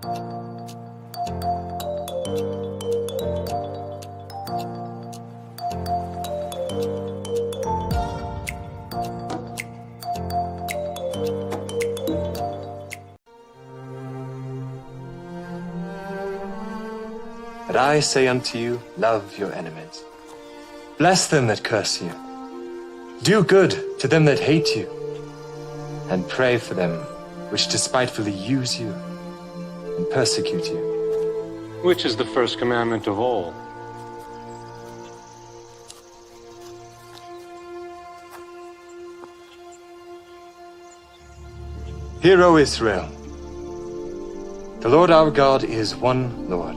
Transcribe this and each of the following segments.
But I say unto you, love your enemies. Bless them that curse you. Do good to them that hate you. And pray for them which despitefully use you and persecute you. Which is the first commandment of all? Hear, O Israel, the Lord our God is one Lord.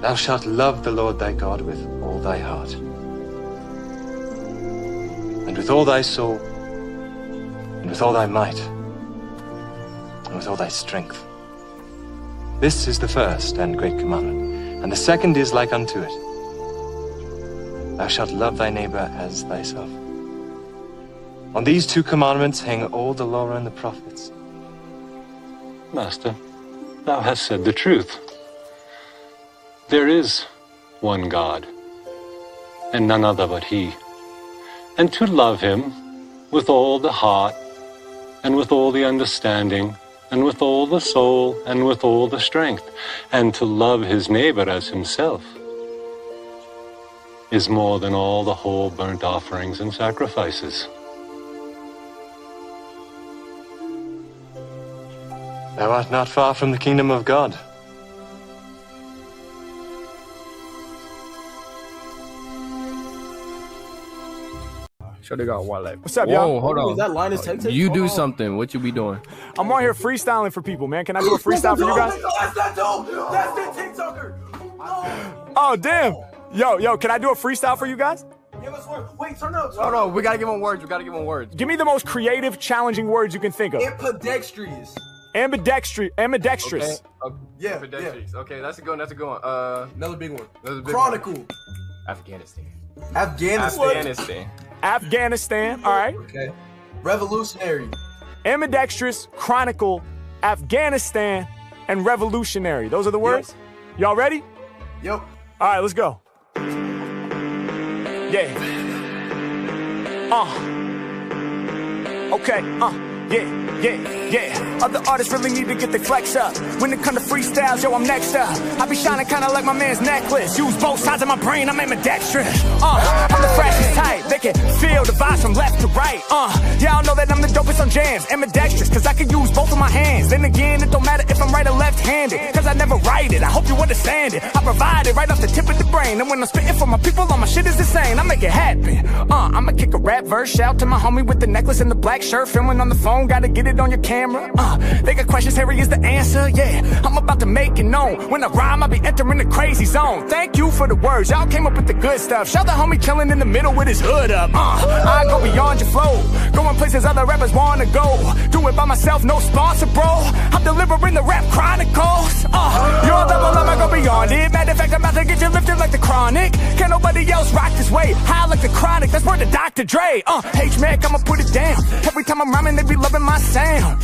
Thou shalt love the Lord thy God with all thy heart, and with all thy soul, and with all thy might, and with all thy strength. This is the first and great commandment, and the second is like unto it. Thou shalt love thy neighbor as thyself. On these two commandments hang all the law and the prophets. Master, thou hast said the truth. There is one God, and none other but He. And to love Him with all the heart, and with all the understanding, and with all the soul, and with all the strength, and to love his neighbor as himself, is more than all the whole burnt offerings and sacrifices. Thou art not far from the kingdom of God. Sure, they got one leg. What's up, y'all? Whoa, hold on. Is that Linus Texas? You do something. What you be doing? I'm on here freestyling for people, man. Can I do a freestyle for you guys? That's that dude! That's the TikToker! Oh, damn. Yo, can I do a freestyle for you guys? Give us one. Wait, turn up. Hold on. We gotta give him words. We gotta give him words. Give me the most creative, challenging words you can think of. Ambidextrous. Ambidextrous. Okay. Yeah, Ambidextrous. Okay, that's a good one. That's a good one. Another big one. Another big Chronicle. one. Afghanistan. Afghanistan. All right. Okay. Revolutionary. Ambidextrous, chronicle, Afghanistan, and revolutionary. Those are the words? Yep. Y'all ready? Yep. All right, let's go. Yeah. Okay. Yeah. Other artists really need to get their flex up. When it come to freestyles, yo, I'm next up. I be shining kinda like my man's necklace. Use both sides of my brain, I'm ambidextrous. I'm the freshest type. They can feel the vibes from left to right. Y'all know that I'm the dopest on jams. Ambidextrous, cause I can use both of my hands. Then again, it don't matter if I'm right or left-handed, cause I never write it, I hope you understand it. I provide it right off the tip of the brain. And when I'm spitting for my people, all my shit is insane. I make it happen. I'ma kick a rap verse. Shout to my homie with the necklace and the black shirt. Filming on the phone, gotta get it on your camera. They got questions, Harry is the answer. Yeah, I'm about to make it known. When I rhyme, I be entering the crazy zone. Thank you for the words, y'all came up with the good stuff. Shout the homie chilling in the middle with his hood up. I go beyond your flow, going places other rappers wanna go. Do it by myself, no sponsor, bro. I'm delivering the rap chronicles. Your level, I'ma go beyond it. Matter of fact, I'm about to get you lifted like the Chronic. Can't nobody else rock this way. High like the Chronic, that's word to Dr. Dre. H-Mac, I'ma put it down. Every time I'm rhyming, they be loving my sound.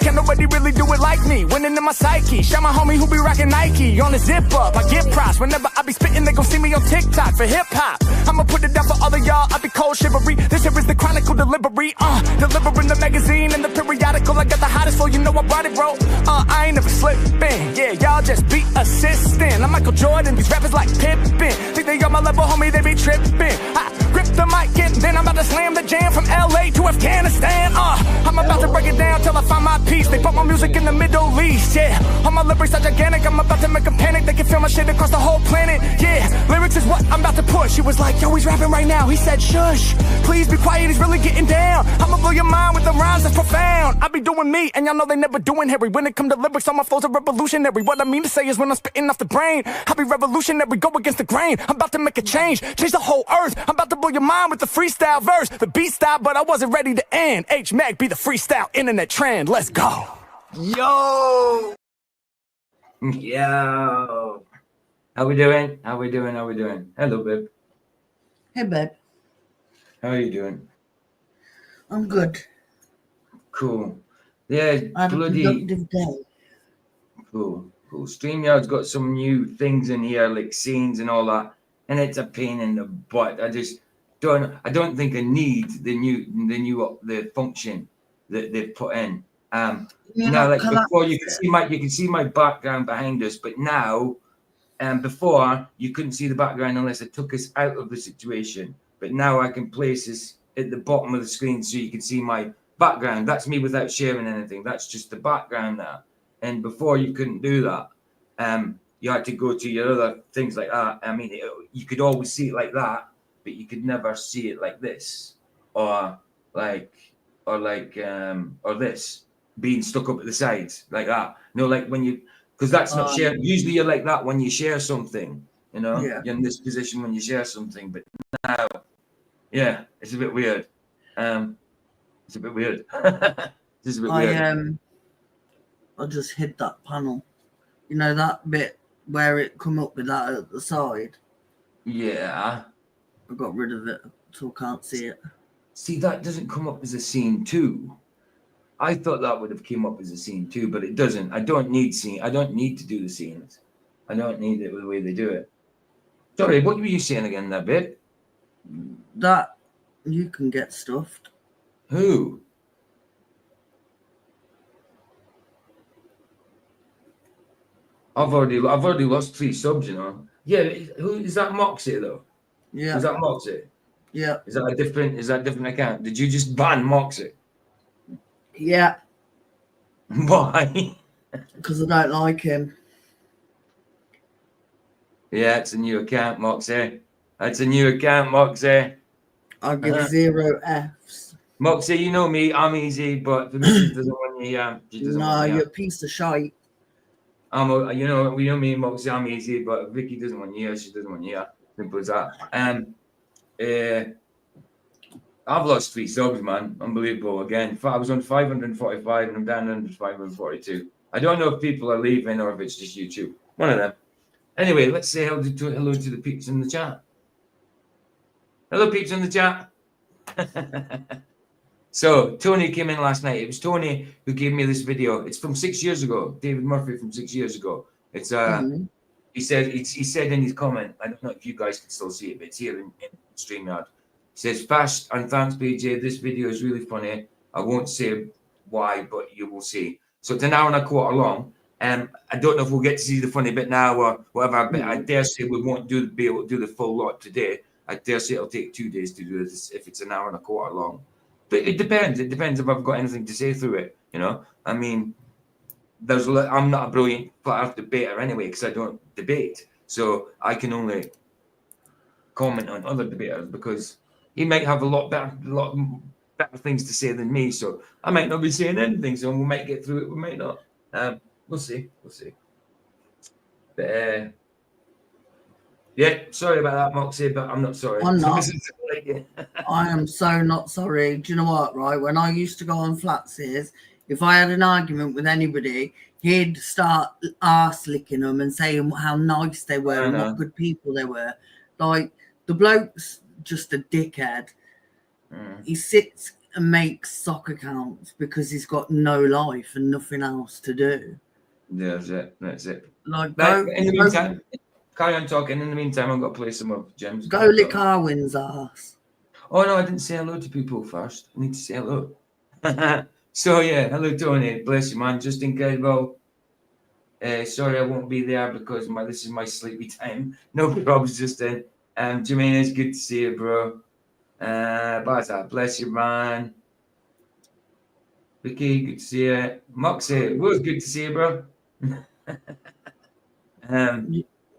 Can't nobody really do it like me. Winning in my psyche. Shout my homie who be rocking Nike. On the zip up, I get props. Whenever I be spitting, they gon' see me on TikTok for hip hop. I'ma put it down for all of y'all. I be cold shivery. This here is the Chronicle delivery. Delivering the magazine and the periodical. I got the hottest flow, you know I brought it, bro. I ain't never slipping. Yeah, y'all just be assistant. I'm Michael Jordan, these rappers like Pippen. Think they on my level, homie, they be tripping. I grip the mic and then I'm about to slam the jam from LA to Afghanistan. I'm about to break it down till I find my peace. They put my music in the Middle East, yeah. All my lyrics are gigantic, I'm about to make a panic. They can feel my shit across the whole planet, yeah. Lyrics is what I'm about to push. He was like, yo, he's rapping right now. He said, shush, please be quiet, he's really getting down. I'ma blow your mind with the rhymes that's profound. I be doing me, and y'all know they never doing Harry. When it come to lyrics, all my flows are revolutionary. What I mean to say is when I'm spitting off the brain, I be revolutionary, go against the grain. I'm about to make a change the whole earth. I'm about to blow your mind with the freestyle verse. The beat style, but I wasn't ready to end. H-Mac be the freestyle internet trend. Let's go. Yo. How we doing? Hello, babe. Hey, babe. How are you doing? I'm good. Cool. Yeah, I had a bloody. productive day. Cool. StreamYard's got some new things in here, like scenes and all that, and it's a pain in the butt. I don't think I need the function that they've put in. Now, like before, you can see my background behind us, but now, before you couldn't see the background unless it took us out of the situation. But now I can place this at the bottom of the screen so you can see my background. That's me without sharing anything. That's just the background there. And before you couldn't do that. You had to go to your other things like that. I mean, you could always see it like that, but you could never see it like this, or this being stuck up at the sides like that. No, like when you, because that's not sharing. Usually you're like that when you share something. You know, you're in this position when you share something, but now, yeah, it's a bit weird. It's a bit weird. It's a bit weird. I just hid that panel. You know that bit where it come up with that at the side? Yeah. I got rid of it so I can't see it. See, that doesn't come up as a scene 2. I thought that would have came up as a scene 2, but it doesn't. I don't need to do the scenes. I don't need it with the way they do it. Sorry, what were you saying again, that bit? That you can get stuffed. Who? I've already lost 3 subs, you know. Yeah, who is that? Moxie though. Yeah. Is that Moxie? Yeah. Is that a different account? Did you just ban Moxie? Yeah. Why? Because I don't like him. Yeah, it's a new account, Moxie. That's a new account, Moxie. I give 0 Fs. Moxie, you know me, I'm easy, but the missus doesn't want you. No, you're a piece of shite. You know me, Moxie, I'm easy, but Vicky doesn't want you. She doesn't want you. Simple as that. I've lost 3 subs, man. Unbelievable. Again, I was on 545 and I'm down under 542. I don't know if people are leaving or if it's just YouTube. One of them. Anyway, let's say hello to the peeps in the chat. Hello, peeps in the chat. So Tony came in last night. It was Tony who gave me this video. It's from 6 years ago. David Murphy from 6 years ago. It's he said in his comment, I don't know if you guys can still see it, but it's here in StreamYard. It says, "Fast and thanks, BJ. This video is really funny. I won't say why, but you will see." So it's an hour and a quarter long. I don't know if we'll get to see the funny bit now or whatever, but I dare say we won't be able to do the full lot today. I dare say it'll take 2 days to do this if it's an hour and a quarter long. But it depends. It depends if I've got anything to say through it. You know, I mean, I'm not a brilliant flat earth debater anyway because I don't debate. So I can only comment on other debaters because he might have a lot better things to say than me. So I might not be saying anything. So we might get through it. We might not. We'll see. But yeah, sorry about that, Moxie, but I'm not sorry. I'm not. I am so not sorry. Do you know what, right? When I used to go on Flatseers, if I had an argument with anybody, he'd start arse licking them and saying how nice they were and what good people they were. Like, the bloke's just a dickhead. He sits and makes soccer accounts because he's got no life and nothing else to do. Yeah, that's it. Like, in the meantime, carry on talking. In the meantime, I've got to play some of Gems. Go lick Arwin's ass. Oh, no, I didn't say hello to people first. I need to say hello. So, yeah, hello, Tony. Bless you, man. Just in case, well, sorry I won't be there because this is my sleepy time. No problems, Justin. Jermaine, it's good to see you, bro. Baza, bless you, man. Vicky, good to see you. Moxie, it was good to see you, bro.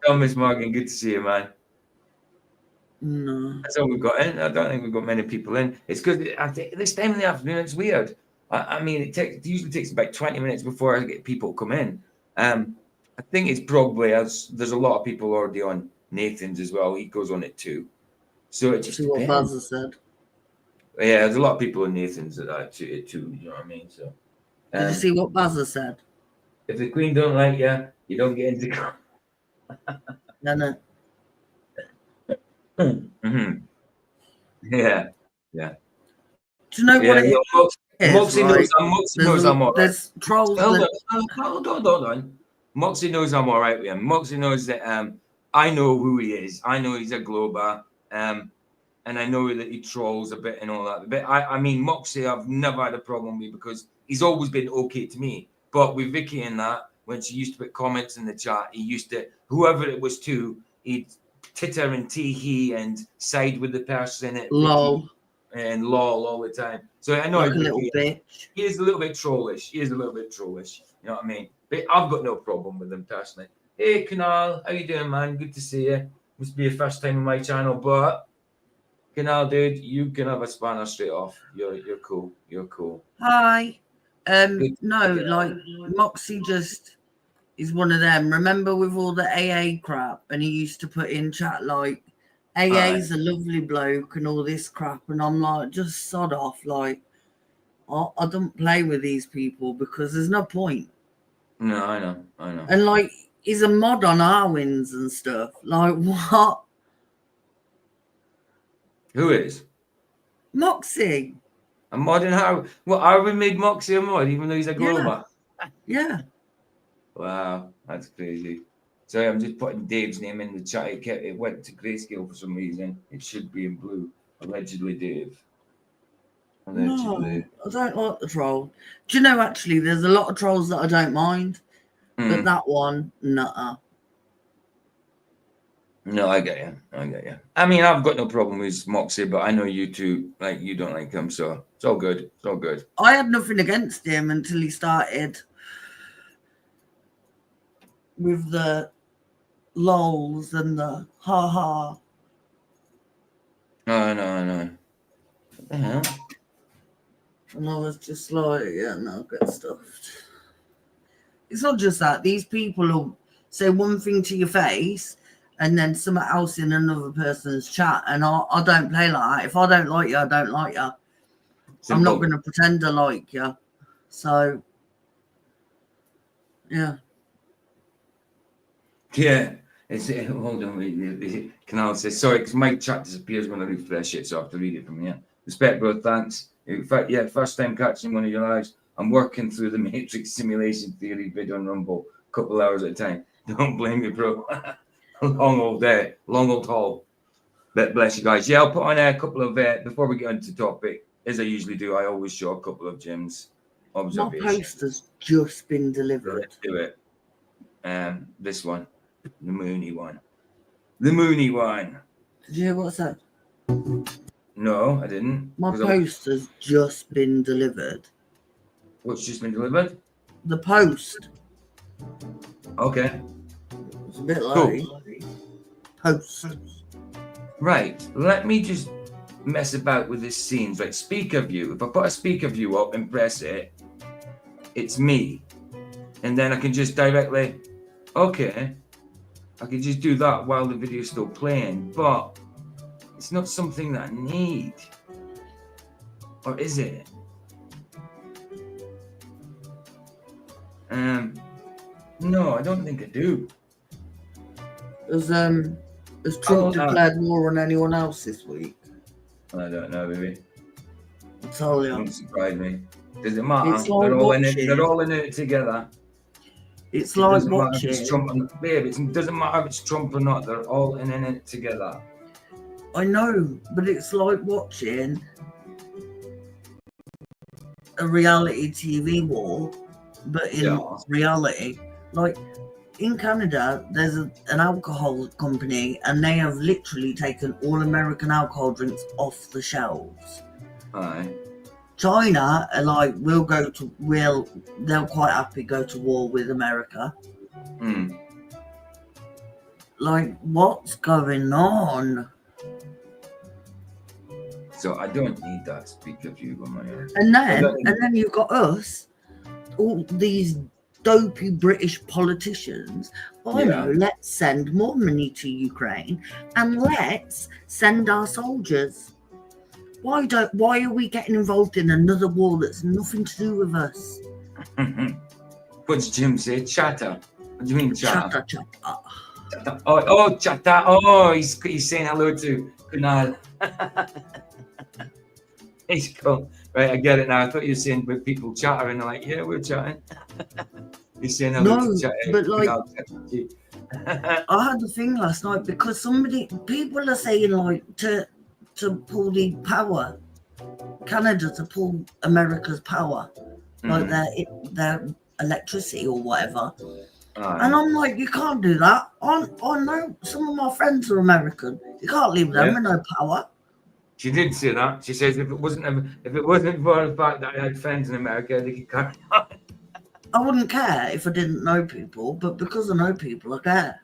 Thomas Morgan, good to see you, man. No. That's all we've got in. I don't think we've got many people in. It's because I think this time in the afternoon, it's weird. I mean, it usually takes about 20 minutes before I get people come in. I think it's probably as there's a lot of people already on Nathan's as well. He goes on it too. So it just what Bazza said. Yeah, there's a lot of people on Nathan's at that too. You know what I mean? So did you see what Bazza said? If the Queen don't like you, you don't get into. No. Mm-hmm. Yeah. Do you know what it is? Moxie knows I'm There's trolls. Hold on. Moxie knows I'm all right with him. Moxie knows that I know who he is. I know he's a Glober. And I know that he trolls a bit and all that. But I mean, Moxie, I've never had a problem with because he's always been okay to me. But with Vicky and that, when she used to put comments in the chat, he used to, whoever it was to, he'd titter and tee-hee and side with the person at Lol. Vicky and lol all the time. So I know Like a little bitch. he is a little bit trollish. You know what I mean? But I've got no problem with him personally. Hey, Kunal, how you doing, man? Good to see you. Must be your first time on my channel, but Kunal, dude, you can have a spanner straight off. You're cool. You're cool. Hi. Good. No, like Moxie just is one of them. Remember with all the AA crap, and he used to put in chat like AA's a lovely bloke and all this crap, and I'm like, just sod off. Like, I don't play with these people because there's no point. No, I know. And like, he's a mod on Arwins and stuff. Like, what? Who is? Moxie. A mod in Harvard? Well, Harvard made Moxie a mod, even though he's a Glober. Yeah. Wow, that's crazy. Sorry, I'm just putting Dave's name in the chat. It went to grayscale for some reason. It should be in blue. Allegedly, Dave. Allegedly. No, I don't like the troll. Do you know, actually, there's a lot of trolls that I don't mind. But that one, nuh-uh. No, I get you. I mean, I've got no problem with Moxie, but I know you two, like, you don't like him, so it's all good. It's all good. I had nothing against him until he started with the lols and the ha-ha. I know. What the hell? And I was just like, yeah, no, get stuffed. It's not just that. These people will say one thing to your face and then something else in another person's chat. And I don't play like that. If I don't like you, I don't like you. Simple. I'm not going to pretend I like you. So, yeah. Yeah. Hold on. Canal says, sorry, because my chat disappears when I refresh it, so I have to read it from here. Respect, bro. Thanks. In fact, yeah, first time catching one of your lives. I'm working through the Matrix simulation theory vid on Rumble, a couple hours at a time. Don't blame me, bro. Long old day, long old haul. But bless you guys. Yeah, I'll put on a couple of, before we get into the topic, as I usually do, I always show a couple of Jim's observations. My post has just been delivered. Let's do it. This one, the Mooney one. The Mooney one. Did you hear what's that? No, I didn't. My post has just been delivered. What's just been delivered? The post. Okay. It's a bit late. Cool. Post. Right. Let me just mess about with this scenes. Right. Speaker view. If I put a speaker view up and press it, it's me. And then I can just directly, okay. I can just do that while the video is still playing. But it's not something that I need. Or is it? No, I don't think I do. Has Trump declared war on anyone else this week? I don't know, baby. I tell you. Don't surprise me. Does it matter? It's like they're all in it together. It's like watching. It doesn't matter if it's Trump or not. They're all in it together. I know, but it's like watching a reality TV war, but in reality. Like in Canada, there's an alcohol company, and they have literally taken all American alcohol drinks off the shelves. Aye. China are like, they'll quite happy go to war with America. Like, what's going on? So I don't need that speaker view on my own. And then you've got us, all these dopey British politicians. Let's send more money to Ukraine and let's send our soldiers. Why are we getting involved in another war that's nothing to do with us? What's Jim say? Chatter. What do you mean chatter? Chatter. Oh, chatter. Oh, he's saying hello to Kunal. He's cool. Right, I get it now. I thought you were saying with people chattering. They're like, yeah, we're chatting. He's saying No, but like, I I had the thing last night because people are saying like to pull the power, Canada to pull America's power, like their electricity or whatever. And I'm like, you can't do that. I know some of my friends are American. You can't leave them with no power. She did say that. She says if it wasn't for the fact that I had friends in America, they could carry on. I wouldn't care if I didn't know people, but because I know people, I care.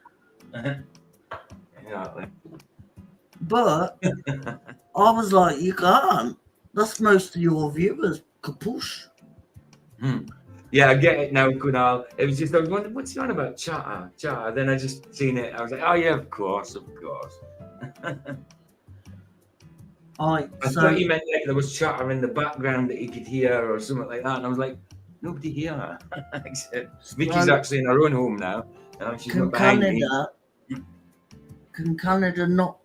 Exactly. But I was like, you can't. That's most of your viewers. Kapoosh. Yeah, I get it now, Kunal. It was just, I was wondering, what's he on about? Chatter. Then I just seen it. I was like, oh yeah, of course. I thought you meant like there was chatter in the background that you could hear or something like that. And I was like, nobody here. Except Vicky's actually in her own home now. She's not behind me. Can Canada not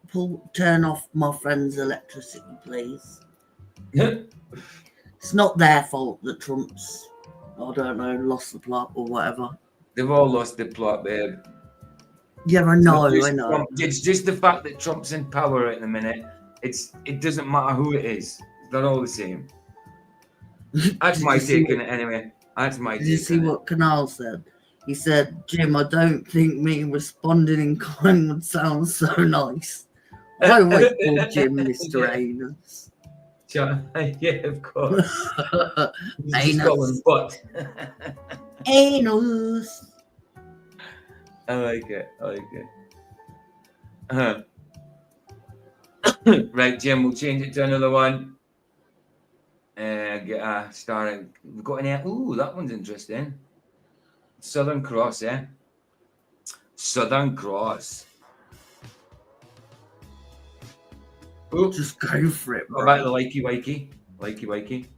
turn off my friend's electricity, please? It's not their fault that Trump's, I don't know, lost the plot or whatever. They've all lost the plot, babe. Yeah, I know. Trump. It's just the fact that Trump's in power at the minute. It doesn't matter who it is. They're all the same. That's my take on it anyway. That's my take. Did you see what Canal said? He said, Jim, I don't think me responding in kind would sound so nice. I always call Jim Mr. Anus. Yeah, of course. Anus. Anus. I like it. Right, Jim, we'll change it to another one. Get starting. We've got any. Ooh, that one's interesting. Southern Cross, eh? Southern Cross. Ooh. Just go for it, bro. What about the likey wakey?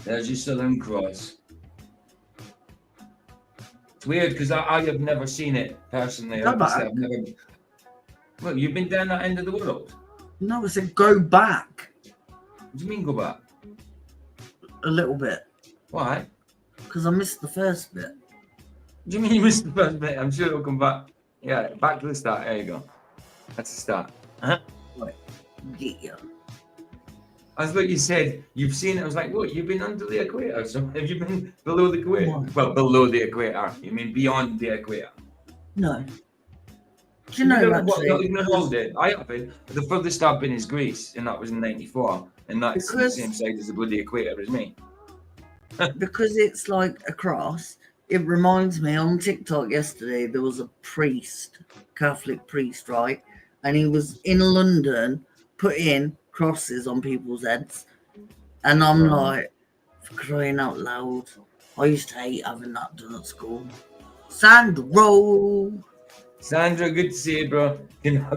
There's your Southern Cross. It's weird because I have never seen it personally. Go back. Well, you've been down that end of the world. No, I said go back. What do you mean go back? A little bit. Why? Because I missed the first bit. What do you mean you missed the first bit? I'm sure it'll come back. Yeah, back to the start. There you go. That's the start. Right. Yeah. That's what you said. You've seen it. I was like, what? You've been under the equator? So have you been below the equator? Well, below the equator. You mean beyond the equator? No. Do you know, actually? Not even a holiday. I have been. The furthest I've been is Greece, and that was in '94. And that's the same side as the bloody equator as me. Because it's like a cross. It reminds me, on TikTok yesterday, there was a priest, Catholic priest, right? And he was in London putting crosses on people's heads. And I'm like, for crying out loud, I used to hate having that done at school. Sandra, good to see you, bro.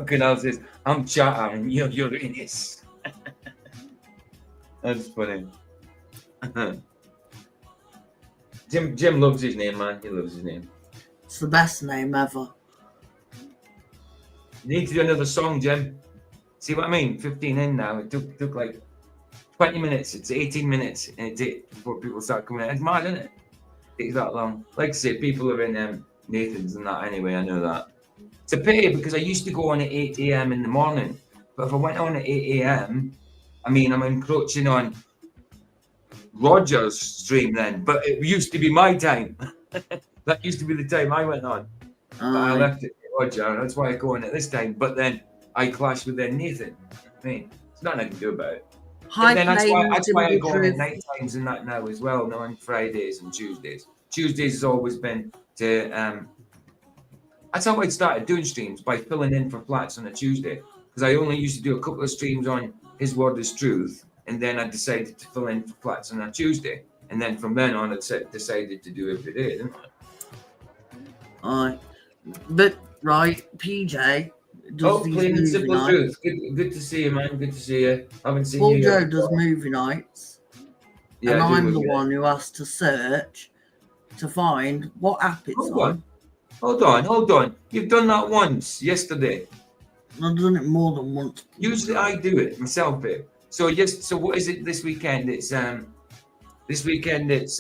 Canal says, I'm chatter and you're Uranus. That's funny. Jim loves his name, man. He loves his name. It's the best name ever. You need to do another song, Jim. See what I mean? 15 in now. It took like 20 minutes. It's 18 minutes and it takes before people start coming in. It's mad, isn't it? It takes that long. Like I say, people are in Nathan's and that anyway. I know that. It's a pity because I used to go on at 8 a.m. in the morning. But if I went on at 8 a.m., I mean, I'm encroaching on Roger's stream then. But it used to be my time. That used to be the time I went on. But I left it to Roger. That's why I go on at this time. But then I clash with Nathan. I mean, there's nothing I can do about it. And then that's why I go on at night times and that now as well. Now on Fridays and Tuesdays. Tuesdays has always been to that's how I started doing streams, by filling in for flats on a Tuesday. Because I only used to do a couple of streams on His Word is Truth, and then I decided to fill in for flats on a Tuesday. And then from then on, I decided to do every day, didn't I? But right, PJ does these Plain and Simple nights. Truth. Good to see you, man. Good to see you. I haven't seen Paul you Joe yet. does movie nights. Yeah, and I do I'm the movie one who has to search to find what app it's on. Hold on. You've done that once, yesterday. I've done it more than once. Usually I do it myself, babe. So what is it this weekend? It's this weekend it's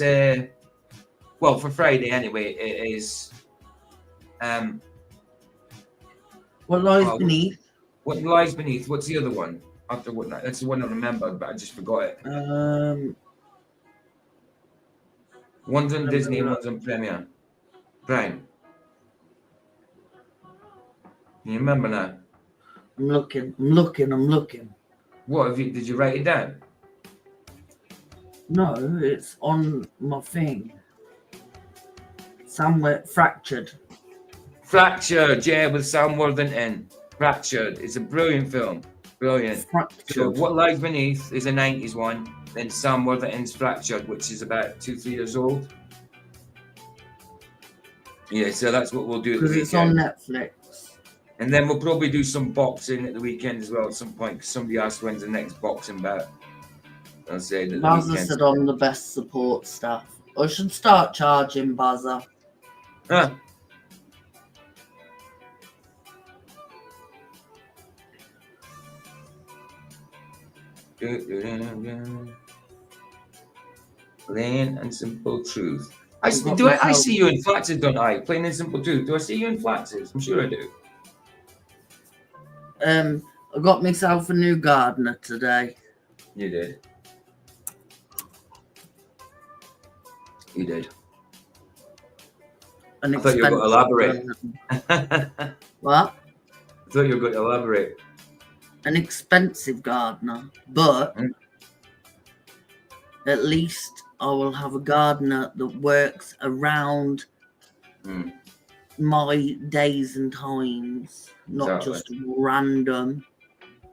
well, for Friday anyway, it is What lies oh, beneath? what lies beneath? What's the other one? After what? That's the one I remembered, but I just forgot it. One's on Let me Disney and look. one's on Premiere. Prime. You remember now? I'm looking. What have you? Did you write it down? No, it's on my thing. Somewhere fractured. Fractured, yeah, with Sam Worthington. Fractured. It's a brilliant film. Brilliant. So Fractured. What Lies Beneath is a 90s one. Then Sam Worthington's Fractured, which is about 2-3 years old. Yeah, so that's what we'll do at the Because it's on weekend. Netflix. And then we'll probably do some boxing at the weekend as well at some point, because somebody asked when's the next boxing bout. I'll say that the Bazza weekend. said I'm the best support staff. I should start charging Bazza. Huh. Plain and simple truth. I see you in flaxes, don't I? Plain and simple truth. Do I see you in flaxes? I'm sure I do. I got myself a new gardener today. You did. You did. An I thought you were going to elaborate. gardener. What? I thought you were going to elaborate. An expensive gardener, but Mm. at least I will have a gardener that works around Mm. my days and times, not Exactly. just random.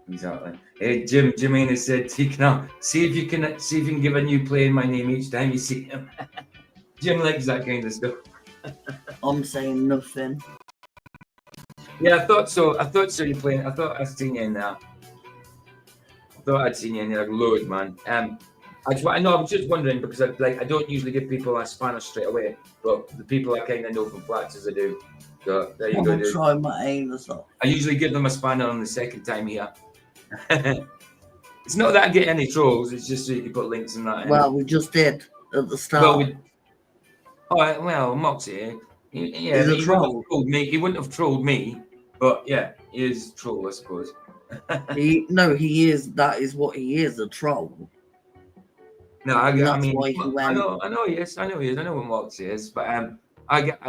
Exactly. Hey, Jimena said, see if you can give a new player my name each time you see him. Jim likes that kind of stuff. I'm saying nothing. Yeah, I thought so. You're playing. I thought I'd seen you in that. I thought I'd seen you in there load, man. I was just wondering because I don't usually give people a Spanish straight away, but the people I kind of know from Flaxes I do. So there you I'm go, gonna dude. try my anus off. I usually give them a spanner on the second time here. It's not that I get any trolls. It's just so you can put links in that. Well, we just did at the start. Moxie. Yeah, He's a he wouldn't troll. have trolled me. He wouldn't have trolled me, but yeah, he is a troll, I suppose. He is. That is what he is, a troll. No, And I that's mean, why he went. I know he is. I know what Moxie is, but I've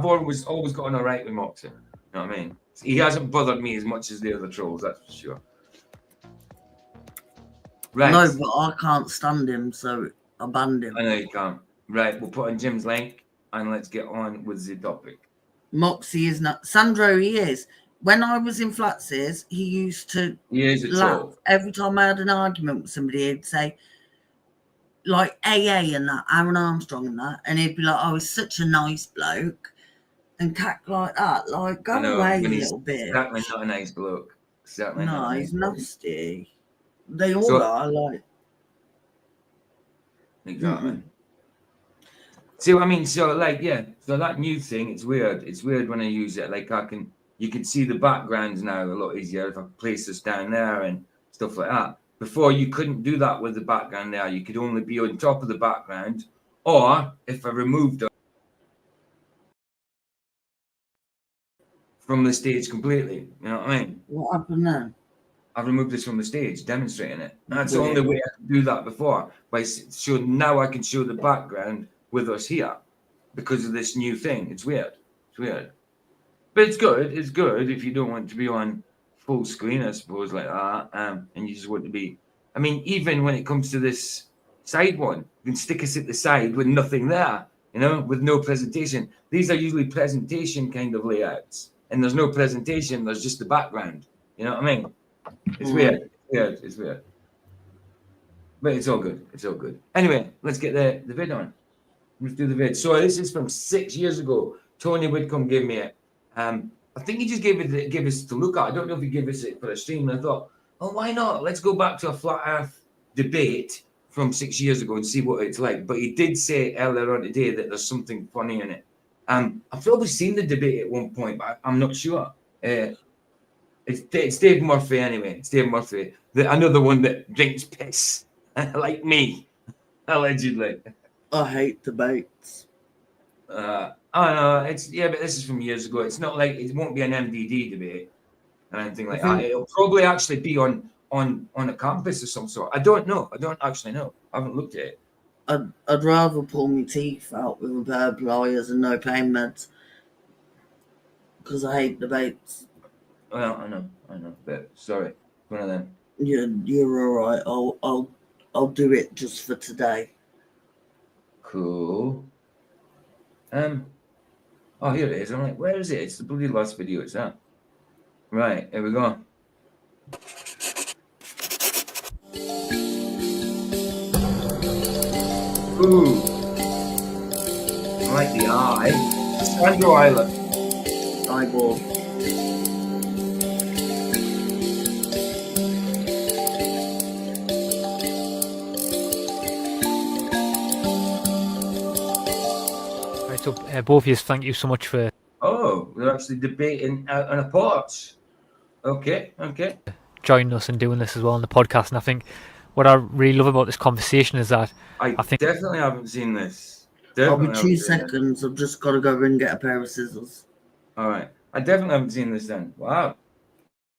always gotten all right with Moxie. You know what I mean? He hasn't bothered me as much as the other trolls, that's for sure. Right. No, but I can't stand him, so I banned him. I know you can't. Right, we'll put on Jim's link and let's get on with the topic. Moxie is not. Sandro, he is. When I was in Flaxes, he used to He is a laugh. troll. Every time I had an argument with somebody, he'd say, like AA and that, Aaron Armstrong and that, and he'd be like, oh, he's such a nice bloke, and cack like that. Like, go away a little bit. Certainly not a nice bloke. Certainly No, not a he's nice bloke. nasty. They all are, like. Exactly. See what I mean? So that new thing, it's weird. It's weird when I use it. Like you can see the backgrounds now a lot easier if I place this down there and stuff like that. Before you couldn't do that with the background there. You could only be on top of the background, or if I removed it from the stage completely. You know what I mean? What happened then? I've removed this from the stage, demonstrating it. That's the only way I could do that before. Now I can show the background with us here because of this new thing. It's weird. But it's good. It's good if you don't want to be on full screen, I suppose, like that. And you just want to be. I mean, even when it comes to this side one, you can stick us at the side with nothing there, with no presentation. These are usually presentation kind of layouts. And there's no presentation, there's just the background. You know what I mean? It's weird. It's weird. But it's all good. Anyway, let's get the vid on. Let's do the vid. So this is from 6 years ago. Tony Whitcomb gave me it. I think he just gave us to look at. I don't know if he gave us it for a stream. And I thought, why not? Let's go back to a flat Earth debate from 6 years ago and see what it's like. But he did say earlier on today that there's something funny in it. I've probably seen the debate at one point, but I'm not sure. It's Dave Murphy anyway. It's Dave Murphy, another one that drinks piss, like me, allegedly. I hate debates. I know but this is from years ago. It's not like it won't be an MDD debate or anything like that. It'll probably actually be on a campus of some sort. I don't know. I don't actually know. I haven't looked at it. I'd rather pull my teeth out with a pair of pliers and no pain meds because I hate debates. Well, I know, but sorry, one of them. You're all right. I'll do it just for today. Cool. Oh, here it is. I'm like, where is it? It's the bloody last video. It's that. Right, here we go. Ooh. I like the eye. Sandro Island. Eyeball. Right, so both of you, thank you so much for. Oh, we're actually debating out on a porch. Okay. Joining us and doing this as well on the podcast. And I think what I really love about this conversation is that I think definitely haven't seen this. I'll be 2 seconds. I've just got to go and get a pair of scissors. All right. I definitely haven't seen this then. Wow.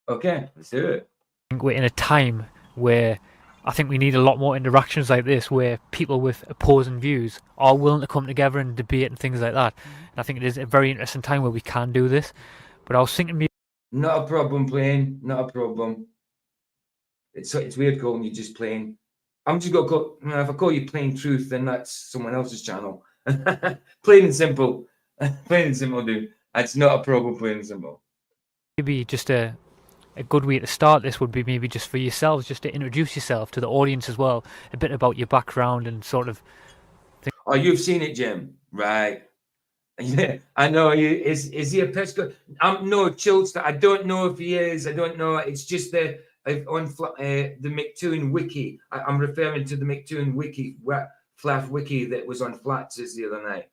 Okay, let's do it. I think we're in a time where I think we need a lot more interactions like this, where people with opposing views are willing to come together and debate and things like that. And I think it is a very interesting time where we can do this. But I was thinking maybe... Not a problem, Plain. Not a problem. It's weird calling you just Plain. I'm just going to call... if I call you Plain Truth, then that's someone else's channel. Plain and simple. Plain and simple, dude. It's not a problem, plain and simple. Maybe just a good way to start this would be maybe just for yourselves, just to introduce yourself to the audience as well, a bit about your background and sort of... Oh, you've seen it, Jim. Right. Yeah, I know. Is he a Pisco? No, Chilster. I don't know if he is. I don't know. It's just the McToon wiki. I'm referring to the McToon wiki, Flaff wiki that was on Flatz's the other night.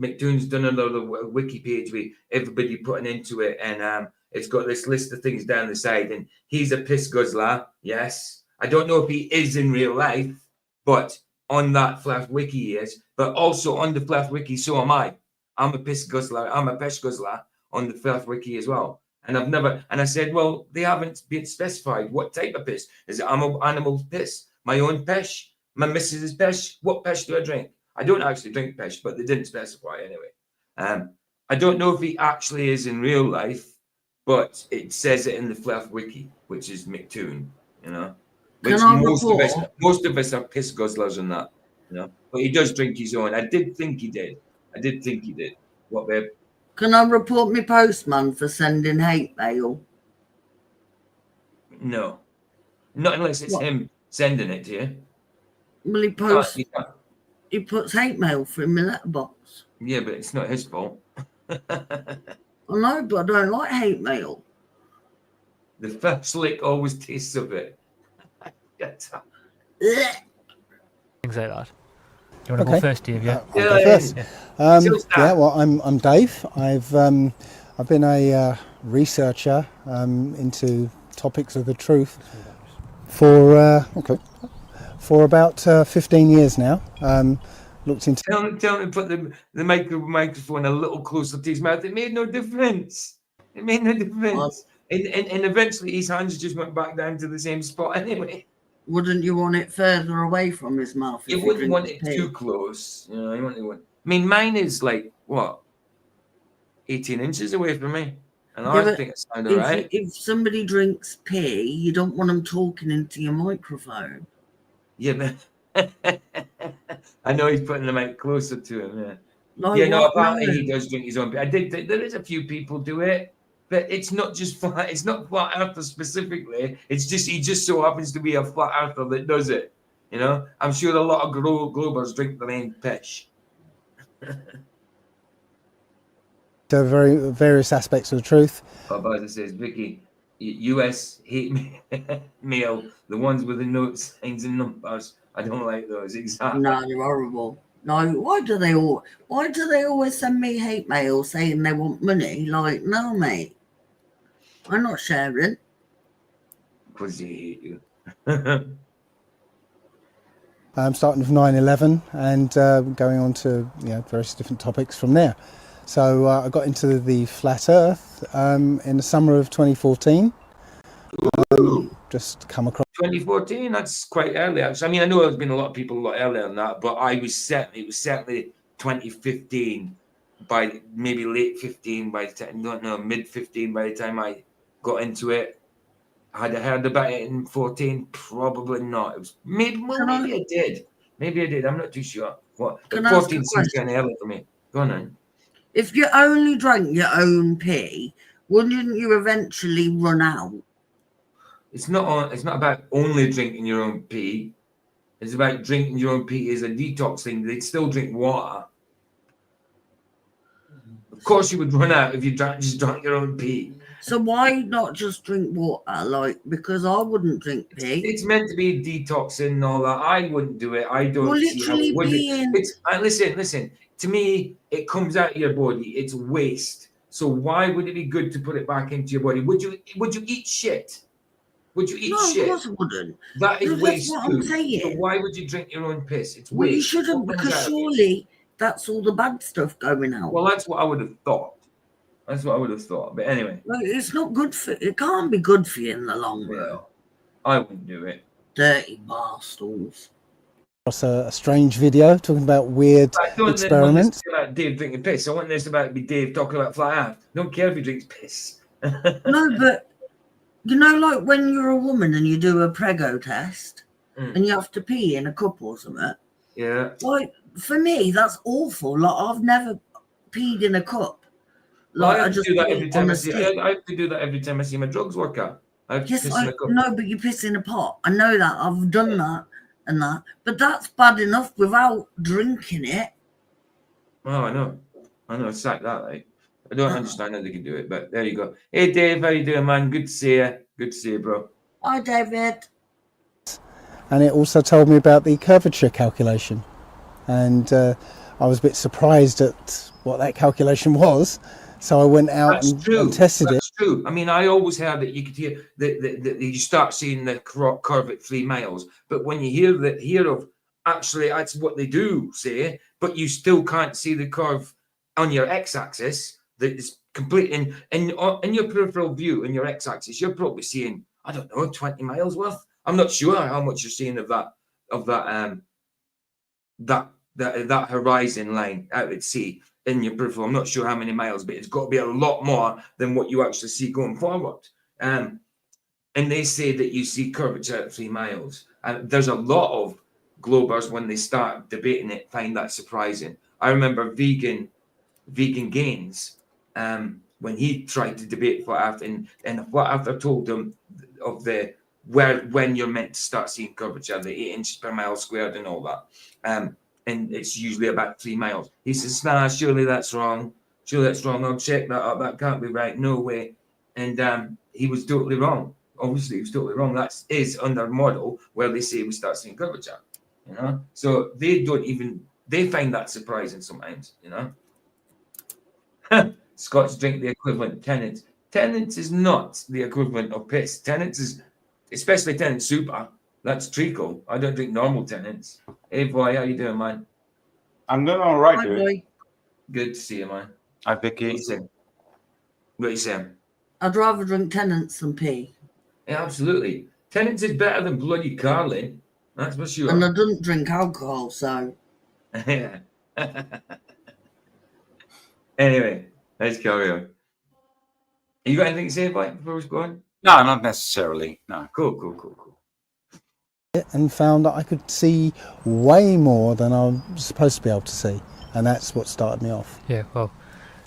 McToon's done another wiki page with everybody putting into it, and it's got this list of things down the side. And he's a piss guzzler. Yes, I don't know if he is in real life, but on that Flaff wiki he is. But also on the Flaff wiki, so am I. I'm a piss guzzler. I'm a piss guzzler on the Flaff wiki as well. And I said, well, they haven't been specified what type of piss. Is it animal piss? My own piss? My missus's piss? What piss do I drink? I don't actually drink piss, but they didn't specify anyway. I don't know if he actually is in real life, but it says it in the Flaff wiki, which is McToon, you know. Which most of us are piss guzzlers in that, you know. But he does drink his own. I did think he did. What, babe? Can I report my postman for sending hate mail? No. Not unless it's him sending it to you. Well, he puts hate mail through my letterbox. Yeah, but it's not his fault. I know, but I don't like hate mail. The first lick always tastes of it. Things like that. You want to go first, Dave? Yeah. I'll go first. Well, I'm Dave. I've been a researcher into topics of the truth for about 15 years now. Looked into. Tell him to put the microphone a little closer to his mouth. It made no difference. And eventually his hands just went back down to the same spot anyway. Wouldn't you want it further away from his mouth? You wouldn't want it too close. You know, you want. I mean, mine is like what, 18 inches away from me, and I think it sounds all right. If somebody drinks pee, you don't want them talking into your microphone. Yeah, but I know he's putting the mic closer to him. Yeah. Apparently he does drink his own pee. I did. There is a few people do it. But it's not just flat. It's not flat earther specifically. It's just he just so happens to be a flat earther that does it. You know, I'm sure a lot of globers drink their own piss. To various aspects of the truth. But as it says, Vicky, US hate mail, the ones with the note signs and numbers. I don't like those. Exactly. No, they're horrible. No, why do they always send me hate mail saying they want money? Like, no, mate. I'm not sharing. Because they hate you. Starting with 9/11 and going on to various different topics from there. So I got into the flat Earth in the summer of 2014. Just come across 2014. That's quite early. Actually, I mean, I know there's been a lot of people a lot earlier than that, but it was certainly 2015. By maybe late 15, by the time, no, mid 15. By the time I got into it, had I heard about it in 14? Probably not. It was maybe I did. Maybe I did. I'm not too sure. What? But Can I ask a 14 seems question? kind of early for me. Go on then. If you only drank your own pee, wouldn't you eventually run out? It's not about only drinking your own pee. It's about drinking your own pee as a detox thing. They'd still drink water. Of course, you would run out if you just drank your own pee. So why not just drink water? Like, because I wouldn't drink pee. It's meant to be detoxing and all that. I wouldn't do it. I don't Well, see how it would be. literally Listen. To me, it comes out of your body. It's waste. So why would it be good to put it back into your body? Would you eat shit? Would you eat shit? Of course I wouldn't. That is No, waste. that's what I'm saying. So why would you drink your own piss? It's waste. Well, you shouldn't, What because comes out? surely that's all the bad stuff going out. Well, that's what I would have thought. But anyway. Like, it's not good for. It can't be good for you in the long run. I wouldn't do it. Dirty barstools. a strange video talking about weird experiments. I don't want this about Dave drinking piss. I want this about Dave talking about flat earth. Don't care if he drinks piss. No, but like when you're a woman and you do a prego test and you have to pee in a cup or something. Yeah. Like, for me, that's awful. Like, I've never peed in a cup. Like, I have to do that every time I see my drugs worker. No, but you piss in a pot. I know that. I've done that and that. But that's bad enough without drinking it. Oh, I know. It's like that, like. I don't understand how they can do it, but there you go. Hey, Dave, how you doing, man? Good to see you. Good to see you, bro. Hi, David. And it also told me about the curvature calculation. And I was a bit surprised at what that calculation was. So I went out and tested it. That's true. I mean, I always heard that you could hear that you start seeing the curve at 3 miles. But when you hear of actually, that's what they do say, but you still can't see the curve on your x-axis. That is complete in your peripheral view, in your x-axis, you're probably seeing, I don't know, 20 miles worth. I'm not sure how much you're seeing of that horizon line out at sea in your peripheral. I'm not sure how many miles, but it's got to be a lot more than what you actually see going forward. And they say that you see curvature at 3 miles. And there's a lot of Globers, when they start debating it, find that surprising. I remember Vegan Gains, when he tried to debate flat earth, and flat earth told him of when you're meant to start seeing curvature, the 8 inches per mile squared and all that. And it's usually about 3 miles. He says, nah, surely that's wrong. I'll check that up. That can't be right. No way. And he was totally wrong. Obviously, he was totally wrong. That is under model where they say we start seeing curvature. You know? So they find that surprising sometimes, you know? Scots drink the equivalent Tennent's. Tennent's is not the equivalent of piss. Tennent's is, especially Tennent Super. That's treacle. I don't drink normal Tennent's. Hey boy, how you doing, man? I'm doing all right, dude. Good to see you, man. Hi, Vicky. What you saying? I'd rather drink Tennent's than pee. Yeah, absolutely. Tennent's is better than bloody Carlin. That's for sure. And I don't drink alcohol, so. Yeah. Anyway, let's carry on. You got anything to say about it before we go on? No, not necessarily. No. Cool. And found that I could see way more than I'm supposed to be able to see, and that's what started me off. Yeah, well,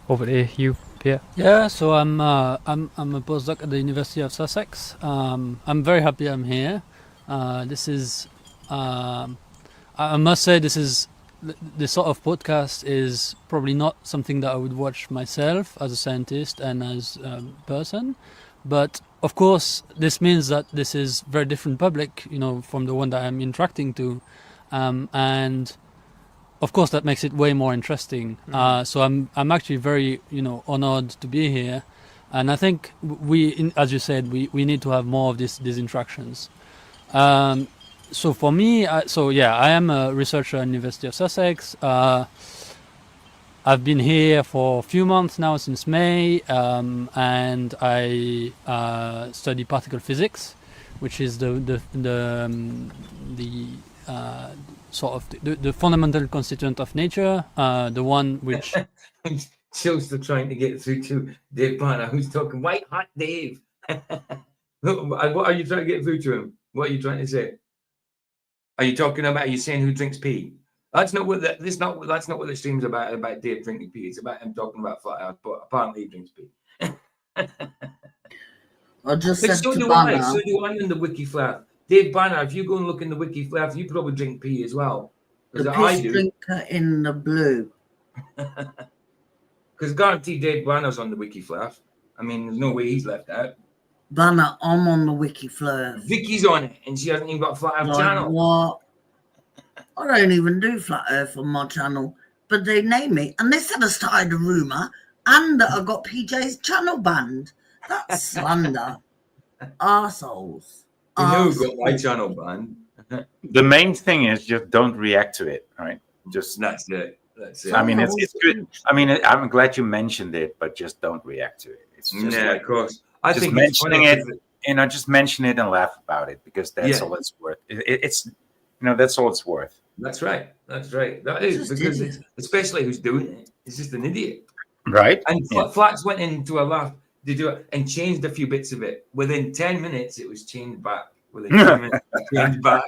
over to you, Pierre. Yeah, so I'm a postdoc at the University of Sussex. I'm very happy I'm here. This is, I must say, this sort of podcast is probably not something that I would watch myself as a scientist and as a person, but of course this means that this is very different public, from the one that I'm interacting to, and of course that makes it way more interesting. So I'm actually very honored to be here, And I think as you said, we need to have more of these interactions. So for me, I am a researcher at the University of Sussex. I've been here for a few months now, since May, and I study particle physics, which is the sort of the fundamental constituent of nature, the one which. Still trying to get through to Dave Banner, who's talking white hot Dave. What are you trying to get through to him? What are you trying to say? Are you talking about? Are you saying who drinks pee? That's not what that's not what the stream's about Dave drinking pee. It's about him talking about flat earth, but apparently he drinks pee. I just said so to do Banner. I. So do I in the wiki flat. Dave Banner, if you go and look in the wiki flat, you probably drink pee as well. The I piss do. drinker in the blue. Because guaranteed Dave Banner's on the wiki flat. I mean, there's no way he's left out. Banner, I'm on the wiki flat. Vicky's on it, and she hasn't even got a flat earth channel. What? I don't even do flat earth on my channel, but they name me, and they said I started a rumor, and that I got PJ's channel banned. That's slander. Arseholes. You know who got my channel banned. The main thing is just don't react to it, right? Just that's it. That's it. I mean, it's good. I mean, I'm glad you mentioned it, but just don't react to it. It's just of course. I just think mentioning it, just mention it and laugh about it, because that's all it's worth. It's that's all it's worth. That's right. That's right. That is because especially who's doing it. It's just an idiot, right? And Flats went into a laugh. They do it and changed a few bits of it. Within 10 minutes, it was changed back. Within 10 minutes, it changed back.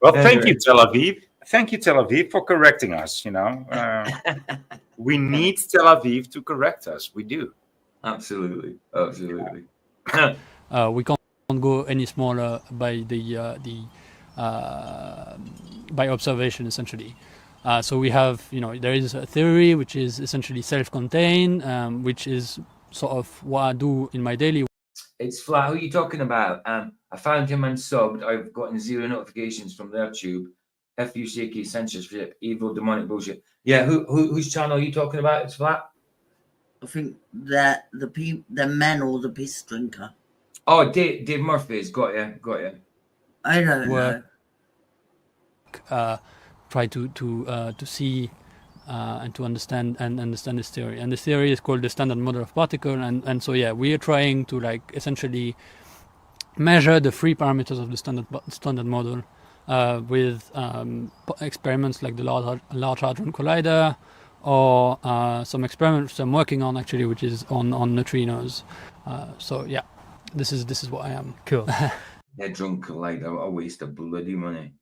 Well, thank you, Tel Aviv. Thank you, Tel Aviv, for correcting us. We need Tel Aviv to correct us. We do. Absolutely. We can't go any smaller by by observation, essentially. So we have, there is a theory which is essentially self-contained, which is sort of what I do in my daily. It's Flat. Who are you talking about? I found him unsubbed. I've gotten 0 notifications from their tube. FUCK, censorship, evil, demonic bullshit. Yeah, whose channel are you talking about? It's Flat. I think that the men or the piss drinker. Oh, Dave Murphy's got you. I don't know. Try to see and to understand this theory. And this theory is called the standard model of particle. And so we are trying to essentially measure the 3 parameters of the standard model with experiments like the Large Hadron Collider, or some experiments I'm working on actually, which is on neutrinos. This is what I am. Cool. Hadron Collider, a waste of bloody money.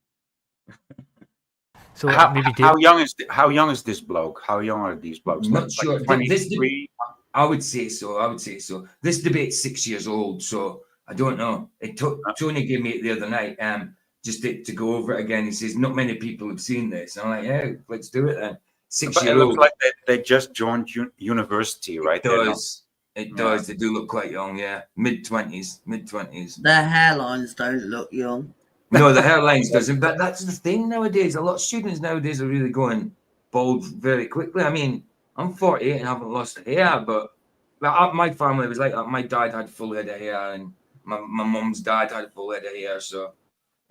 So how young is this bloke? How young are these blokes? Not sure. 23? I would say so. This debate's 6 years old, so I don't know. Tony gave me it the other night, just to go over it again. He says not many people have seen this. I'm like, yeah, let's do it then. 6 years old. It looks like they just joined university, right? It does. They do look quite young, yeah. Mid-20s. Their hairlines don't look young. No, the hairlines doesn't. But that's the thing nowadays. A lot of students nowadays are really going bald very quickly. I mean, I'm 48 and haven't lost hair, but my family was like that. My dad had full head of hair, and my mum's dad had full head of hair. So,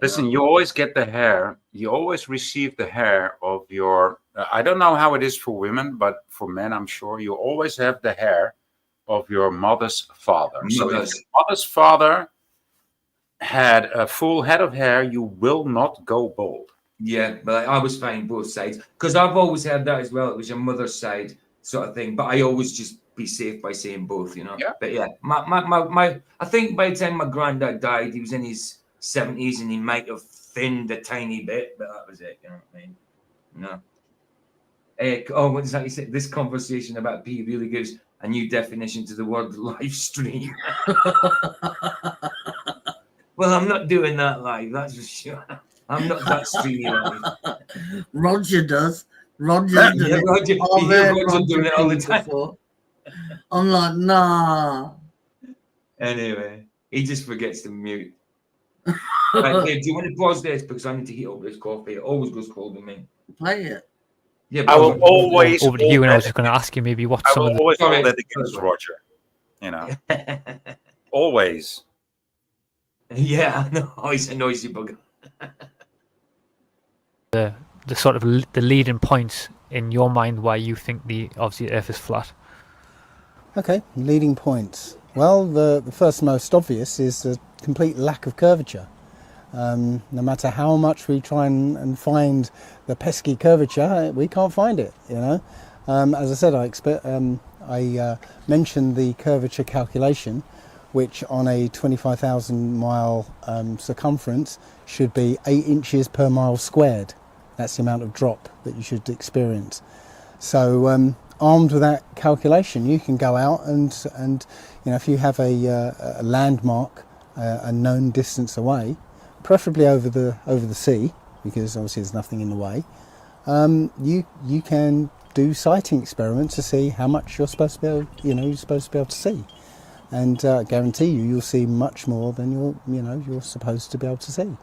listen, you always get the hair. You always receive the hair of your. I don't know how it is for women, but for men, I'm sure you always have the hair of your mother's father. So if your mother's father had a full head of hair, you will not go bald. Yeah, but I was fine both sides, because I've always heard that as well. It was your mother's side sort of thing, but I always just be safe by saying both, Yeah. But yeah, my I think by the time my granddad died, he was in his 70s, and he might have thinned a tiny bit, but that was it. You know what I mean? No. What does that say? This conversation about pee really gives a new definition to the word live stream. Well, I'm not doing that live, that's for sure. I'm not that streamy live. Roger does. Roger doing it all the time. Before. I'm like, nah. Anyway, he just forgets to mute. Right, Dave, do you want to pause this? Because I need to heat up this coffee. It always goes cold with me. Play it. Yeah, I will always over to you, hold and I was that- just going to ask you maybe what I some will of the always hold Sorry. that against Roger. You know, always. Yeah, I know. He's a noisy bugger. the sort of the leading points in your mind why you think the obviously Earth is flat. Okay, leading points. Well, the first most obvious is the complete lack of curvature. No matter how much we try and find the pesky curvature, we can't find it. You know, as I said, I mentioned the curvature calculation, which on a 25,000 mile circumference should be 8 inches per mile squared. That's the amount of drop that you should experience. So armed with that calculation, you can go out and you know, if you have a landmark a known distance away, preferably over the sea, because obviously there's nothing in the way, you can do sighting experiments to see how much you're supposed to be able, you're supposed to be able to see, and I guarantee you'll see much more than you're supposed to be able to see.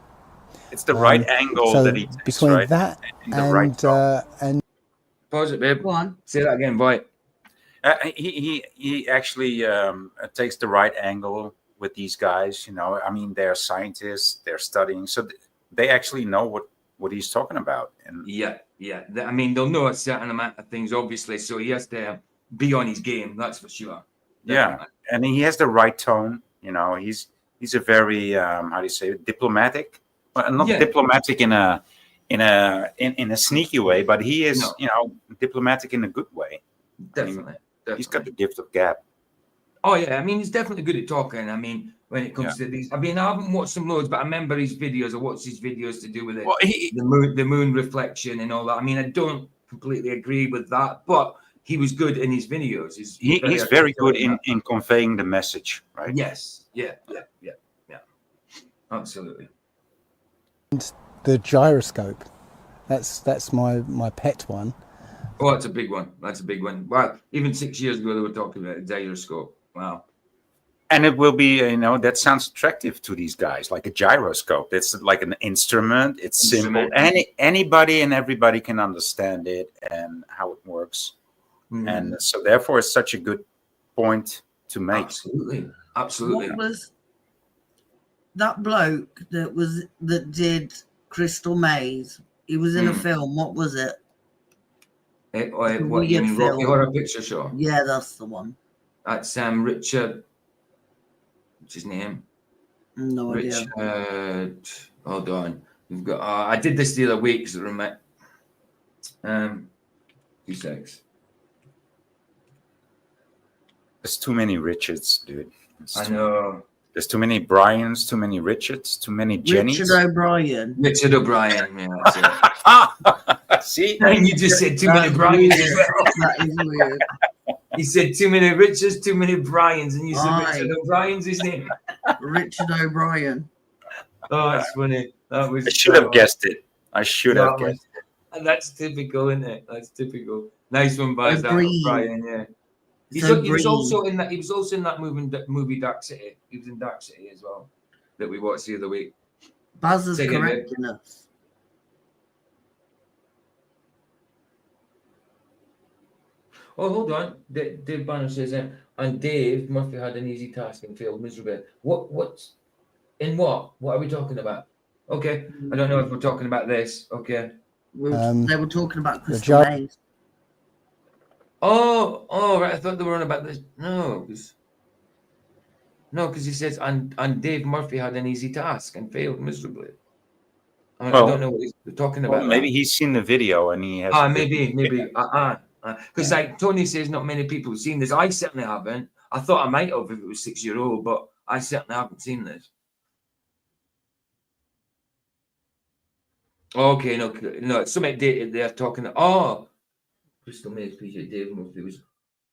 It's the right angle so that he takes, between right? that and Pause it, babe. Go on. Say that again, boy. He actually takes the right angle with these guys. You know, I mean, they're scientists, they're studying, so they actually know what he's talking about. And Yeah. I mean, they'll know a certain amount of things, obviously, so he has to be on his game. That's for sure. yeah, and he has the right tone. You know, he's a very how do you say it, diplomatic, well, not diplomatic in a sneaky way, but he is diplomatic in a good way. Definitely. He's got the gift of gab. Oh yeah, I mean, he's definitely good at talking. I mean, when it comes to these, I mean, I haven't watched some loads, but I remember his videos. I watched his videos to do with it, Well, the moon reflection and all that. I mean, I don't completely agree with that, but he was good in his videos. He's very good in conveying the message, right? Yes. Yeah. Absolutely. And the gyroscope, that's my pet one. Oh, that's a big one. That's a big one. Well, even 6 years ago, they were talking about a gyroscope. Wow. And it will be, that sounds attractive to these guys, like a gyroscope. It's like an instrument. It's simple. Anybody and everybody can understand it and how it works. And so therefore it's such a good point to make. Absolutely. What was that bloke that did Crystal Maze? He was in a film. What was it? What you mean, Rocky Horror Picture Show? Yeah, that's the one. That's Richard. What's his name? No idea. Richard. Hold on. We've got. I did this the other week. So remember. 2 seconds. There's too many Richards, dude. I know. There's too many Bryans, too many Richards, too many Jennys. Richard O'Brien. Yeah, that's it. See? And you just said too many Bryans. That is weird. He said too many Richards, too many Bryans, and you said Richard O'Brien's his name. Richard O'Brien. Oh, that's funny. That was. I should have guessed it. I should have guessed it. And that's typical, isn't it? That's typical. Nice one by that O'Brien. Yeah. He was also in that. He was also in that movie Dark City. He was in Dark City as well, that we watched the other week. Baz is correcting us. Oh, hold on. Dave Banner says, and Dave Murphy had an easy task and failed miserably. What's in what? What are we talking about? Okay, I don't know if we're talking about this. Okay, they were talking about Crystal Maze. Oh, right. I thought they were on about this. No, because he says, and Dave Murphy had an easy task and failed miserably. I don't know what he's talking about. Well, maybe he's seen the video and he has. Maybe. Because like Tony says, not many people have seen this. I certainly haven't. I thought I might have if it was 6 years old, but I certainly haven't seen this. Okay, no. Something they're talking. Crystal Maze, PJ Dave Murphy was.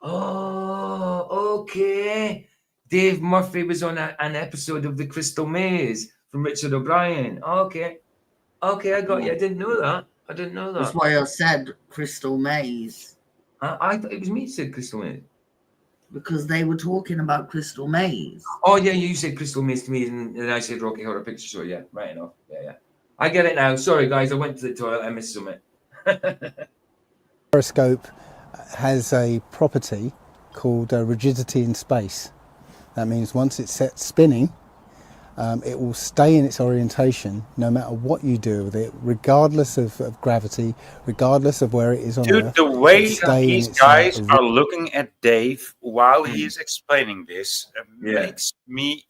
Oh, okay. Dave Murphy was on an episode of the Crystal Maze from Richard O'Brien. Okay, I got you. I didn't know that. That's why I said Crystal Maze. I thought it was me who said Crystal Maze. Because they were talking about Crystal Maze. Oh, yeah, you said Crystal Maze to me, and I said Rocky Horror Picture Show. Yeah, right enough. Yeah. I get it now. Sorry, guys. I went to the toilet. I missed something. gyroscope has a property called rigidity in space. That means once it's set spinning, it will stay in its orientation no matter what you do with it, regardless of gravity, regardless of where it is on Dude, Earth. the way Stay in these its, guys are looking at Dave while he is explaining this Yeah. makes me.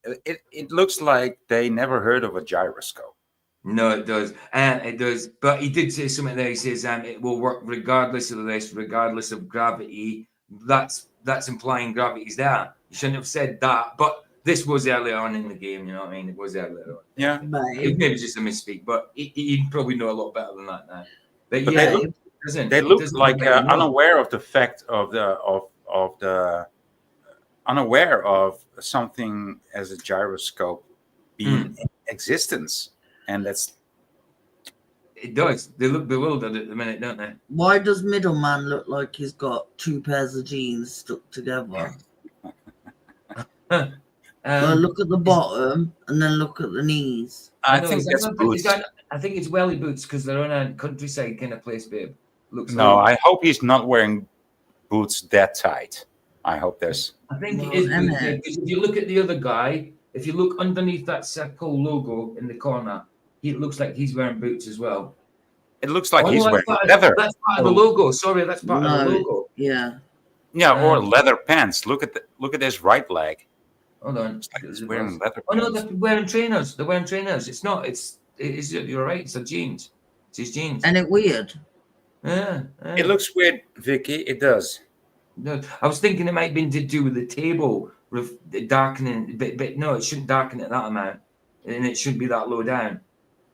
It looks like they never heard of a gyroscope. No, it does. It does. But he did say something there. He says it will work regardless of this, regardless of gravity. That's implying gravity's there. You shouldn't have said that. But this was earlier on in the game, you know what I mean? It was earlier on. Yeah. It maybe just a misspeak, but he probably know a lot better than that now. But But yeah, they look like unaware of the fact of the unaware of something as a gyroscope being in existence, and that's. It does. They look bewildered at the minute, don't they? Why does Middleman look like he's got two pairs of jeans stuck together? Look at the bottom and then look at the knees. I think that's boots. I think it's welly boots because they're on a countryside kind of place, babe. Looks No, like. I hope he's not wearing boots that tight. I hope there's. I think it is boots, because if you look at the other guy, if you look underneath that circle logo in the corner, it looks like he's wearing boots as well. It looks like he's that's wearing part leather. That's part of the logo. Sorry, that's part of the logo. Yeah. Yeah, or leather pants. Look at his right leg. Hold on. It's like he's wearing leather Oh pants. no, they're wearing trainers. They're wearing trainers. It's not. You're right. It's a jeans. It's his jeans. And it weird. Yeah. It looks weird, Vicky. It does. No, I was thinking it might have been to do with the table darkening, but no, it shouldn't darken it that amount, and it shouldn't be that low down.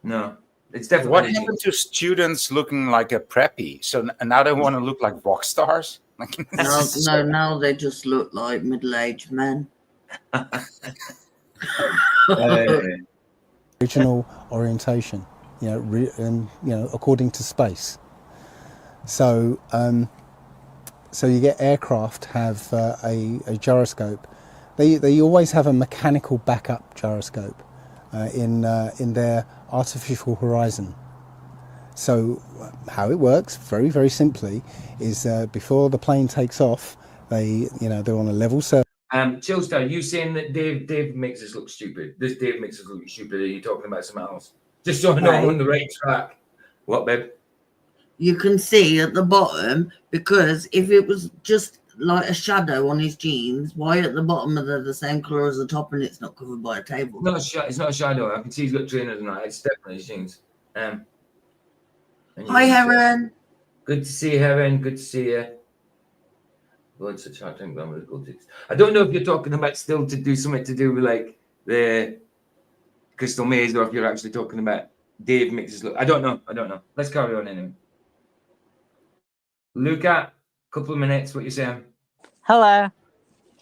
No, it's definitely. What happened to students looking like a preppy? So now they want to look like rock stars. Now they just look like middle-aged men. Original orientation, according to space. So, so you get aircraft have a gyroscope. They always have a mechanical backup gyroscope in their artificial horizon. So how it works, very very simply, is before the plane takes off, they're on a level surface. Chillstar, you saying that Dave makes us look stupid? This Dave makes us look stupid. Are you talking about something else? Just so I know I'm on the right track. What, babe? You can see at the bottom, because if it was just like a shadow on his jeans, why at the bottom are they the same colour as the top and it's not covered by a table? It's not a shadow. I can see he's got trainers and that. It's definitely his jeans. Hi, Heron. Good to see you, Heron. Good to see you. Lord, such hard time grammar. I don't know if you're talking about still to do something to do with like the Crystal Maze, or if you're actually talking about Dave makes us look. I don't know. Let's carry on anyway. Luca, couple of minutes. What you saying? Hello.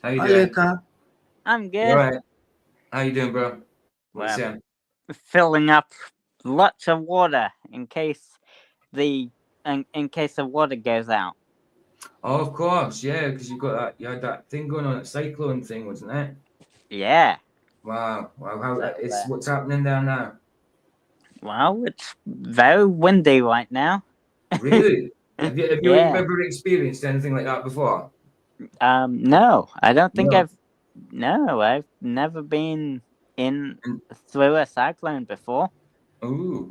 How you Hi, doing? Luca. I'm good. You all right? How you doing, bro? What you saying? Filling up lots of water in case the water goes out. Oh, of course, yeah, because you had that thing going on, that cyclone thing, wasn't it? Yeah. Wow. What's happening there now? Well, it's very windy right now. Really? Have you ever experienced anything like that before? No, I don't think No. I've never been through a cyclone before. Ooh.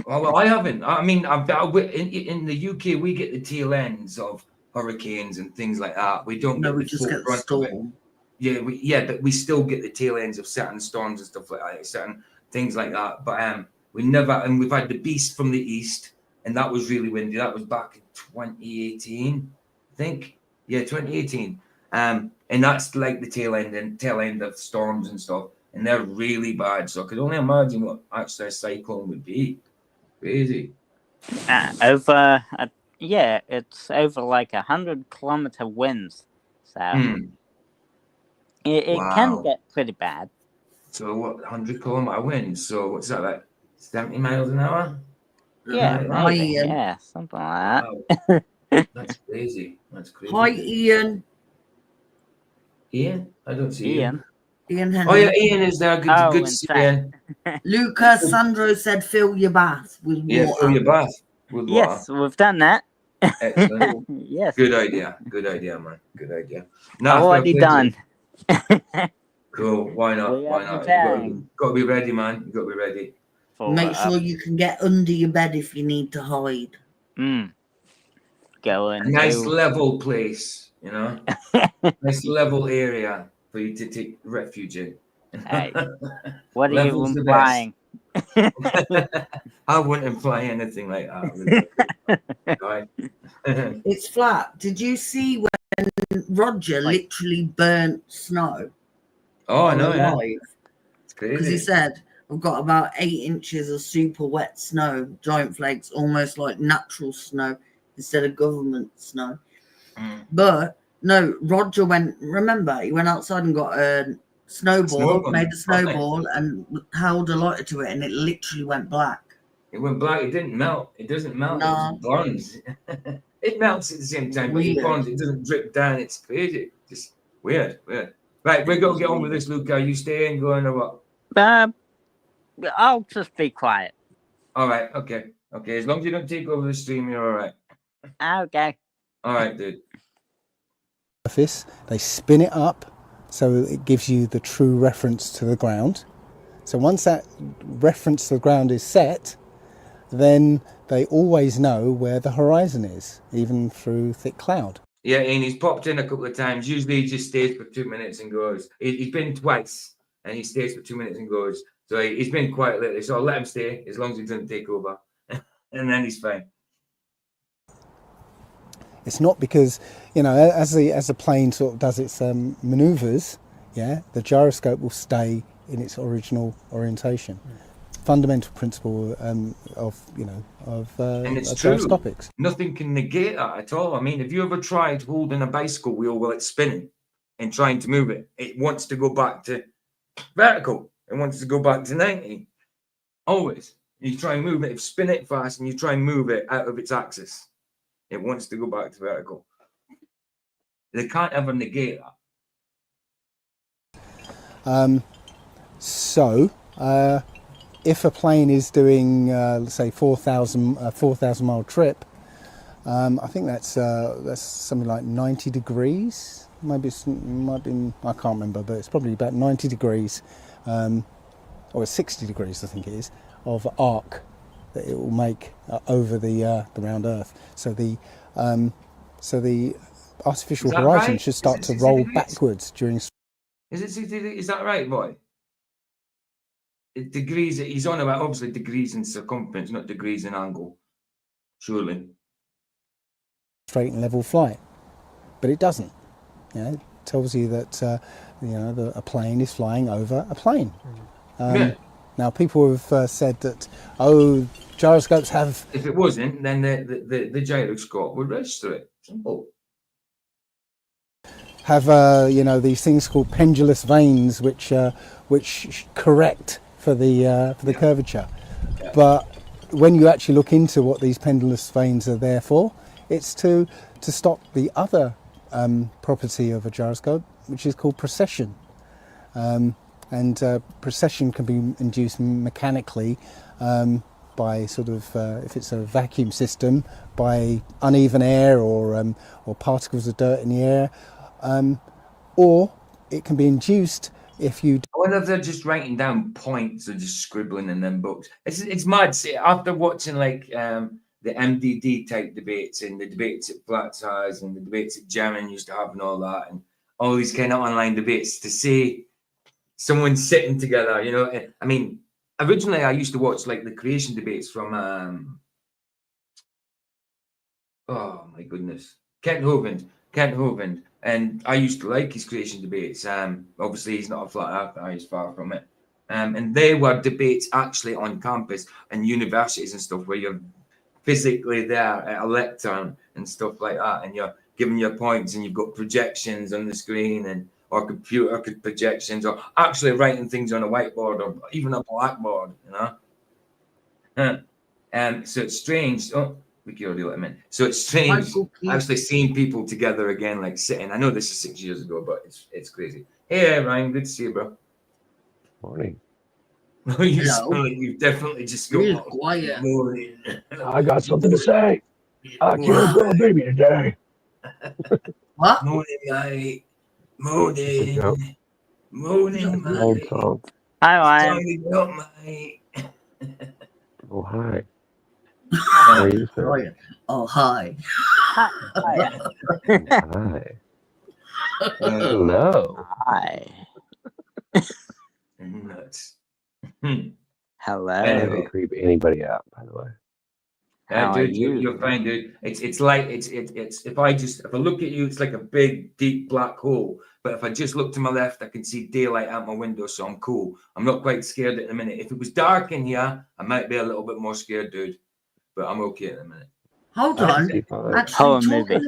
Well, I haven't. I mean, in the UK, we get the tail ends of hurricanes and things like that. We don't. No, get we the just full get the brunt of it. storm. Yeah, but we still get the tail ends of certain storms and stuff like that, certain things like that. But we never, and we've had the beast from the east, and that was really windy. That was back in 2018, I think. Yeah, 2018. And that's like the tail end of storms and stuff, and they're really bad. So I could only imagine what actually a cyclone would be. Crazy. It's over like 100-kilometer winds, so it can get pretty bad. So what? 100-kilometer winds. So what's that, like 70 miles an hour? Yeah, maybe. Yeah, something like that. Wow. That's crazy. That's crazy. Hi, Ian. Ian? I don't see Ian Henry. Oh yeah, Ian is there. Good to see Ian. Lucas Sandro said fill your bath with water. Yeah, fill your bath. With Yes, we've done that. Excellent. Yes. Good idea. Good idea, man. Good idea. Already done. Cool. Why not? We Why are not? preparing. Got to be ready, man. You got to be ready. Make sure you can get under your bed if you need to hide. Go and Nice level place, you know. Nice level area for you to take refuge in. Hey, what are you Level's the best. implying? I wouldn't imply anything like that. Right? It's flat. Did you see when Roger literally burnt snow? Oh, I know, yeah. Alive? It's Because he crazy. said, I've got about 8 inches of super wet snow, giant flakes, almost like natural snow instead of government snow. But no, Roger remember, he went outside and got a snowball, made a snowball and held a lighter to it, and it literally went black. It went black. It didn't melt. It doesn't melt. No. It burns. It melts at the same time, but it Weird. burns. It doesn't drip down. It's crazy. Just weird. Right, we're going to get on with this, Luke. Are you staying, going, or what? I'll just be quiet. All right. Okay. As long as you don't take over the stream, you're all right. Okay. All right, dude. Surface, they spin it up so it gives you the true reference to the ground. So once that reference to the ground is set, then they always know where the horizon is, even through thick cloud. Yeah, and he's popped in a couple of times. Usually he just stays for 2 minutes and goes. He's been twice, and he stays for 2 minutes and goes. So he's been quiet lately. So I'll let him stay as long as he doesn't take over, and then he's fine. It's not because, you know, as the plane sort of does its manoeuvres, yeah, the gyroscope will stay in its original orientation. Fundamental principle of And it's true. gyroscopics. Nothing can negate that at all. I mean, have you ever tried holding a bicycle wheel while it's spinning and trying to move it? It wants to go back to vertical. It wants to go back to 90. Always. You try and move it, spin it fast, and you try and move it out of its axis. It wants to go back to vertical. They can't ever negate that. So, if a plane is doing, let's say, 4,000 mile trip, I think that's something like 90 degrees. Maybe might be, I can't remember, but it's probably about 90 degrees, or 60 degrees, I think it is, of arc that it will make over the round Earth. So the artificial horizon right? should start to 60 roll degrees? backwards during. Is it 60 degrees? Is that right, boy? Degrees, he's on about obviously degrees in circumference, not degrees in angle. Surely. Straight and level flight, but it doesn't. You know, it tells you that a plane is flying over a plane. Yeah. Now, people have said that gyroscopes have. If it wasn't, then the gyroscope would register it. Simple. Have these things called pendulous vanes, which correct for the curvature. Yeah. But when you actually look into what these pendulous vanes are there for, it's to stop the other property of a gyroscope, which is called precession. And precession can be induced mechanically by sort of, if it's a vacuum system, by uneven air or particles of dirt in the air, or it can be induced if you. I wonder if they're just writing down points or just scribbling in them books. It's mad. See, after watching like the MDD type debates and the debates at Flat Size and the debates that German used to have and all that, and all these kind of online debates, to see someone sitting together, you know. I mean, originally I used to watch like the creation debates from oh my goodness, Kent Hovind, and I used to like his creation debates. Obviously he's not a flat earther, he's far from it. And they were debates actually on campus and universities and stuff where you're physically there at a lectern and stuff like that, and you're giving your points and you've got projections on the screen or computer projections, or actually writing things on a whiteboard or even a blackboard, you know. So it's strange. Oh, Wiki audio, I meant. So it's strange actually seeing people together again, like sitting. I know this is 6 years ago, but it's crazy. Hey, Ryan, good to see you, bro. Morning. You sound like you've definitely just got Real quiet. morning. I got something to say. I killed your baby today. What? Morning, mate. It's a joke. Morning, It's an old mate. song. Hi, It's Ryan. time to get up, mate. Oh, hi. How are you, sir? Right. Oh, hi. Hi. Hi. Hello. Hi. Nuts. Hello. I didn't creep anybody out, by the way. How are Dude, you? you're fine, dude. It's like it's if I look at you, it's like a big deep black hole. But if I just look to my left, I can see daylight out my window, so I'm cool. I'm not quite scared at the minute. If it was dark in here, I might be a little bit more scared, dude. But I'm okay at the minute. Hold I on. see fine. Actually, movie.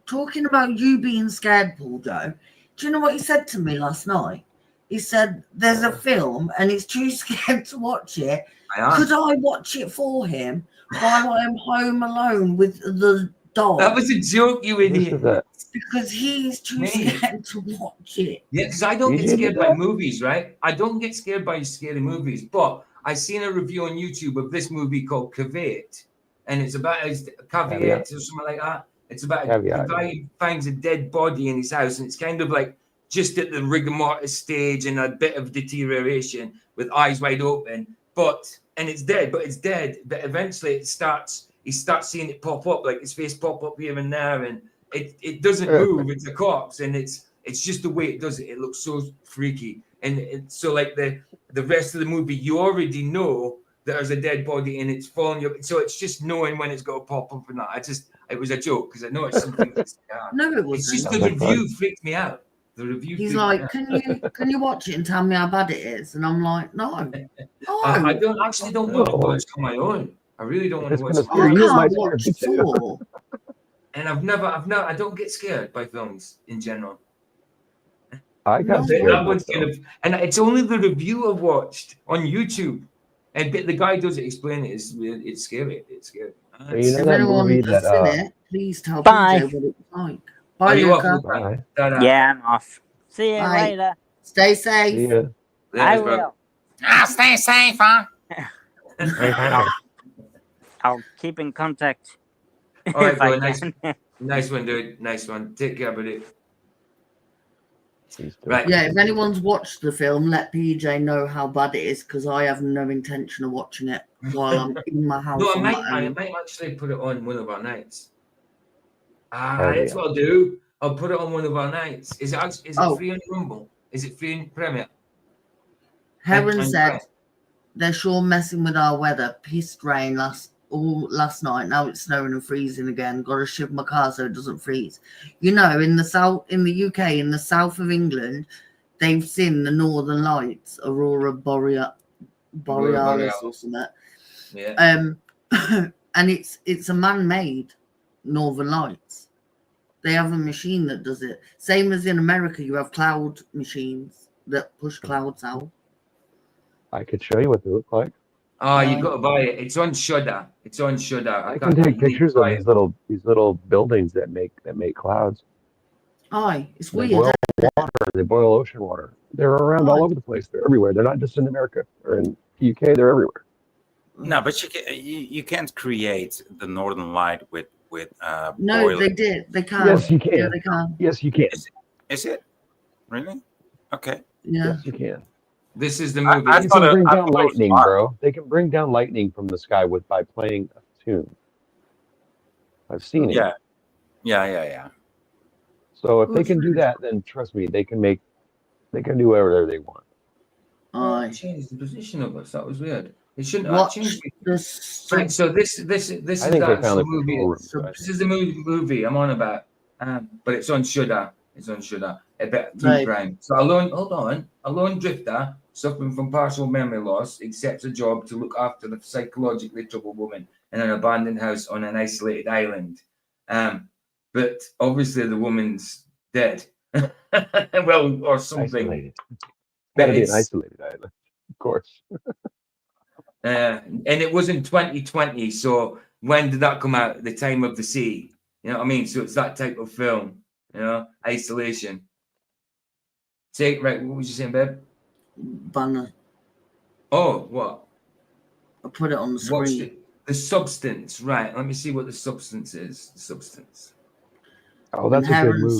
talking about you being scared, Paul Joe. Do you know what he said to me last night? He said, "There's a film, and he's too scared to watch it. Could I watch it for him while I'm home alone with the dog?" That was a joke, you idiot. Because he's too scared to watch it. Yeah, because I don't get scared by movies, right? I don't get scared by scary movies, but I seen a review on YouTube of this movie called Caveat, and it's about Caveat or something like that. It's about a guy who finds a dead body in his house, and it's kind of like just at the rigor mortis stage and a bit of deterioration with eyes wide open, and it's dead, but eventually he starts seeing it pop up, like his face pop up here and there, and it doesn't move. It's a corpse, and it's just the way it does it. It looks so freaky, and so like the rest of the movie, you already know that there's a dead body and it's falling up. So it's just knowing when it's going to pop up and that. It was a joke because I know it's something. No, it wasn't. It's just the review freaked me out. The review. He's like, "Can you watch it and tell me how bad it is?" And I'm like, "No, I don't want to watch it on my own. I really don't want to watch it. I can't watch Thor." And I don't get scared by films in general. I got scared. That one's and it's only the review I've watched on YouTube, and the guy does it explain it. It's scary. It's scary. You know that movie that seen it, please tell Bye. PJ what it's like. Are Bye, you off? Luca. Bye. Yeah, I'm off. See you Bye. later. Stay See safe. ya. I will. Stay safe, huh? I'll keep in contact. All right, if I bro. can. Nice one, dude. Nice one. Take care, buddy. Right. Yeah, if anyone's watched the film, let PJ know how bad it is, because I have no intention of watching it while I'm in my house. No, on my I own. might actually put it on one of our nights. Hell That's yeah. what I'll do. I'll put it on one of our nights. Is it Oh. free on Rumble? Is it free in Premiere? Heron And said Prime? they're sure messing with our weather. Pissed rain last night. Now it's snowing and freezing again. Got to shift my car so it doesn't freeze. You know, in the UK, in the south of England, they've seen the Northern Lights, Aurora Borealis or something. Yeah. And it's a man-made Northern Lights. They have a machine that does it. Same as in America, you have cloud machines that push clouds out. I could show you what they look like. Oh, you got to buy it. It's on Shudder. I can take pictures of these little buildings that make clouds. Aye, it's They weird. boil water. They boil ocean water. They're around all over the place. They're everywhere. They're not just in America or in the UK. They're everywhere. No, but you can't create the Northern Light with No, boiling. they did. They can't. Yes, you can. Yeah, they can. Yes, you can. Is it really? Okay. Yeah. Yes, you can. This is the movie. I They thought can bring I down thought it was lightning, fire. bro. They can bring down lightning from the sky by playing a tune. I've seen it. Yeah. So if they can do that, then trust me, they can do whatever they want. Aye. Changed the position of us. That was weird. It shouldn't have Watch changed. this. Right, so this is I the think they found actual the movie. control room. This is the movie I'm on about. But it's on Shudder. It's on Shudder. Through Right. Prime. So a lone drifter suffering from partial memory loss accepts a job to look after the psychologically troubled woman in an abandoned house on an isolated island. But obviously the woman's dead. Well, or something. Isolated. But Gotta be an it's- isolated island, of course. and it was in 2020. So when did that come out? At the time of the sea. You know what I mean? So it's that type of film. You know, isolation. Right. What was you saying, babe? Banner. Oh, what? I put it on the Watched screen. it. The substance, right? Let me see what the substance is. The substance. Oh, that's a good movie.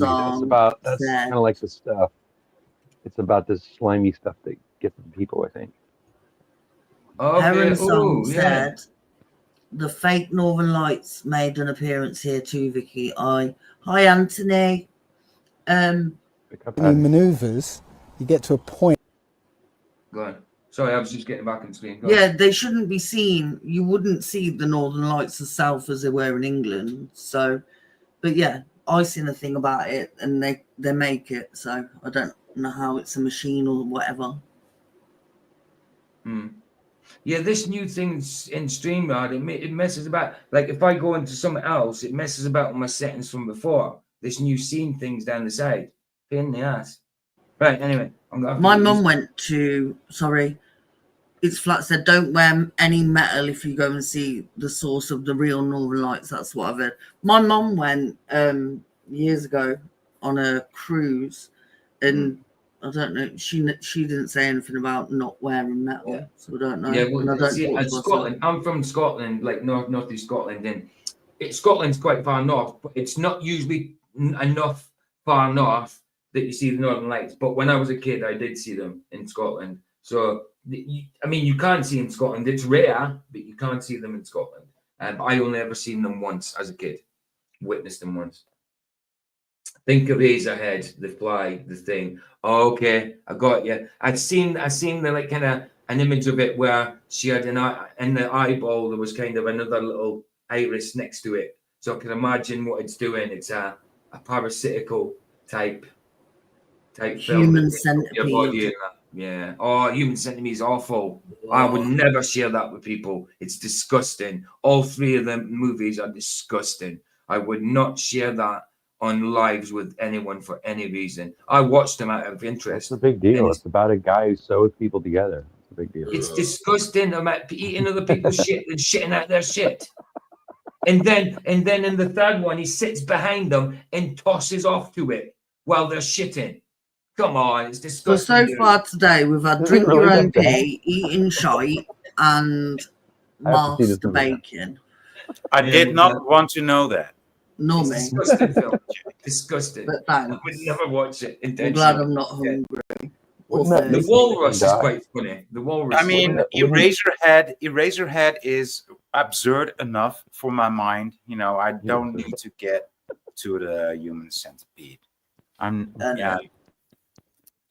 That's said, kind of like the stuff. It's about this slimy stuff that gets the people, I think. Okay. Song Oh, yeah. said, the fake Northern Lights made an appearance here too, Vicky. Hi, Anthony. Any maneuvers, you get to a point. Go on. Sorry, I was just getting back on screen. Yeah, they shouldn't be seen. You wouldn't see the Northern Lights as south as they were in England. So, but yeah, I seen a thing about it, and they make it. So I don't know how it's a machine or whatever. Yeah, this new thing's in StreamYard. It messes about. Like if I go into something else, it messes about with my settings from before. This new scene thing's down the side. Pain in the ass. Right. Anyway, I'm gonna. My mum went to. Sorry. It's flat said, don't wear any metal if you go and see the source of the real Northern Lights. That's what I've heard. My mum went years ago on a cruise, and I don't know. She didn't say anything about not wearing metal, so I don't know. Yeah, and I well, don't see, talk in to Scotland, I'm from Scotland, like northeast Scotland, and Scotland's quite far north, but it's not usually enough far north that you see the Northern Lights. But when I was a kid, I did see them in Scotland. So, I mean, you can't see in Scotland. It's rare, but you can't see them in Scotland. I only ever seen them once as a kid. Witnessed them once. Think of Razorhead, the fly, the thing. Oh, okay, I got you. I seen the like kind of an image of it where she had in the eyeball there was kind of another little iris next to it. So I can imagine what it's doing. It's a parasitical type Human film. centipede. Yeah. Oh, human centipede is awful. I would never share that with people. It's disgusting. All three of them movies are disgusting. I would not share that on lives with anyone for any reason. I watched them out of interest. It's a big deal. It's about a guy who sews people together. It's a big deal. It's disgusting about eating other people's shit and shitting out their shit. And then in the third one, he sits behind them and tosses off to it while they're shitting. Come on, it's disgusting. So far today, we've had drink your own pee, eating shite, and masturbating. I did not want to know that. No, it's me. Disgusting film. Disgusting. But thanks. I would never watch it. I'm glad I'm not hungry. The walrus is quite funny. The walrus. I mean, Eraserhead is absurd enough for my mind. You know, I don't need to get to the human centipede.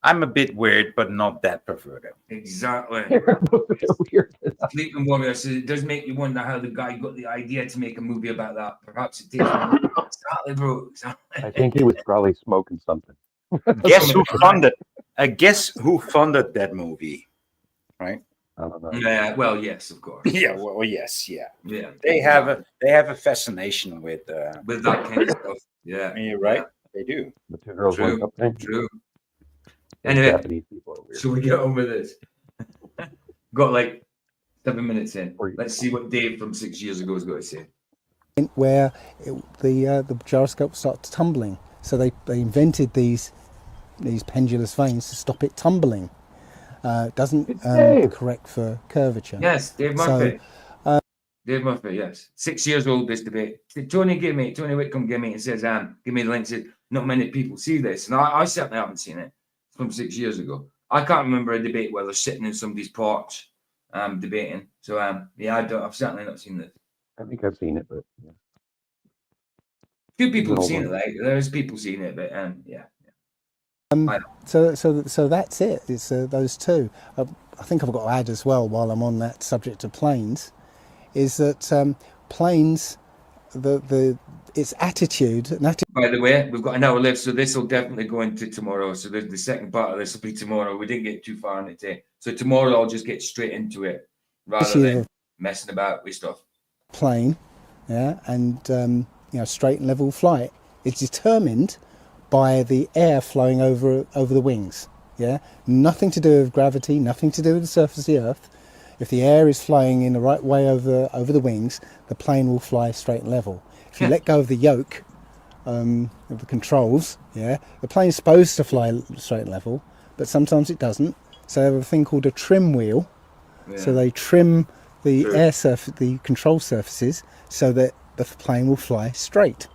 I'm a bit weird, but not that perverted. Exactly. Sleeping Warrior says it does make you wonder how the guy got the idea to make a movie about that. Perhaps it takes exactly, bro. Exactly. I think he was probably smoking something. Guess who funded? Guess who funded that movie? Right? I don't know. Yeah. Well, yes, of course. Yeah. Well, yes. Yeah. Yeah. They have a fascination with that kind of stuff. Yeah. You're right. They do. The two girls went up there. True. Those Anyway, Japanese people are weird. should we get on with this? Got like 7 minutes in. Let's see what Dave from 6 years ago has got to say. Where the gyroscope starts tumbling, so they invented these pendulous vanes to stop it tumbling. Doesn't correct for curvature. Yes, Dave Murphy. Dave Murphy, yes. 6 years old, this debate. Tony Whitcomb gave me and says, give me the link. Says, not many people see this. And I certainly haven't seen it from 6 years ago. I can't remember a debate where they're sitting in somebody's porch debating. So, I've certainly not seen this. I think I've seen it, but yeah. Few people have seen it, like, there's people seen it, but yeah. So that's it. It's those two. I think I've got to add as well, while I'm on that subject of planes, is that planes, its attitude. By the way, we've got an hour left, so this will definitely go into tomorrow. So the second part of this will be tomorrow. We didn't get too far in it today, so tomorrow I'll just get straight into it rather than messing about with stuff. Plane, yeah, and straight and level flight is determined by the air flowing over the wings. Yeah, nothing to do with gravity, nothing to do with the surface of the Earth. If the air is flowing in the right way over the wings, the plane will fly straight and level. If you let go of the yoke of the controls, the plane's supposed to fly straight and level, but sometimes it doesn't. So they have a thing called a trim wheel. Yeah. So they trim the True. the control surfaces, so that the plane will fly straight.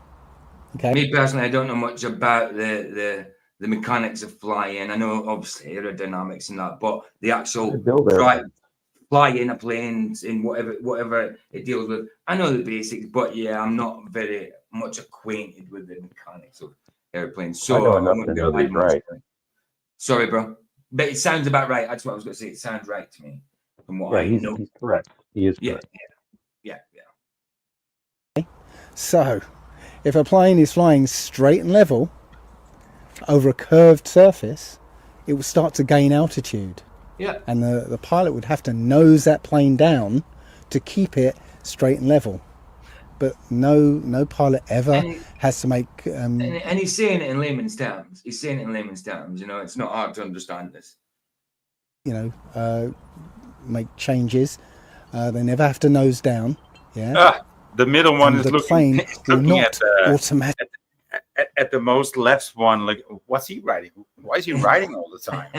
Okay. Me personally, I don't know much about the mechanics of flying. I know obviously aerodynamics and that, but the actual build airplanes. flying a plane in whatever it deals with, I know the basics, but yeah, I'm not very much acquainted with the mechanics of airplanes. So I know I'm enough going to to know that he's right. Sorry, bro, but it sounds about right. That's what I was going to say. It sounds right to me from what Yeah, I know. he's correct. He is Yeah, correct. yeah. So, if a plane is flying straight and level over a curved surface, it will start to gain altitude. Yeah. And the pilot would have to nose that plane down to keep it straight and level. But no pilot ever has to make... And he's saying it in layman's terms. He's saying it in layman's terms. You know, it's not hard to understand this. Make changes. They never have to nose down. Yeah. The middle one is the looking, plane is will looking not automatically. at the most left one. Like, what's he writing? Why is he writing all the time?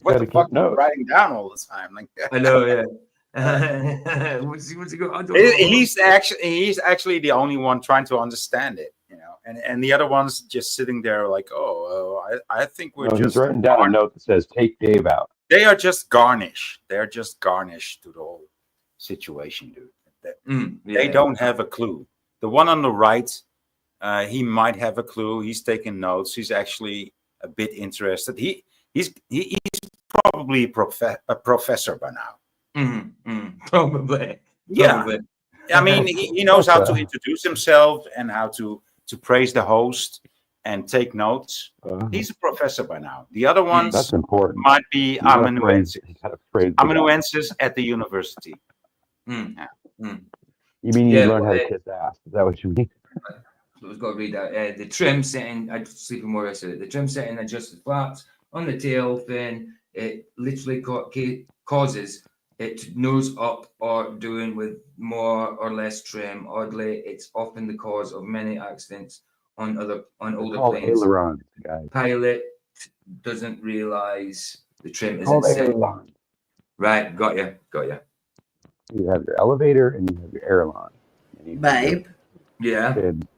What the fuck is he writing down all the time? Like, I know, yeah. What's he got? I don't know. He's actually the only one trying to understand it, you know, and the other one's just sitting there like, I think we're just he's writing down a note that says "Take Dave out." They are just garnish. They're just garnish to the whole situation, dude. They don't have a clue. The one on the right, he might have a clue. He's taking notes. He's actually a bit interested. He's probably a professor by now. Probably. Yeah. I mean, he knows how to introduce himself and how to praise the host and take notes. He's a professor by now. The other ones That's important. might be amanuenses. Amanuenses at the university. Yeah. You mean you learn how to kiss ass? Is that what you mean? I've got to read that. The trim setting, I sleep more rest of it. The trim setting adjusted flaps on the tail fin. It literally causes it to nose up or doing with more or less trim. Oddly, it's often the cause of many accidents on older planes. Ailerons, guys. Pilot doesn't realize the trim isn't Called set. aileron. Right, got you. You have your elevator and you have your aileron. Babe. Yeah.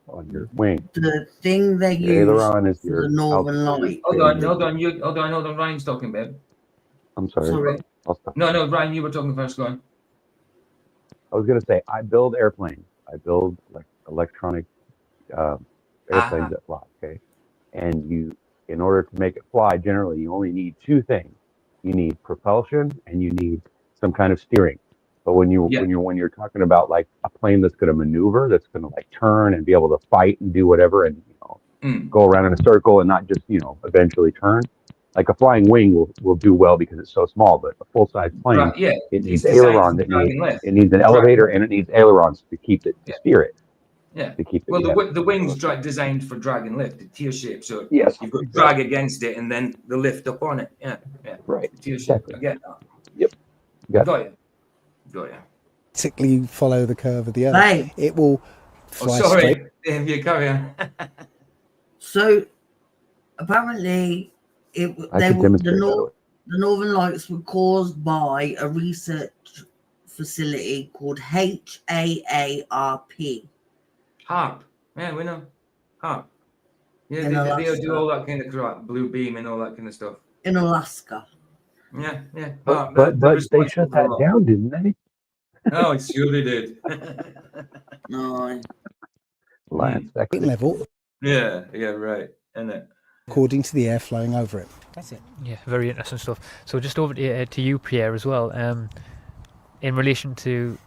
On your wing. The thing they use aileron is for your the Northern Light. Hold on. Ryan's talking, babe. I'm sorry. I'll stop. No, Ryan, you were talking first. Go on. I was going to say, I build airplanes. I build electronic airplanes that fly. Okay, and in order to make it fly, generally you only need two things. You need propulsion and you need some kind of steering. But when you're talking about like a plane that's going to maneuver, that's going to like turn and be able to fight and do whatever, and go around in a circle and not just eventually turn. Like a flying wing will do well because it's so small, but a full size plane, it needs aileron. It needs an elevator and it needs ailerons to keep it to steer it. Yeah. To keep it. Well, the wing's designed for drag and lift, the tier shape. So yes, you've got drag against it and then the lift up on it. Yeah. Right. Tier shape. I get that. Yep. Got you. Particularly follow the curve of the Earth. Right. It will fly sorry. straight. If you carry on. So apparently, the Northern Lights were caused by a research facility called HAARP. HARP. Yeah, we know. HARP. Yeah, they do all that kind of crap, blue beam and all that kind of stuff. In Alaska. Yeah. But they shut that down, didn't they? No, it surely did. No. Level. Yeah, right. Isn't it? According to the air flowing over it. That's it. Yeah, very interesting stuff. So just over to you, Pierre, as well. In relation to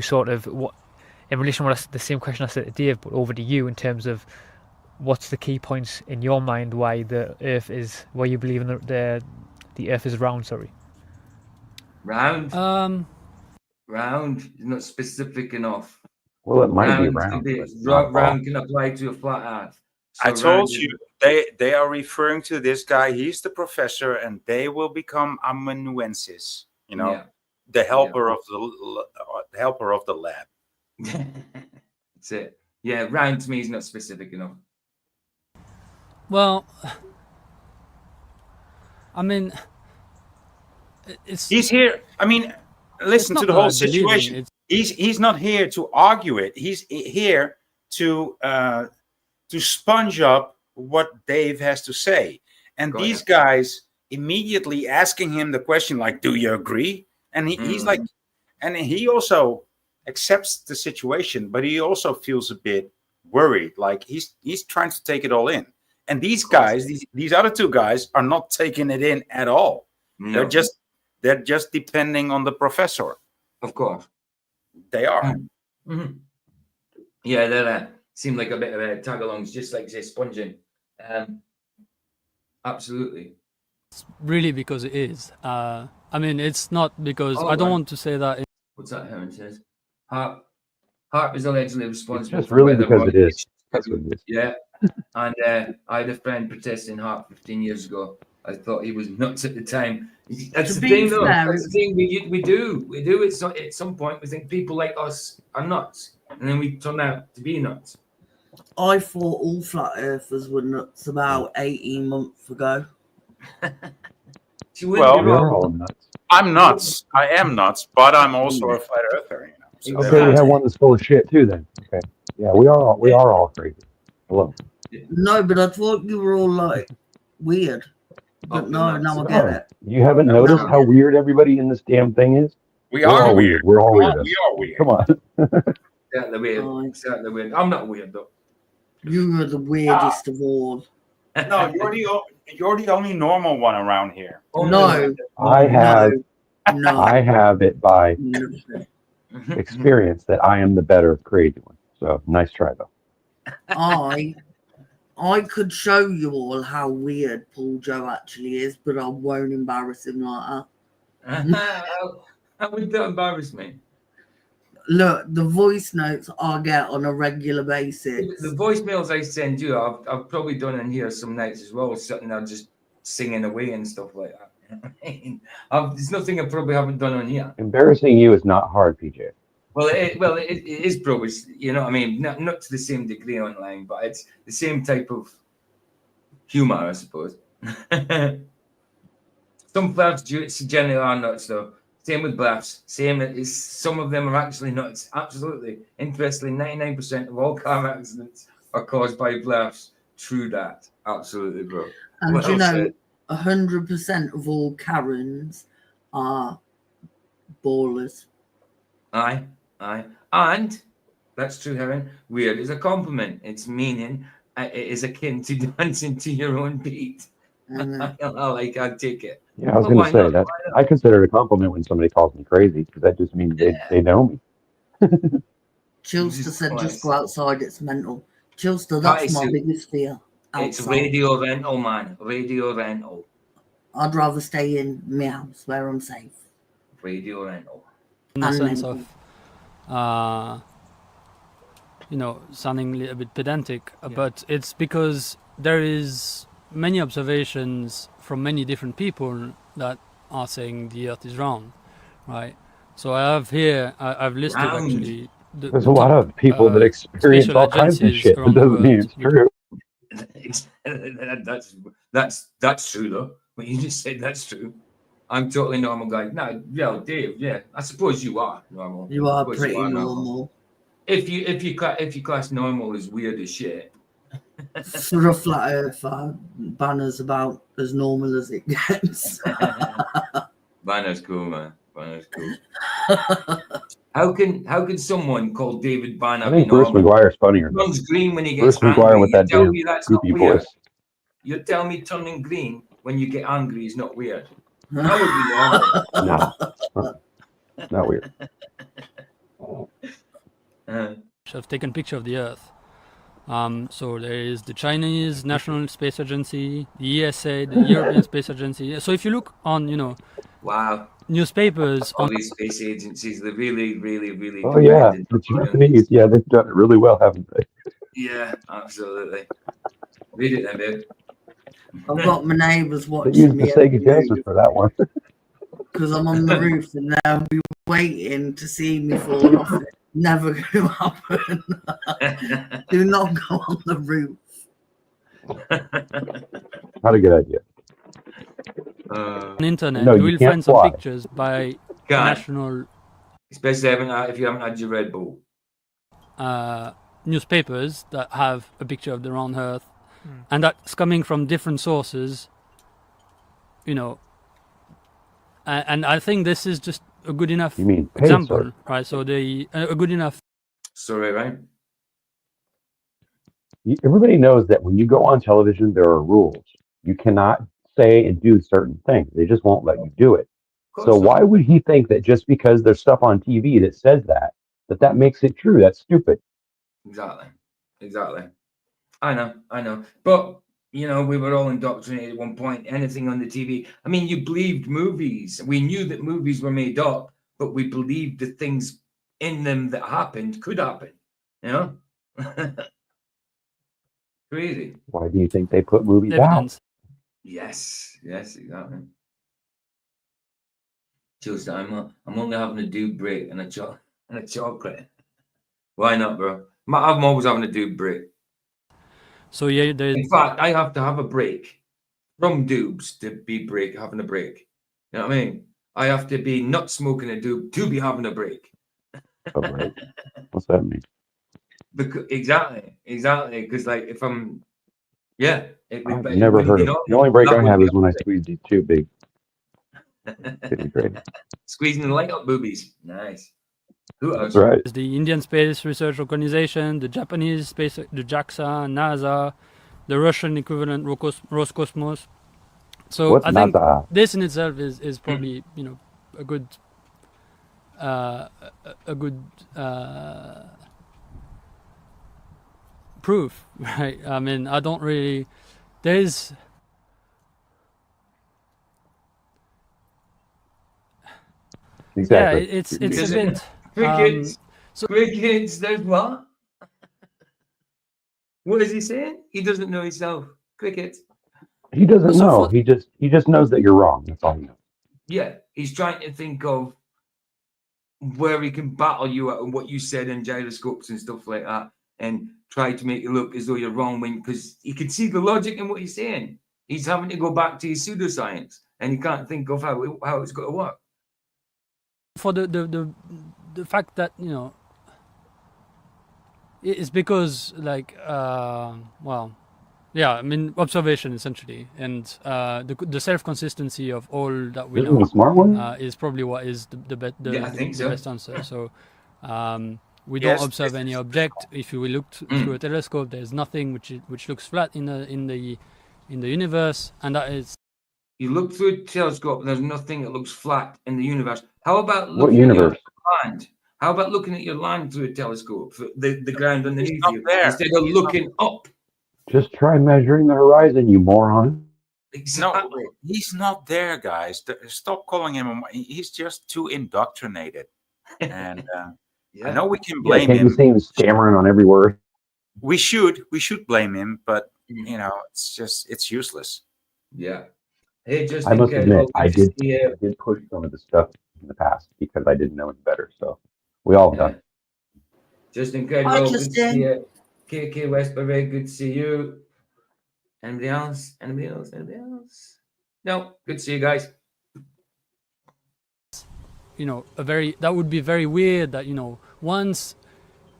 sort of what, in relation to the same question I said to Dave, but over to you in terms of what's the key points in your mind why the Earth is, why you believe in the Earth is round. Sorry. Round. Round is not specific enough. Well, it might be round. Round can apply to a flat Earth. So I told you they are referring to this guy. He's the professor, and they will become amanuenses. The helper of the lab. That's it. Yeah, round to me is not specific enough. Well, I mean, He's here. I mean, listen not to the that whole I believe in situation. it. He's not here to argue it. He's here to sponge up what Dave has to say. And these guys immediately asking him the question like, "Do you agree?" And he's like, and he also accepts the situation, but he also feels a bit worried. Like he's trying to take it all in. And these guys, these other two guys, are not taking it in at all. No. They're just depending on the professor. Of course. They are. Mm-hmm. Yeah, they seem like a bit of a tag-alongs, just like say sponging. Absolutely. It's really because it is. I mean, it's not because I don't want to say that. What's that? Herman says. Harp is allegedly responsible. It's just really because it is. That's what it is. Yeah, and I had a friend protesting Harp 15 years ago. I thought he was nuts at the time. That's the thing, though. That's the thing we do. We do it at some point. We think people like us are nuts, and then we turn out to be nuts. I thought all flat earthers were nuts about 18 months ago. Well, we're all nuts. I'm nuts. I am nuts, but I'm also a flat earther. You know, so Okay, we have one that's full of shit too. Then, okay, yeah, we are all crazy. Hello. No, but I thought you were all like weird. But no, now I get it. You haven't noticed how weird everybody in this damn thing is? We are all weird. We're all weird. We are weird. Come on. Certainly weird. Certainly weird. I'm not weird though. You are the weirdest of all. No, you're the only normal one around here. No. I have it by experience that I am the better crazy one. So nice try though. I could show you all how weird Paul Joe actually is, but I won't embarrass him like that. How would that embarrass me? Look, the voice notes I get on a regular basis. The voicemails I send you, I've probably done in here some nights as well, sitting there just singing away and stuff like that. There's nothing I probably haven't done on here. Embarrassing you is not hard, PJ. Well, it is probably, you know what I mean, not to the same degree online, but it's the same type of humor, I suppose. Some flaps generally are nuts, though. Same with bluffs. Some of them are actually nuts. Absolutely. Interestingly, 99% of all car accidents are caused by bluffs. True that. Absolutely, bro. And well, you know, 100% of all Karens are ballers. Aye. And that's true, Heron. Weird is a compliment. Its meaning it is akin to dancing to your own beat. I'll take it. Yeah, I was going to say that. I consider it a compliment when somebody calls me crazy because that just means they know me. Chilster said, "Just go outside. It's mental." Chilster, that's my biggest fear. Outside. It's radio rental, man. Radio rental. I'd rather stay in my house where I'm safe. Radio rental. In the sense of, sounding a little bit pedantic, but it's because there is many observations from many different people that are saying the Earth is round, right? So I have here, I've listed actually. There's a lot of people that experience all kinds of shit. That doesn't mean it's true. That's true though. What you just said, that's true. I'm totally normal guy. No, yeah, Dave. Yeah, I suppose you are normal. You are pretty normal. If you class normal as weird as shit. For a flat earther, Banner's about as normal as it gets. Banner's cool, man. Banner's cool. How can someone called David Banner? I think Bruce McGuire's funnier. Turns green when he gets Bruce McGuire with that damn goopy voice. You tell me turning green when you get angry is not weird. That would be normal. No, not weird. I've taken a picture of the Earth. So there is the Chinese National Space Agency, the ESA, the European Space Agency. So if you look on, wow, newspapers, all these space agencies, they're really, really, really. Oh yeah, the Japanese, yeah, they've done it really well, haven't they? Yeah, absolutely. Read it then, babe. I've got my neighbours watching they used me. The Sega Genesis for that one. Because I'm on the roof and they'll be waiting to see me fall off it. Never going to happen. Do not go on the roof. Not a good idea. on the internet, No, you you will can't find some fly. pictures by Can't. national, especially if you haven't had your Red Bull. Newspapers that have a picture of the round Earth, and that's coming from different sources. You know, and I think this is just a good enough You mean paid example, source. right? So a good enough. Sorry, right? Everybody knows that when you go on television, there are rules. You cannot say and do certain things. They just won't let you do it. So why would he think that just because there's stuff on TV that says that makes it true? That's stupid. Exactly. I know. But, you know, we were all indoctrinated at one point. Anything on the TV. I mean, you believed movies. We knew that movies were made up, but we believed the things in them that happened could happen. You know? Crazy. Why do you think they put movies Evidence. out? Yes, exactly. Just I'm only having a dude break and a chocolate. Why not, bro? I'm always having a dude break. So yeah, in fact, I have to have a break from dubs to be having a break. You know what I mean? I have to be not smoking a doob to be having a break. Oh, right. What's that mean? Because, exactly. Because like if I'm, yeah, I've never heard of it. The only break I have is when I squeeze these two big. It'd be great. Squeezing the light up boobies. Nice. Who else? That's right. There's the Indian Space Research Organization, the Japanese space, the JAXA, NASA, the Russian equivalent Roscosmos. So What's I think NASA? this in itself is probably a good proof, right? I mean, I don't really. There's. Exactly. Yeah, it's a bit. Crickets. Crickets. There's what? What is he saying? He doesn't know himself. Cricket. He doesn't know. He just knows that you're wrong. That's all he knows. Yeah, he's trying to think of where he can battle you at and what you said in gyroscopes and stuff like that, and try to make you look as though you're wrong because he can see the logic in what he's saying. He's having to go back to his pseudoscience, and he can't think of how it's going to work. For the fact that it's because like I mean observation essentially, and the self consistency of all that we know a smart one? Is probably what is the best answer. So we Yes, don't observe any object. If we look through a telescope, there's nothing which looks flat in the universe, and that is. You look through a telescope and there's nothing that looks flat in the universe. How about What looking at your universe? land? How about looking at your land through a telescope, the ground underneath not you, there. instead of looking up? Just try measuring the horizon, you moron. Exactly. No, he's not there, guys. Stop calling him. He's just too indoctrinated. And I know we can blame can't him. you see him stammering on every word? We should blame him, but it's useless. Yeah. Hey, just I must admit, I did push some of the stuff in the past because I didn't know any better. So we all done. Just incredible. Good to see you. KK Westbury, good to see you. Anybody else? No, good to see you guys. That would be very weird that once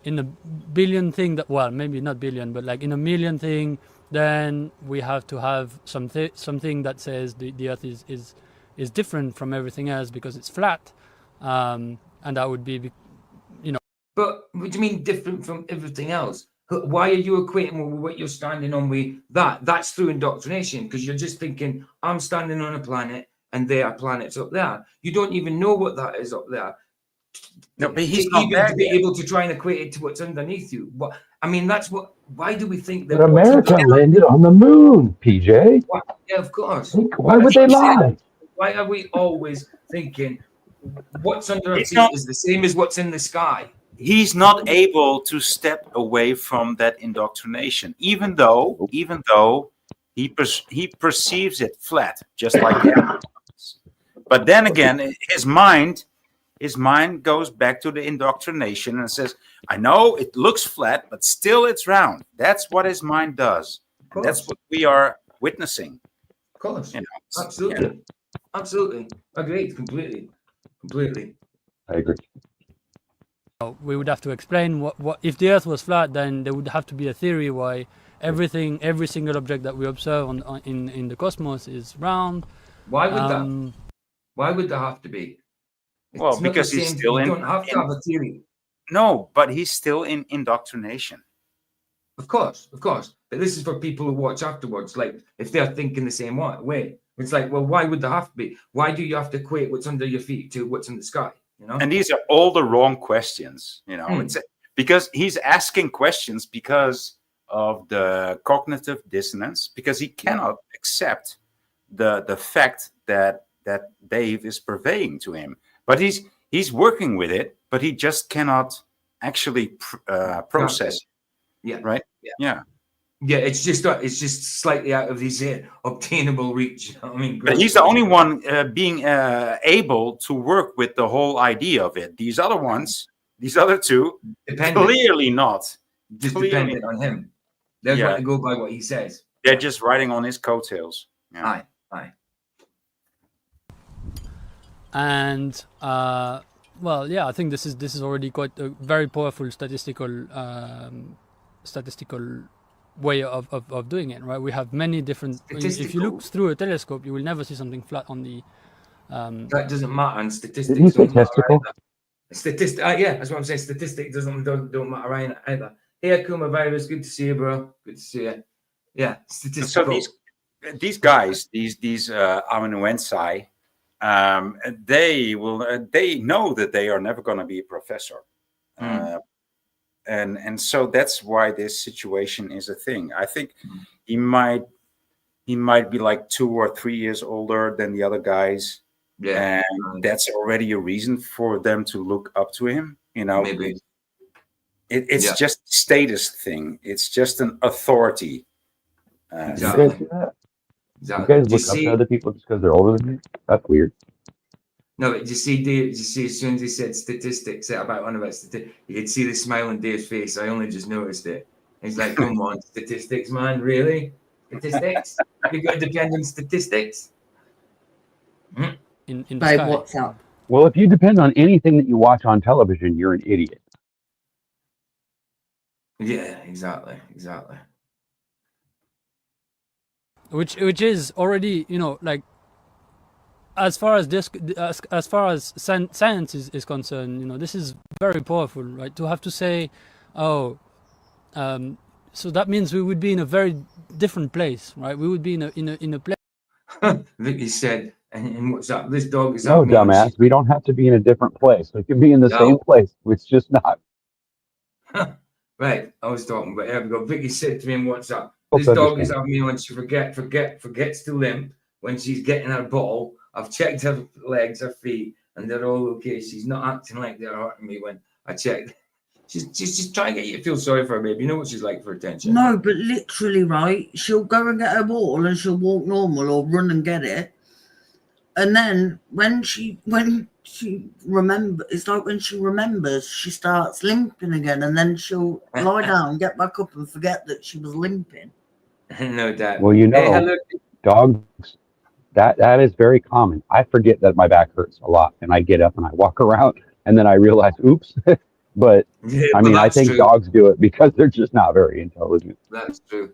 in a billion thing that, well, maybe not billion, but like in a million thing, then we have to have something that says the Earth is different from everything else because it's flat, and that would be. But what do you mean different from everything else? Why are you equating what you're standing on with that? That's through indoctrination, because you're just thinking, I'm standing on a planet and there are planets up there. You don't even know what that is up there. No, but he's not even there to be yet. able to try and equate it to what's underneath you. What I mean, that's what. Why do we think that? But America landed on the moon, PJ. Yeah, of course. Why would they lie? Why are we always thinking what's under our It's feet not- is the same as what's in the sky? He's not able to step away from that indoctrination, even though he perceives it flat, just like everyone else. But then again, his mind goes back to the indoctrination and says, I know it looks flat, but still it's round. That's what his mind does. And that's what we are witnessing. Of course. You know, Absolutely. Absolutely. Agreed. Completely. I agree. We would have to explain what if the Earth was flat, then there would have to be a theory why every single object that we observe in the cosmos is round. Why would that? Why would there have to be? Well, because he's still you don't have to have a theory. No, but he's still in indoctrination. Of course. But this is for people who watch afterwards. Like, if they're thinking the same way, it's like, well, why would there have to be? Why do you have to equate what's under your feet to what's in the sky? You know. And these are all the wrong questions. You know, it's because he's asking questions because of the cognitive dissonance, because he cannot accept the fact that Dave is purveying to him. But he's working with it, but he just cannot actually process it. Yeah. Right. Yeah. It's just slightly out of his obtainable reach. You know what I mean, but he's the only one being able to work with the whole idea of it. These other two, clearly not. Just dependent on him. They're going to go by what he says. They're just riding on his coattails. Yeah. Aye. And well, yeah, I think this is already quite a very powerful statistical way of doing it, right? We have many different. If you look through a telescope, you will never see something flat on the. That doesn't matter, and statistics. Did you say testicle? Yeah, that's what I'm saying. Statistics don't matter either. Hey, Akuma Virus, good to see you, bro. Good to see you. Yeah, statistical. So these guys, these amanuensi, they know that they are never going to be a professor. And so that's why this situation is a thing. I think he might be like 2 or 3 years older than the other guys. Yeah. And that's already a reason for them to look up to him. You know, maybe it's just a status thing. It's just an authority. Exactly. You guys look up to other people just because they're older than you? That's weird. No, but you see, as soon as he said statistics, about one about statistics, you could see the smile on Dave's face. I only just noticed it. He's like, come on, statistics, man, really? Statistics? You've got to depend on statistics? In Babe, what's up? Well, if you depend on anything that you watch on television, you're an idiot. Yeah, exactly. Which is already, like, as far as science is concerned, this is very powerful, right? To have to say, so that means we would be in a very different place, right? We would be in a place. Vicky said, and what's up? This dog is no, dumbass. We don't have to be in a different place. We can be in the same place. It's just not. Right. I was talking about. Here we go. Vicky said to me in WhatsApp, this dog is having me when she forgets to limp when she's getting her bottle. I've checked her legs, her feet, and they're all okay. She's not acting like they're hurting me when I checked. She's just trying to get you to feel sorry for her, babe. You know what she's like for attention. No, but literally, right? She'll go and get her ball and she'll walk normal or run and get it. And then when she remembers, it's like when she remembers, she starts limping again, and then she'll lie down, get back up, and forget that she was limping. No doubt. Well, dogs. That is very common. I forget that my back hurts a lot, and I get up and I walk around, and then I realize, oops. But I mean, I think dogs do it because they're just not very intelligent. That's true.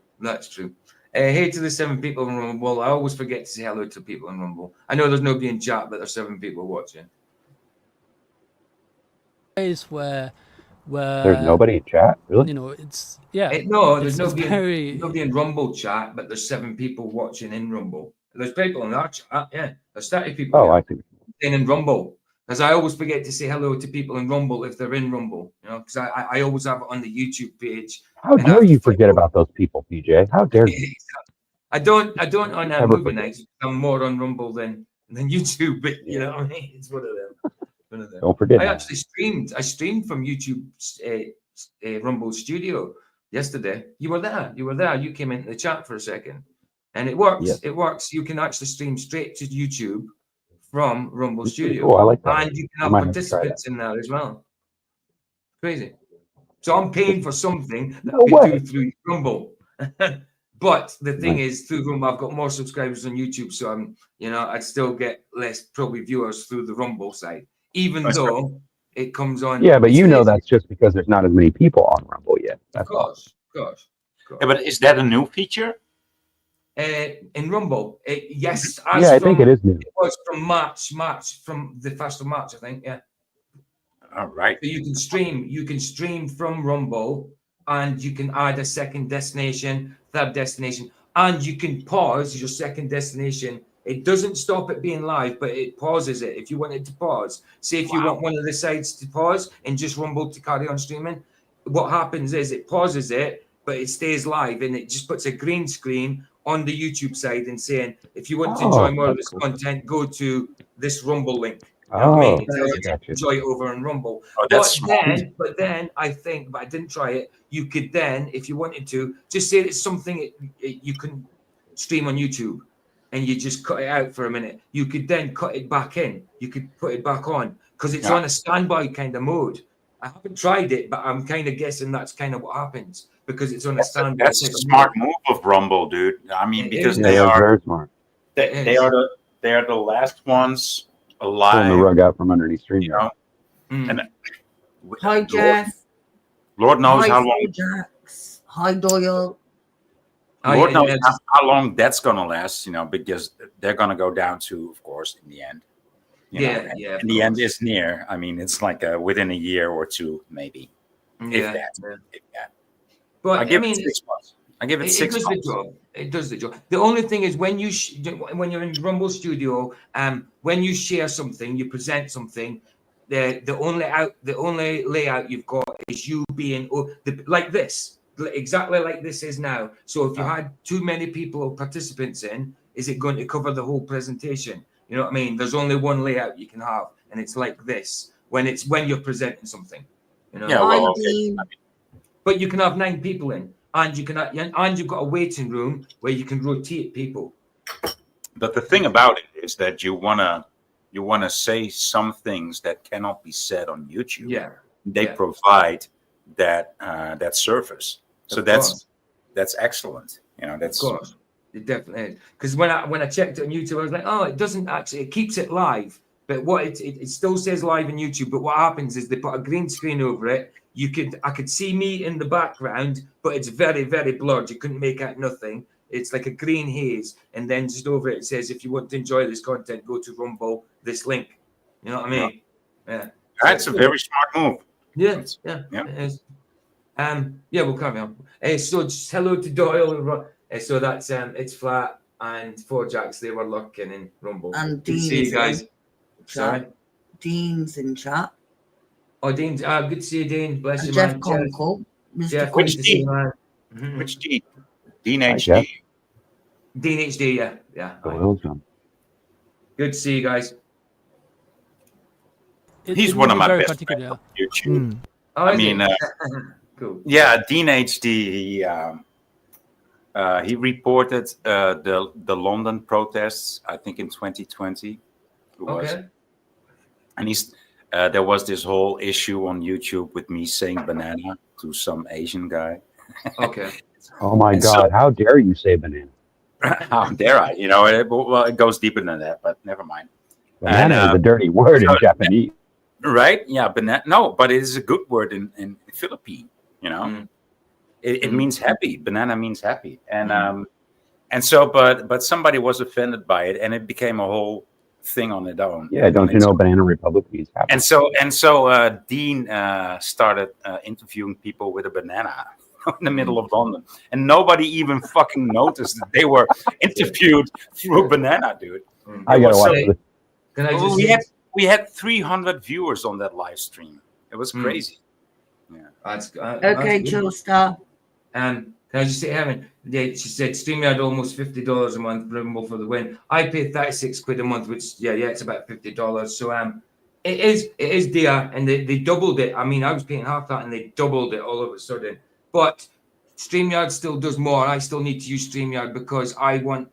Hey to the 7 people in Rumble. I always forget to say hello to people in Rumble. I know there's nobody in chat, but there's 7 people watching. Where there's nobody in chat, really? It's there's nobody in Rumble chat, but there's 7 people watching in Rumble. There's people in our chat, yeah. There's 30 people. Oh, I see. In Rumble, because I always forget to say hello to people in Rumble if they're in Rumble. Because I always have it on the YouTube page. How dare you forget about those people, PJ? How dare you? I don't on movie nights. I'm more on Rumble than YouTube, but you know what I mean. It's one of them. Don't forget. I streamed from YouTube Rumble Studio yesterday. You were there. You came into the chat for a second, and it works. Yes. It works. You can actually stream straight to YouTube from Rumble Studio. Cool. I like that. And you can have participants in there as well. Crazy. So I'm paying for something that we do through Rumble. But the thing Nice. is, through Rumble, I've got more subscribers on YouTube, so I'm, I'd still get less probably viewers through the Rumble side, even though it comes on. Yeah, but it's you know lazy. that's just because there's not as many people on Rumble yet. Of That's all. course. Yeah, but is that a new feature? In Rumble, yes. Yeah, I think it is new. It was from March, from the 1st of March, I think. Yeah. All right. So you can stream from Rumble, and you can add a second destination, third destination, and you can pause your second destination. It doesn't stop it being live, but it pauses it. If you want it to pause, say if you want one of the sides to pause and just Rumble to carry on streaming, what happens is it pauses it, but it stays live, and it just puts a green screen on the YouTube side and saying, if you want to enjoy more of this content, go to this Rumble link. You know what I mean? It tells you to enjoy it over on Rumble. Oh, that's but then I think, but I didn't try it. You could then, if you wanted to, just say it's something you can stream on YouTube, and you just cut it out for a minute. You could then cut it back in. You could put it back on because it's on a standby kind of mode. I haven't tried it, but I'm kind of guessing that's kind of what happens because it's on a standby. That's a smart move of Rumble, dude. I mean, because they are very smart. They are the last ones alive. Pulling the rug out from underneath StreamYard. And Hi, Jeff. Lord knows Hi, how long. Jax. Hi, Doyle. Lord knows how long that's gonna last, because they're gonna go down to, of course, in the end. And the end is near. I mean, it's like within a year or two, maybe. If that. But I give it 6 months. I give it 6 months. It does the job. The only thing is when you're in Rumble Studio, when you share something, you present something, the only layout you've got is you being like this, exactly like this is now. So if you had too many people or participants in, is it going to cover the whole presentation? You know what I mean? There's only one layout you can have, and it's like this when you're presenting something. Yeah, well, okay. But you can have 9 people in, and you've got a waiting room where you can rotate people. But the thing about it is that you wanna say some things that cannot be said on YouTube. Yeah, they provide that service. So that's excellent. That's of course. It definitely is. Because when I checked it on YouTube, I was like, oh, it doesn't actually. It keeps it live, but what it still says live on YouTube. But what happens is they put a green screen over it. I could see me in the background, but it's very, very blurred. You couldn't make out nothing. It's like a green haze, and then just over it says, if you want to enjoy this content, go to Rumble. This link. You know what I mean? Yeah. That's a very smart move. Yeah. It is. We'll carry on. So just hello to Doyle. So that's it's flat and 4 Jacks. They were lurking in Rumble. And Good to see you guys. Sorry, Dean's in chat. Oh, Dean. Good to see you, Dean. Bless you, Jeff man. Conkle. Jeff, Which good to see Dean? you, man. Which Dean? Dean HD. Dean HD. Yeah. Welcome. Good to see you guys. He's one of my best friends on YouTube. I mean, cool. Yeah, Dean HD. He reported the London protests, I think in 2020. Okay. And there was this whole issue on YouTube with me saying banana to some Asian guy. Okay. Oh my God! How dare you say banana? How dare I? It goes deeper than that, but never mind. Banana is a dirty word in Japanese. Right? Yeah, banana. No, but it is a good word in Philippine. It means happy. Banana means happy, and so, but somebody was offended by it, and it became a whole thing on its own. Yeah, don't you know Banana Republic means happy? And so, Dean started interviewing people with a banana in the middle of London, and nobody even fucking noticed that they were interviewed through a banana, dude. I gotta watch this. Can I just we had 300 viewers on that live stream. It was crazy. Yeah. Okay, Chill Star. Can I just say, Evan? She said StreamYard almost $50 a month, Rumble for the win. I pay 36 quid a month, which it's about $50. So it is dear, and they doubled it. I mean, I was paying half that, and they doubled it all of a sudden. But StreamYard still does more. I still need to use StreamYard because I want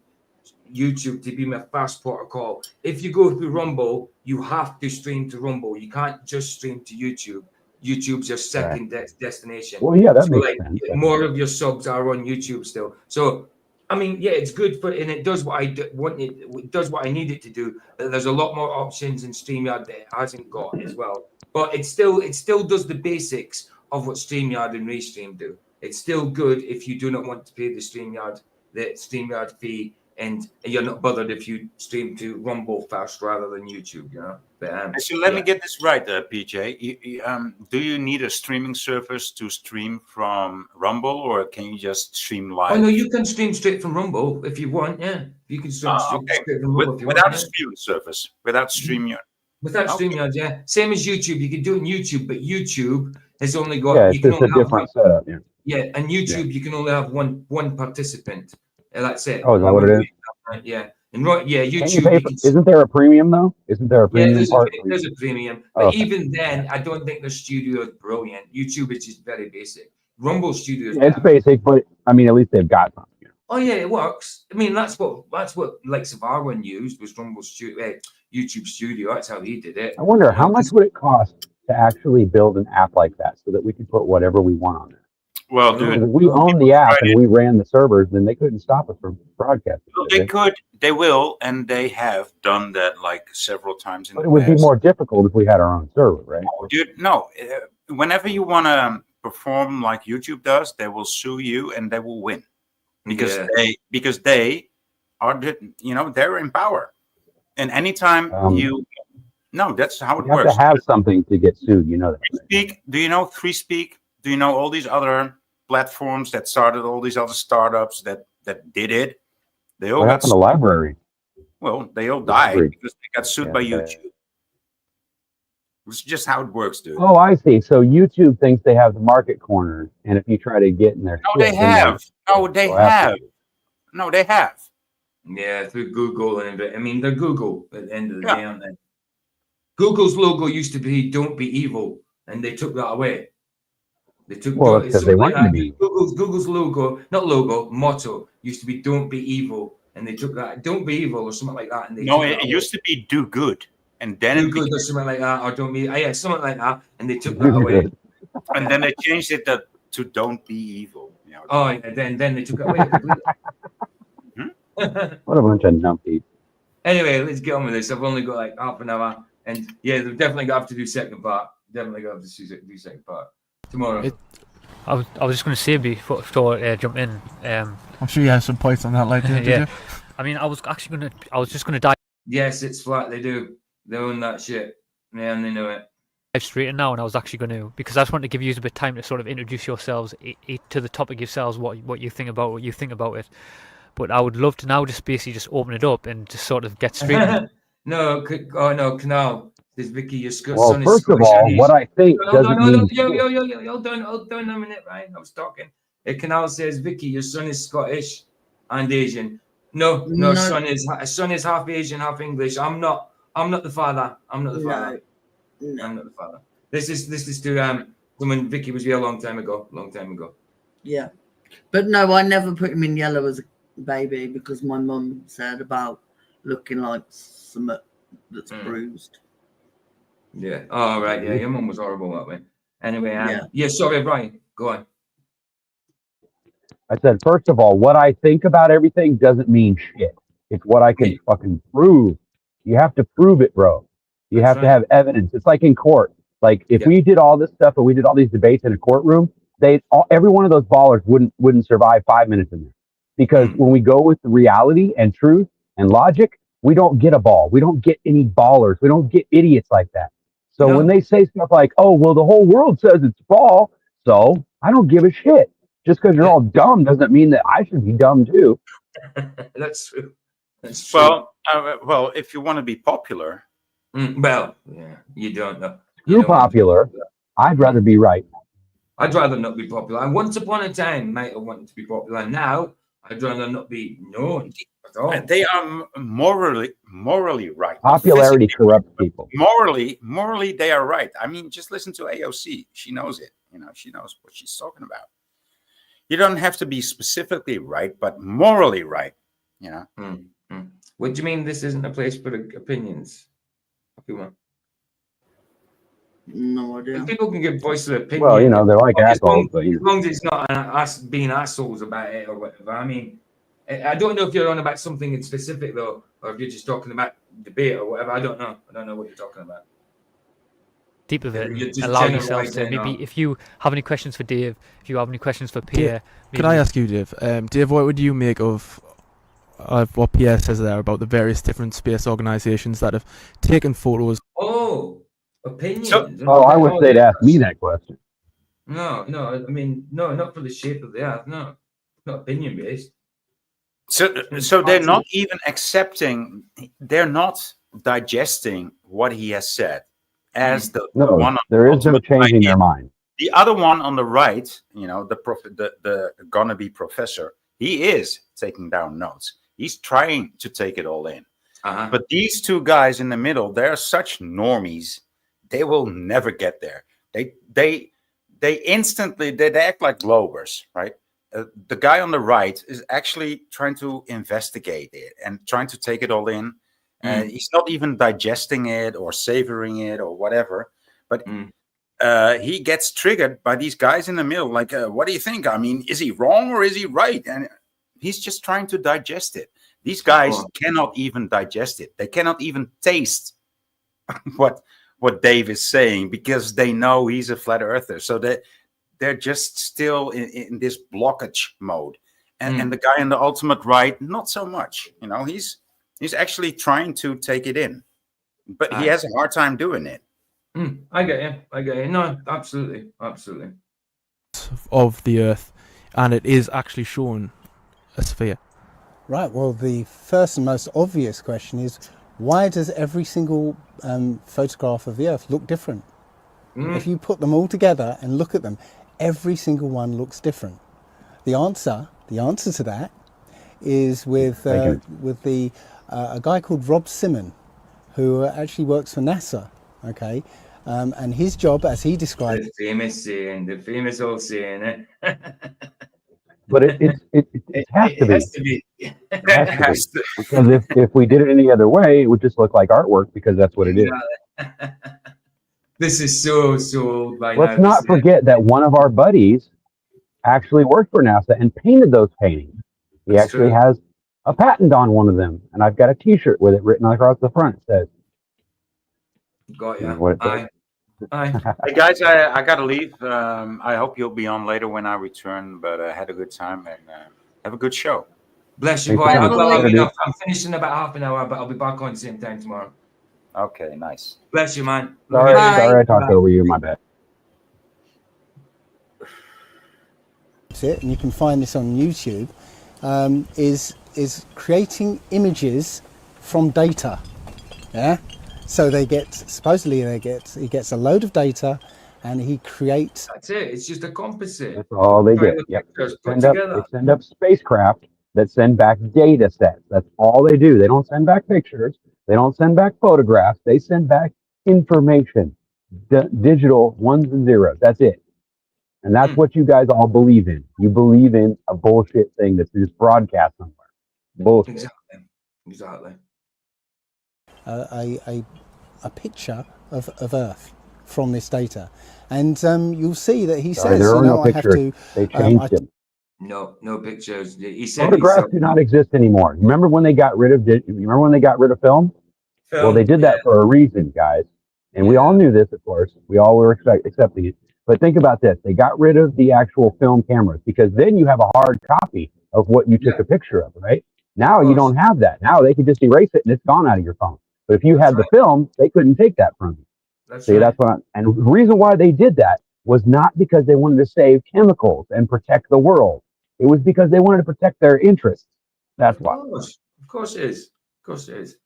YouTube to be my fast protocol. If you go through Rumble, you have to stream to Rumble. You can't just stream to YouTube. YouTube's your second destination. Well, yeah, that makes sense. More of your subs are on YouTube still. So I mean, yeah, it's good for, and it does what I want it. It does what I need it to do. There's a lot more options in StreamYard that it hasn't got as well. But it still does the basics of what StreamYard and Restream do. It's still good if you do not want to pay the StreamYard fee, and you're not bothered if you stream to Rumble first rather than YouTube. You know. But, So let me get this right, PJ. Do you need a streaming service to stream from Rumble, or can you just stream live? Oh no, you can stream straight from Rumble if you want. Yeah, you can stream straight from Rumble if you without want. a streaming service, without StreamYard. Without StreamYard, yeah. Same as YouTube. You can do it on YouTube, but YouTube has only got. Yeah, you it's can just a only have different setup. Yeah. Yeah, and YouTube you can only have one participant. That's it. Oh, is that what it is? Yeah, and YouTube. Can you pay for, isn't there a premium though? Isn't there a Yeah, premium part? there's a premium, Oh, but okay. even then, I don't think the studio is brilliant. YouTube is just very basic. Rumble Studio is Yeah, it's better. basic, but I mean, at least they've got something. Oh yeah, it works. I mean, that's what like Savarwan used was Rumble Studio, YouTube Studio. That's how he did it. I wonder You know, how much would it cost to actually build an app like that so that we could put whatever we want on there. Well, Because if we own the app and we ran the servers, then they couldn't stop us from broadcasting. Well, they could, they will, and they have done that like several times in But the it would be past. more difficult if we had our own server, right? Dude, no. Whenever you want to perform like YouTube does, they will sue you and they will win because they are, they're in power. And anytime that's how it You have works. to have something to get sued, you know that. Speak. Do you know ThreeSpeak? Do you know all these other platforms that started all these other startups that did it? They all What got happened to the library? Well, they all died Library. because they got sued by YouTube. It's just how it works, dude. Oh, I see. So YouTube thinks they have the market cornered, and if you try to get in their No, shit, they then have. No, they go after have. No, they have. Yeah, through Google and I mean they're Google at the end of the day, aren't they? Google's logo used to be "Don't be evil," and they took that away. They took Well, it's 'cause they want you to be. Google's motto used to be "Don't be evil," and they took that "Don't be evil" or something like that, and they No, took that it away. used to be do good, and then Do it good or something like that, or don't be something like that, and they took that away. and then they changed it to don't be evil. You know? Oh, yeah, then they took it away completely. What a bunch of numpties. Anyway, let's get on with this. I've only got like half an hour, and yeah, they're definitely gonna have to do second part. Definitely gonna have to do second part tomorrow. I was just going to say before jump in. I'm sure you have some points on that later. Did yeah. you? I mean, I was just going to dive Yes, it's flat. They do. They own that shit. Yeah, and they know it. straight in now, and I was actually going to, because I just wanted to give you a bit of time to sort of introduce yourselves to the topic yourselves, what you think about it. But I would love to now just basically just open it up and just sort of get straight in. No, Canal. There's Vicky, your son Well, is first of Scottish, all, and he's- what I think doesn't mean Yo, hold on a minute, Ryan. I was talking. Canal says, Vicky, your son is Scottish and Asian. No, son is half Asian, half English. I'm not the father. I'm not the father. I'm not the father. This is to when Vicky was here a long time ago. Yeah. But no, I never put him in yellow as a baby because my mum said about looking like something that's bruised. Yeah. Oh, right. Yeah, your mum was horrible that way. Anyway, Yeah. Sorry, Brian. Go on. I said, first of all, what I think about everything doesn't mean shit. It's what I can fucking prove. You have to prove it, bro. You have to have evidence. It's like in court. Like if we did all this stuff and we did all these debates in a courtroom, every one of those ballers wouldn't survive 5 minutes in there. Because when we go with the reality and truth and logic, we don't get a ball. We don't get any ballers. We don't get idiots like that. So when they say stuff like, oh, well, the whole world says it's ball, so I don't give a shit. Just because you're all dumb doesn't mean that I should be dumb too. That's true. That's true. Well, if you want to be popular. Well, yeah, you don't know. You're popular. I'd rather be right. I'd rather not be popular. And once upon a time, might have wanted to be popular. Now, I'd rather not be known at all. They are morally right. Popularity corrupts people. Morally, they are right. I mean, just listen to AOC. She knows it. She knows what she's talking about. You don't have to be specifically right, but morally right. What do you mean this isn't a place for opinions? No idea. People can give voice to their opinion. Well, they're like assholes. As long as it's not being assholes about it or whatever. I mean, I don't know if you're on about something in specific though, or if you're just talking about debate or whatever. I don't know. I don't know what you're talking about. Deep of it, You're and just allow yourself to generalising, maybe, or- if you have any questions for Dave, if you have any questions for Dave, Pierre, could I maybe- ask you, Dave? Dave, what would you make of what Pierre says there about the various different space organizations that have taken photos? Oh, opinions. I wish they'd ask me that question. No, I mean, no, not for the shape of the earth. No, not opinion based. So they're not even accepting. They're not digesting what he has said as the No, one on there the is no ultimate changing right. their mind. The other one on the right, you know, the gonna be professor, he is taking down notes. He's trying to take it all in. But these two guys in the middle, they're such normies. They will never get there. They instantly they act like Globers, right? The guy on the right is actually trying to investigate it and trying to take it all in. He's not even digesting it or savoring it or whatever. But he gets triggered by these guys in the middle. Like, what do you think? I mean, is he wrong or is he right? And he's just trying to digest it. These guys cannot even digest it. They cannot even taste what Dave is saying because they know he's a flat earther. So they're just still in this blockage mode. And the guy in the ultimate right, not so much. You know, he's actually trying to take it in, but he has a hard time doing it. I get you. No, absolutely. Of the Earth, and it is actually showing a sphere. Right, well, the first and most obvious question is, why does every single photograph of the Earth look different? If you put them all together and look at them, every single one looks different. The answer to that is with a guy called Rob Simon, who actually works for NASA, okay? And his job, as he described it... The famous old saying, But it has to be. Has to be. It has to be. Because if we did it any other way, it would just look like artwork because that's what it is. This is so old by now. Let's not forget that one of our buddies actually worked for NASA and painted those paintings. He actually has a patent on one of them, and I've got a T-shirt with it written across the front. It says, "Got ya." What it says. Hey guys, I gotta leave. I hope you'll be on later when I return. But I had a good time and have a good show. Bless you, boy. I'm finishing in about half an hour, but I'll be back on the same time tomorrow. Okay, nice. Bless you, man. Sorry I talked over you. My bad. it, and you can find this on YouTube, is creating images from data. Yeah. So he gets a load of data, and he creates. That's it. It's just a composite. That's all they get. Yep. They send up spacecraft that send back data sets. That's all they do. They don't send back pictures. They don't send back photographs. They send back information, digital ones and zeros. That's it. And that's what you guys all believe in. You believe in a bullshit thing that's just broadcast somewhere. Bullshit. Exactly. A picture of Earth from this data, and you'll see that he Sorry, says, there are no I have pictures. to. They changed it. No pictures. He said Photographs do not exist anymore. Remember when they got rid of film? Well, they did that for a reason, guys. And we all knew this, of course. We all were accepting it. But think about this. They got rid of the actual film cameras because then you have a hard copy of what you took a picture of, right? Now you don't have that. Now they can just erase it and it's gone out of your phone. But if you had the film, they couldn't take that from you. And the reason why they did that was not because they wanted to save chemicals and protect the world. It was because they wanted to protect their interests. That's why. Of course it is. Of course it is.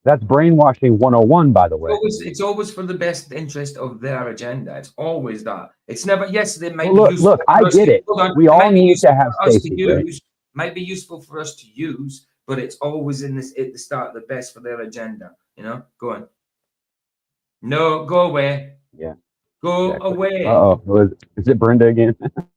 That's brainwashing 101, by the way. It's always for the best interest of their agenda. It's always that. It's never. Yes, they might be useful. Look, I get it. We all need to have safety. Right? Might be useful for us to use, but it's always at the start the best for their agenda. You know, go on. No, go away. Yeah. Go away. Is it Brenda again?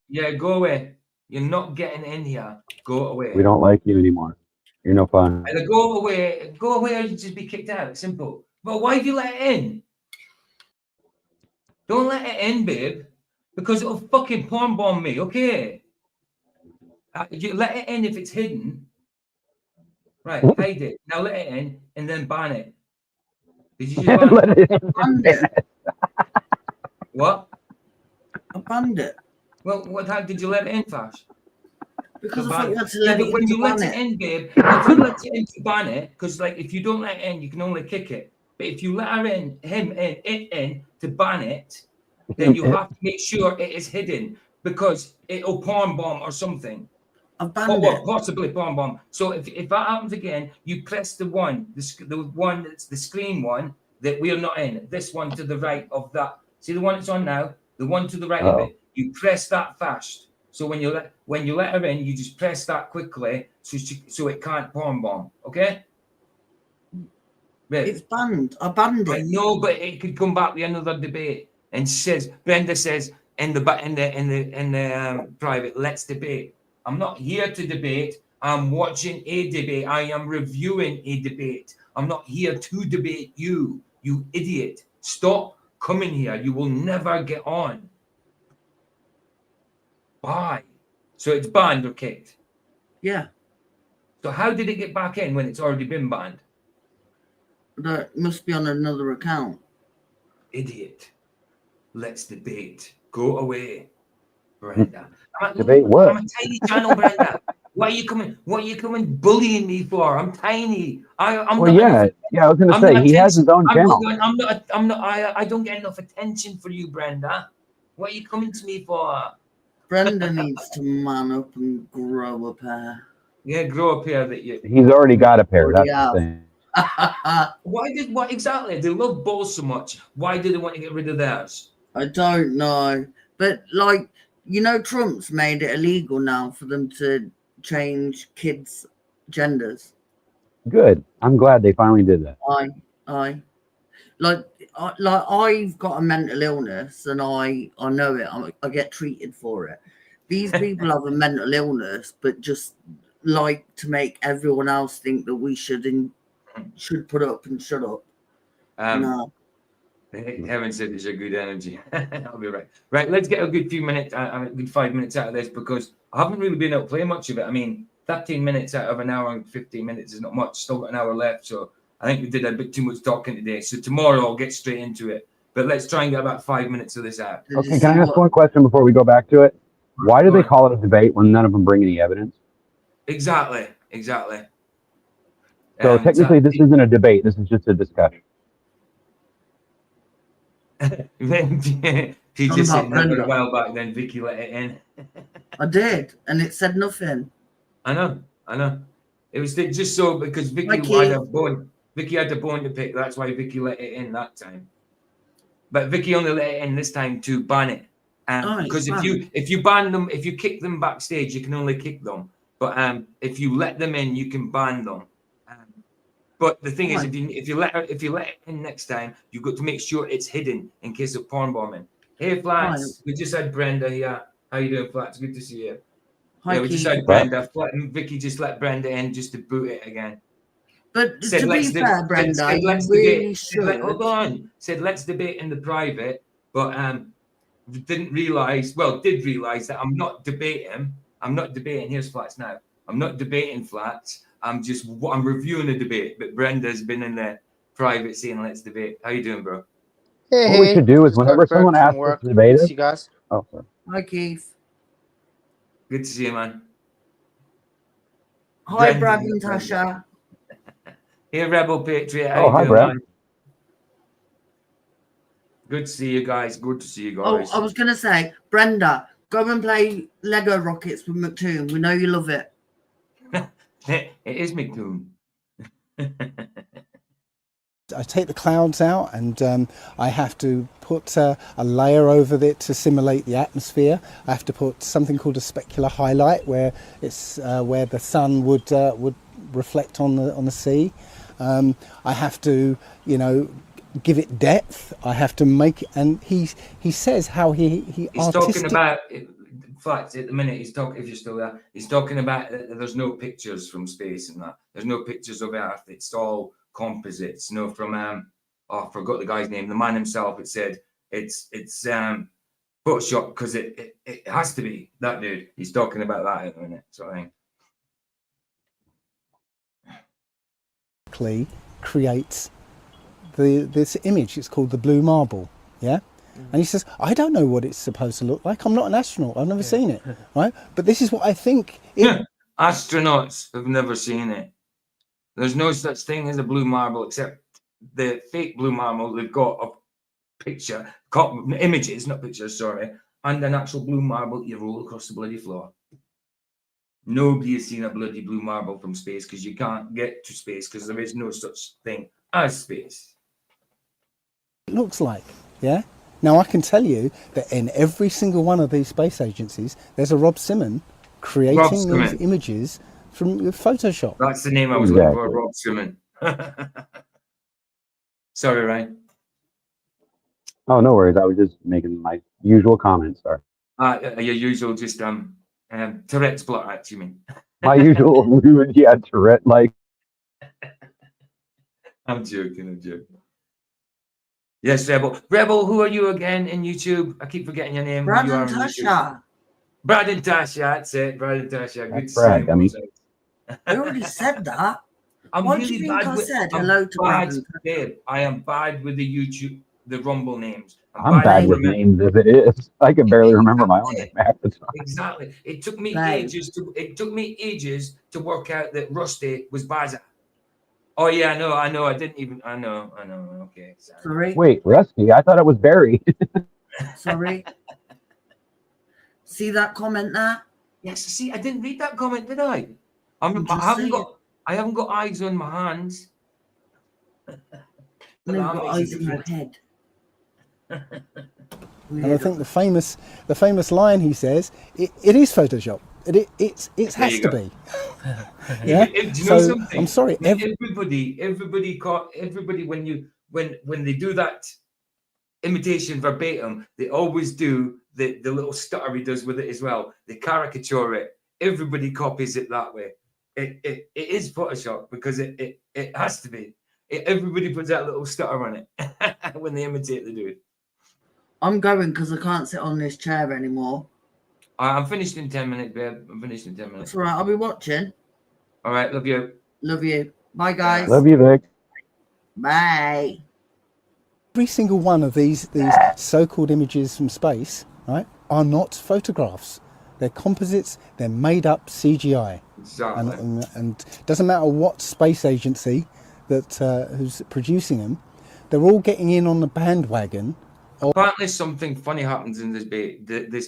Yeah, go away. You're not getting in here. Go away. We don't like you anymore. You're no fun. Either go away, or you just be kicked out. It's simple. But why do you let it in? Don't let it in, babe, because it'll fucking porn bomb me. Okay. You let it in if it's hidden. Right, hide it. Now let it in and then ban it. Did you just ban Let it? it in. Banned it. What? I banned it. Well, how did you let it in, Fash? Because To I thought ban you it. had to Yeah, let but it when in to you let ban it it. in, babe, if you let it in to ban it, because like if you don't let it in, you can only kick it. But if you let her in, it in to ban it, then you have to make sure it is hidden because it'll porn bomb or something. I've banned Or it. possibly porn bomb. So if that happens again, you press the one that's the screen one that we're not in. This one to the right of that. See the one that's on now? The one to the right of Uh-oh. it. You press that fast. So when you let her in, you just press that quickly so it can't porn bomb. Okay? Right. It's banned. I banned I it. know, but it could come back with another debate. And Brenda says in the private, let's debate. I'm not here to debate. I'm watching a debate. I am reviewing a debate. I'm not here to debate you, you idiot. Stop coming here. You will never get on. Bye. So it's banned or kicked. Yeah. So how did it get back in when it's already been banned? That must be on another account. Idiot. Let's debate. Go away, Brenda. Debate what? I'm a tiny channel, Brenda. What are you coming bullying me for? I'm tiny. I'm Well, not yeah, enough. yeah. I was gonna I'm say not he has his own channel. I don't get enough attention for you, Brenda. What are you coming to me for? Brenda needs to man up and grow a pair. Yeah, grow up here that you. He's already got a pair. That's Yeah. the thing. What exactly? They love balls so much. Why do they want to get rid of theirs? I don't know. But like, Trump's made it illegal now for them to change kids' genders. Good. I'm glad they finally did that. I've got a mental illness and I know it. I get treated for it. These people have a mental illness, but just like to make everyone else think that we should put up and shut up. No. Heaven said there's a good energy. I'll be right. Right, let's get a good few minutes, a good 5 minutes out of this because I haven't really been able to play much of it. I mean, 13 minutes out of an hour and 15 minutes is not much. Still got an hour left, so I think we did a bit too much talking today. So tomorrow I'll get straight into it. But let's try and get about 5 minutes of this out. Okay, can I ask one question before we go back to it? Why do they call it a debate when none of them bring any evidence? Exactly. So technically, this isn't a debate. This is just a discussion. He just said no a while back, then Vicky let it in. I did, and it said nothing. I know. It was just so because Vicky had a bone. Vicky had a bone to pick. That's why Vicky let it in that time. But Vicky only let it in this time to ban it. Because if you ban them, if you kick them backstage, you can only kick them. But if you let them in, you can ban them. But the thing is, if you let it in next time, you've got to make sure it's hidden in case of porn bombing. Hey, Flats, we just had Brenda here. How you doing, Flats? Good to see you. Hi, we just had Brenda. Vicky just let Brenda in just to boot it again. But to be fair, Brenda, you really should. Hold on. Said let's debate in the private, but did realise that I'm not debating. Here's Flats now. I'm not debating Flats. I'm reviewing a debate. But Brenda's been in the private saying let's debate. How you doing, bro? What we should do is whenever someone asks us to debate us. Oh, sorry. Hi, Keith. Good to see you, man. Hi, Brad and Tasha. Hey, Rebel Patriot. How you doing, Brad. man? Good to see you guys. Oh, I was going to say, Brenda, go and play Lego Rockets with McToon. We know you love it. It is McToon. I take the clouds out and I have to put a layer over it to simulate the atmosphere. I have to put something called a specular highlight where it's where the sun would reflect on the sea. I have to, give it depth. I have to make, and he says how he's talking about. In fact, at the minute he's talking. If you're still there, he's talking about there's no pictures from space and that. There's no pictures of Earth. It's all composites. From I forgot the guy's name. The man himself. It said it's Photoshop because it has to be that dude. He's talking about that in a minute, sort of thing. Creates this image. It's called the blue marble. Yeah. And he says, I don't know what it's supposed to look like. I'm not an astronaut. I've never seen it. Right. But this is what I think. Astronauts have never seen it. There's no such thing as a blue marble except the fake blue marble. They've got a picture, images, not pictures, sorry, and an actual blue marble you roll across the bloody floor. Nobody has seen a bloody blue marble from space because you can't get to space because there is no such thing as space. It looks like, yeah. Now I can tell you that in every single one of these space agencies, there's a Rob Simon creating these images from Photoshop. That's the name I was looking for, Rob Simon. Sorry, Ryan. Oh, no worries. I was just making my usual comments. Sorry. Your usual, just Tourette's blot act, you mean? My usual, yeah, Tourette like. I'm joking. Yes, Rebel. Rebel, who are you again in YouTube? I keep forgetting your name. Brad and Tasha. Brad and Tasha, that's it. Brad and Tasha. Good to Brad, see you. I already said that. I'm What really do you think bad I with, said? I'm Hello to Brad bad, and babe. I am bad with the Rumble names. I'm bad with names as it is. I can barely remember my own name half the time. Exactly. It took me ages to work out that Rusty was Baza. Oh yeah, I know. I know. Okay. Sorry. Wait, Rusty? I thought it was Barry. Sorry. See that comment there? Yes. See, I didn't read that comment, did I? I haven't got eyes on my hands. No, you've got eyes in your head. And I think the famous line he says, it is Photoshop. It has to be. Yeah. Do you know something? I'm sorry. Everybody when they do that imitation verbatim, they always do the little stutter he does with it as well. They caricature it. Everybody copies it that way. It is Photoshop because it has to be. Everybody puts that little stutter on it when they imitate the dude. I'm going because I can't sit on this chair anymore. I'm finished in 10 minutes, babe. I'm finished in 10 minutes. That's all right. I'll be watching. All right. Love you. Love you. Bye, guys. Love you, Vic. Bye. Every single one of these so-called images from space, right, are not photographs. They're composites. They're made up CGI. Exactly. And doesn't matter what space agency that who's producing them, they're all getting in on the bandwagon. Apparently, something funny happens in this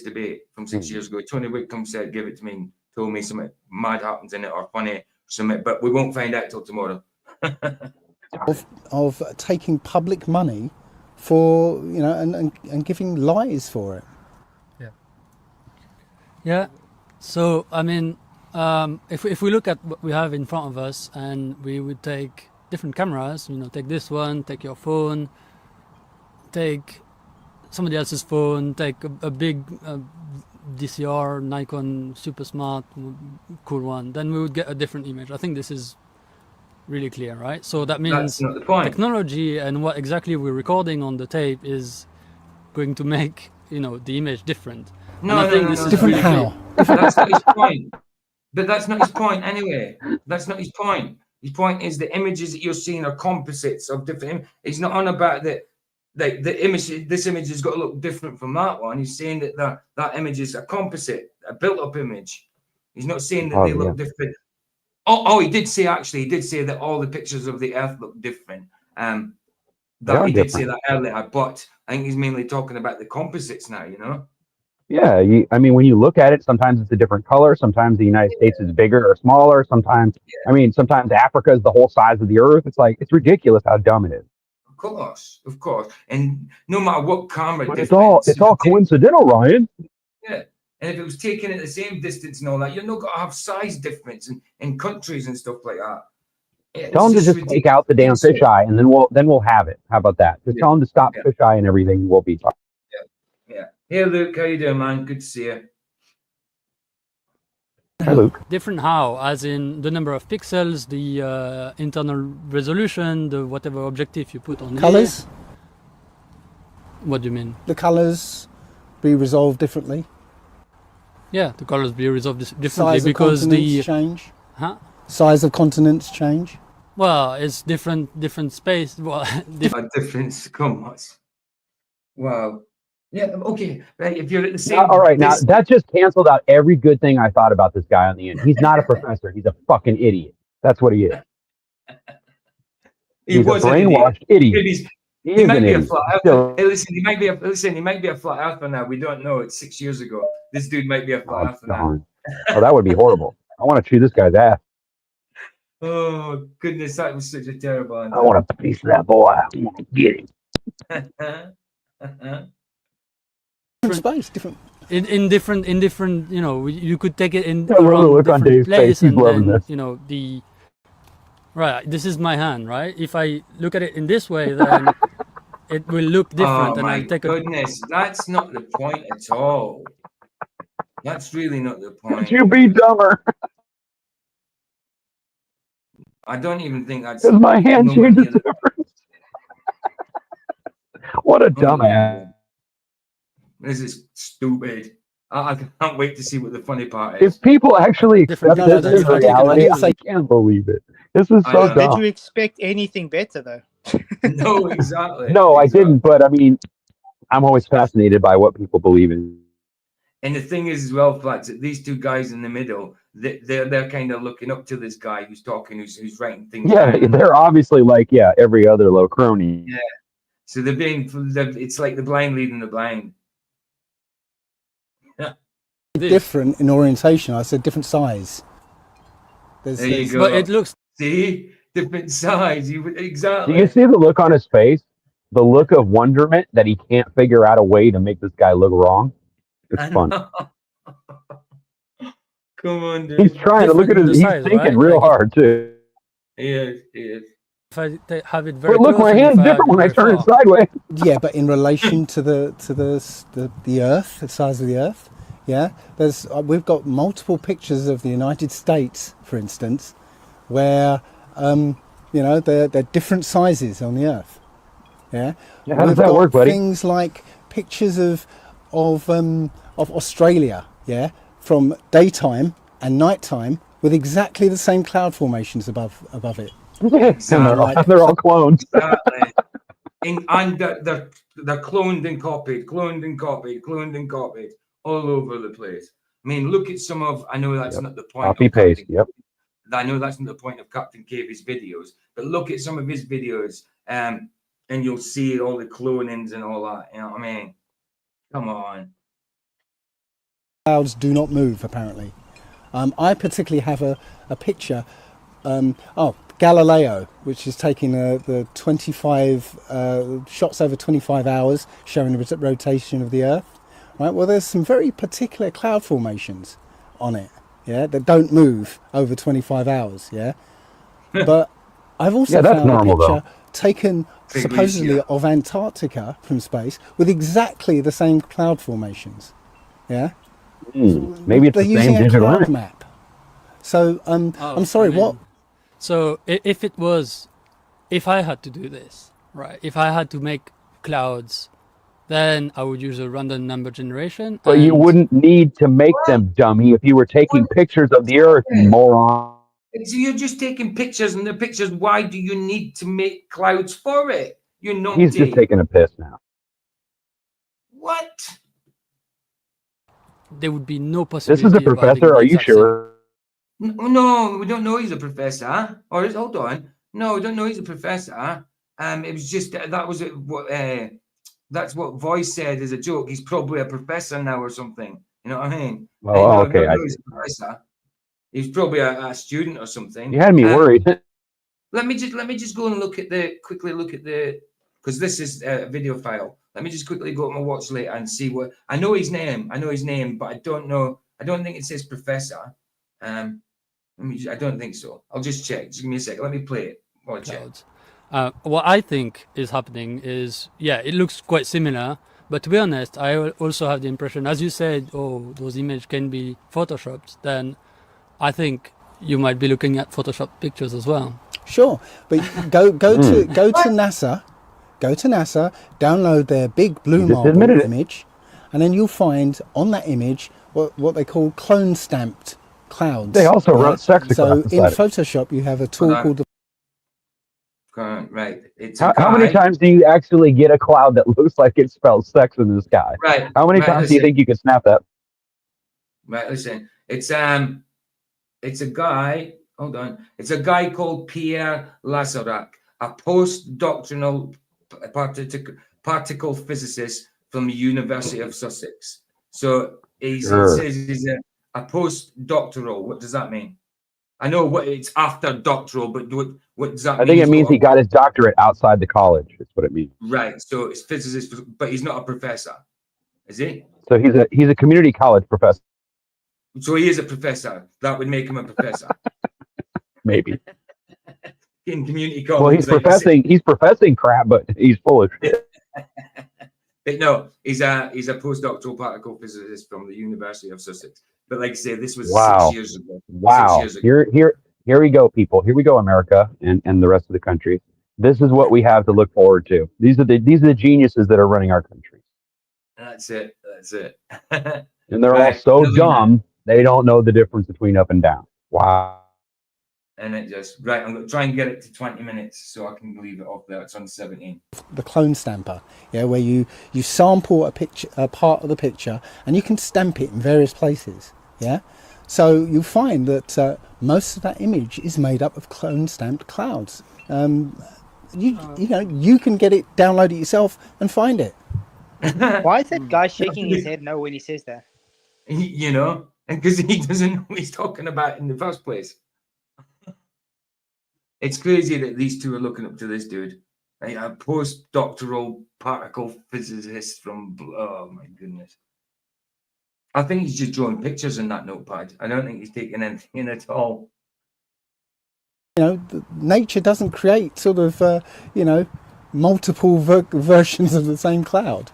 debate from 6 years ago. Tony Whitcomb said, "Give it to me," and told me something mad happens in it or funny something, but we won't find out till tomorrow. of taking public money for and giving lies for it. Yeah. So I mean, if we look at what we have in front of us, and we would take different cameras, take this one, take your phone, take somebody else's phone, take a big DCR, Nikon super smart, cool one, then we would get a different image. I think this is really clear, right? So that means that's not the point. Technology and what exactly we're recording on the tape is going to make the image different. No, this is different really how? That's not his point. But that's not his point anyway. That's not his point. His point is the images that you're seeing are composites of different. He's not on about that. The image. This image has got to look different from that one. He's saying that image is a composite, a built-up image. He's not saying that they look different. Oh, he did say that all the pictures of the Earth look different. That he did say that earlier, but I think he's mainly talking about the composites now. Yeah, I mean, when you look at it, sometimes it's a different color. Sometimes the United States is bigger or smaller. Sometimes, sometimes Africa is the whole size of the Earth. It's like, it's ridiculous how dumb it is. Of course. And no matter what camera, but it's all coincidental, Ryan. Yeah. And if it was taken at the same distance and all that, you're not going to have size difference in countries and stuff like that. Tell them to just take out the damn fisheye, and then we'll have it. How about that? Just tell them to stop fisheye and everything, and we'll be fine. Yeah. Hey, Luke, how you doing, man? Good to see you. Hi, Luke. Different how, as in the number of pixels, the internal resolution, the whatever objective you put on colors. What do you mean? The colors be resolved differently? Yeah, the colors be resolved differently Size because of continents change. Huh? Size of continents change. Well, it's different space. Well, difference. Come on. Wow. Yeah. Okay. Right. If you're at the Now, same. all right, now that just canceled out every good thing I thought about this guy on the end. He's not a professor. He's a fucking idiot. That's what he is. He He's a was an brainwashed idiot. He is might an be a idiot. flat earther. Still, Hey, listen, he might be a flat earther now. We don't know. It's 6 years ago. This dude might be a flat earther now. darn. Oh, that would be horrible. I want to chew this guy's ass. Oh goodness, that was such a terrible I want a piece of that boy. I want to get him. Different space, different. in different, you know, you could take it in I love the around look on different Dave's face. place, He's and loving then this. you know right. This is my hand, right? If I look at it in this way, then it will look different, Oh and my I'll take goodness, that's not the point at all. That's really not the point. Could you be dumber? I don't even think that's. Because my hand nowhere changes near the- difference. What a dumbass. This is stupid. I can't wait to see what the funny part is. If people actually accept No, this as reality, I can't believe it. This is so Did dumb. you expect anything better, though? No, exactly. No, I didn't, but I mean, I'm always fascinated by what people believe in. And the thing is, as well, Flats, that these two guys in the middle, they're kind of looking up to this guy who's talking, who's writing things Yeah, down. they're obviously like, every other low crony. Yeah. So it's like the blind leading the blind. Yeah. Different in orientation. I said different size. There you go. But it looks. See, different size. Do Exactly. you see the look on his face? The look of wonderment that he can't figure out a way to make this guy look wrong? It's fun. Come on, dude. He's trying to look at his. He's thinking real hard too. He is. He is. If I have it very But look, close my and hand's if I have different when I very turn it far. Oh, sideways. Yeah, but in relation to the Earth, the size of the Earth, yeah, there's we've got multiple pictures of the United States, for instance, where you know they're different sizes on the Earth. Yeah. Yeah, how does We've that got work, buddy? Things like pictures of Australia, yeah, from daytime and nighttime with exactly the same cloud formations above it. And they're all clones. Exactly. And they're cloned and copied, all over the place. I mean, look at some of. I know that's not the point. Copy paste. Yep. I know that's not the point of Captain Cave's videos, but look at some of his videos, and you'll see all the clonings and all that. You know what I mean? Come on. Clouds do not move, apparently. I particularly have a picture. Galileo, which is taking the 25 shots over 25 hours, showing the rotation of the Earth. Right. Well, there's some very particular cloud formations on it. Yeah, that don't move over 25 hours. Yeah, but I've also that's found normal, a picture though. taken supposedly of Antarctica from space with exactly the same cloud formations. Yeah. Maybe it's They're the using same a digital cloud image. map. So I'm sorry. What? So if I had to do this, right? If I had to make clouds, then I would use a random number generation. But you and- wouldn't need to make them, dummy, if you were taking pictures of the Earth, you moron. So you're just taking pictures, and the pictures. Why do you need to make clouds for it? You're not. He's just taking a piss now. What? There would be no This possibility. is a of having professor. the Are you exact same- sure? No, we don't know he's a professor. Or hold on, no, we don't know he's a professor. It was just that was what that's what Voice said as a joke. He's probably a professor now or something. You know what I mean? Oh, okay, I He's a professor. He's probably a student or something. You had me worried. Let me just go and quickly look at the because this is a video file. Let me just quickly go to my watch later and see what I know his name, but I don't know. I don't think it says professor. I don't think so. I'll just check. Just give me a second. Let me play it. I'll check. What I think is happening is, it looks quite similar. But to be honest, I also have the impression, as you said, those images can be photoshopped. Then I think you might be looking at Photoshop pictures as well. Sure, but go to NASA, download their big blue marble image, and then you'll find on that image what they call clone stamped clouds. They also wrote sex So across the in side of it. Photoshop, you have a tool called the. Right. It's a How many guy. times do you actually get a cloud that looks like it spells sex in the sky? Right. How many Right, times do you listen. think you can snap that? Right, listen. It's a guy. Hold on. It's a guy called Pierre Lazarak, a postdoctoral particle physicist from the University of Sussex. So it Sure. says he's a postdoctoral. What does that mean? I know what it's after doctoral, but what does that mean? I think it He's means got he got his doctorate outside the college. That's what it means. right. So it's physicist, but he's not a professor, is he? So he's a community college professor. So he is a professor. That would make him a professor. Maybe. In community college. Well, he's like you said. professing crap, but he's full of shit. But no, he's a postdoctoral particle physicist from the University of Sussex. But like I say, this was Wow. 6 years ago. Wow. 6 years ago. Here we go, people. Here we go, America and the rest of the country. This is what we have to look forward to. These are the geniuses that are running our country. That's it. That's it. And they're all so dumb, they don't know the difference between up and down. Wow. And it just right. I'm gonna try and get it to 20 minutes so I can leave it off there. It's on 17. The clone stamper, where you sample a part of the picture, and you can stamp it in various places. So you find that most of that image is made up of clone stamped clouds. You can get it, download it yourself, and find it. Why is that guy shaking his head no when he says that? You know, and because he doesn't know what he's talking about in the first place. It's crazy that these two are looking up to this dude, a postdoctoral particle physicist from. Oh my goodness! I think he's just drawing pictures in that notepad. I don't think he's taking anything in at all. Nature doesn't create sort of multiple versions of the same cloud.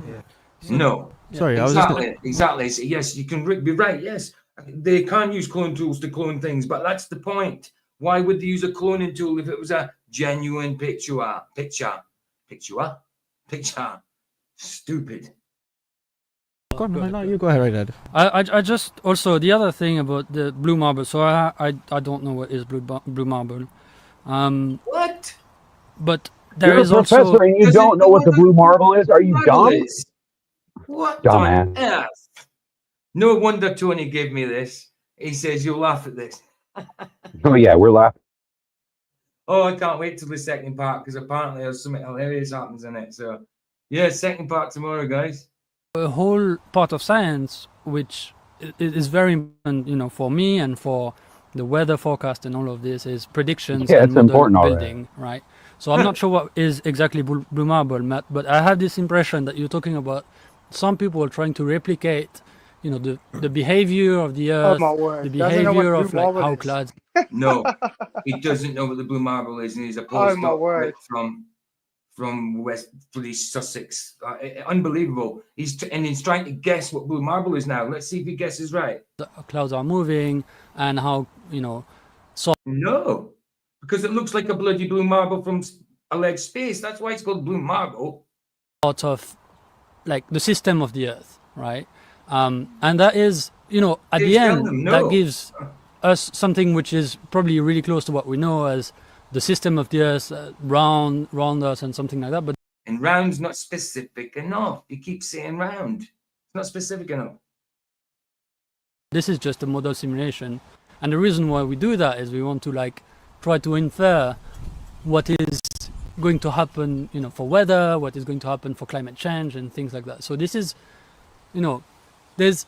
No. Sorry, exactly. So yes, you can be right. Yes, they can use clone tools to clone things, but that's the point. Why would they use a cloning tool if it was a genuine picture? Stupid. Go on, you go ahead, right, Ed. I just also the other thing about the blue marble. So I don't know what is blue marble. What? But there You're is a professor also. and you don't know what the blue marble is? Are you dumb? What Dumbass. on earth? No wonder Tony gave me this. He says you'll laugh at this. Oh yeah, we're laughing. Oh, I can't wait till the second part because apparently there's something hilarious happens in it. So, yeah, second part tomorrow, guys. A whole part of science which is very important, for me and for the weather forecast and all of this is predictions Yeah, and it's model important building, right? So I'm not sure what is exactly blue marble, Matt, but I have this impression that you're talking about some people trying to replicate, the behavior of the Earth, my word. the Doesn't know what behavior blue of like marble how is. clouds. No, he doesn't know what the blue marble is, and he's a Oh, my postdoc word. from Sussex. Unbelievable. He's trying to guess what blue marble is now. Let's see if he guesses right. The clouds are moving and how No, because it looks like a bloody blue marble from alleged space. That's why it's called blue marble. out of like the system of the Earth, right? And that is, at the end, that gives us something which is probably really close to what we know as the system of the Earth, round us and something like that. But And round's not specific enough. You keep saying round. It's not specific enough. this is just a model simulation. And the reason why we do that is we want to try to infer what is going to happen, for weather, what is going to happen for climate change and things like that. So this is, there's,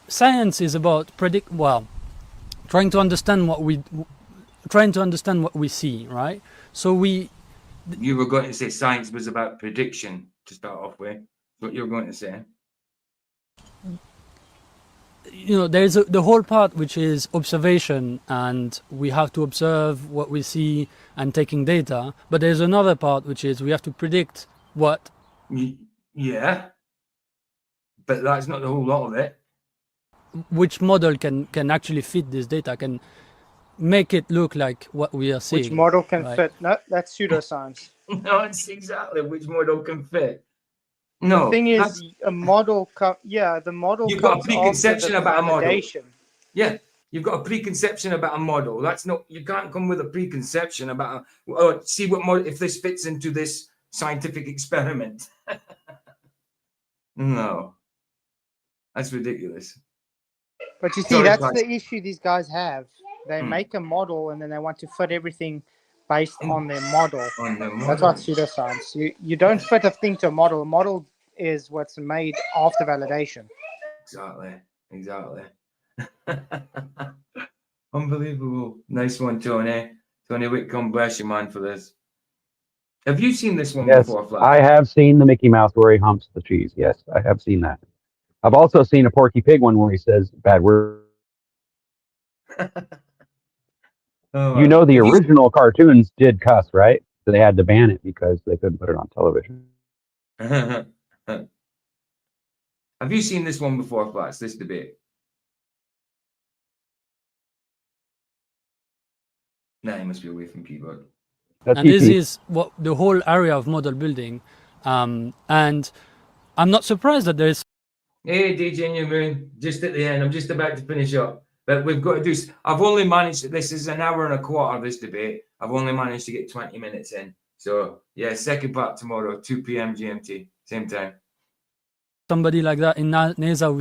science is about trying to understand what we see, right? So You were going to say science was about prediction to start off with. What you were going to say. There's the whole part which is observation, and we have to observe what we see and taking data. But there's another part which is we have to predict what. Yeah, but that's not the whole lot of it. Which model can actually fit this data, can make it look like what we are seeing. Which model can right? fit? No, that's pseudoscience. No, it's exactly which model can fit. No, the thing that's- is, a model. The model You've got a comes after the preconception about a model. validation. Yeah, you've got a preconception about a model. That's not. You can't come with a preconception about. See what model if this fits into this scientific experiment. No, that's ridiculous. But you see, Sorry, that's guys. the issue these guys have. They make a model and then they want to fit everything based on their model. On the That's model. what pseudoscience. You don't fit a thing to a model. A model is what's made after validation. Exactly. Unbelievable. Nice one, Tony. Tony Whitcomb, bless you, man, for this. Have you seen this one Yes, before, Flash? I have seen the Mickey Mouse where he humps the cheese. Yes, I have seen that. I've also seen a Porky Pig one where he says bad word. You know, the original cartoons did cuss, right? So they had to ban it because they couldn't put it on television. Have you seen this one before, Flash? This debate? No, he must be away from keyboard. And this is what the whole area of model building, and I'm not surprised that there is. Hey, DJ New Moon, just at the end. I'm just about to finish up, but we've got to do. I've only managed. This is an hour and a quarter. This debate. I've only managed to get 20 minutes in. So yeah, second part tomorrow, 2 p.m. GMT, same time. Somebody like that in NASA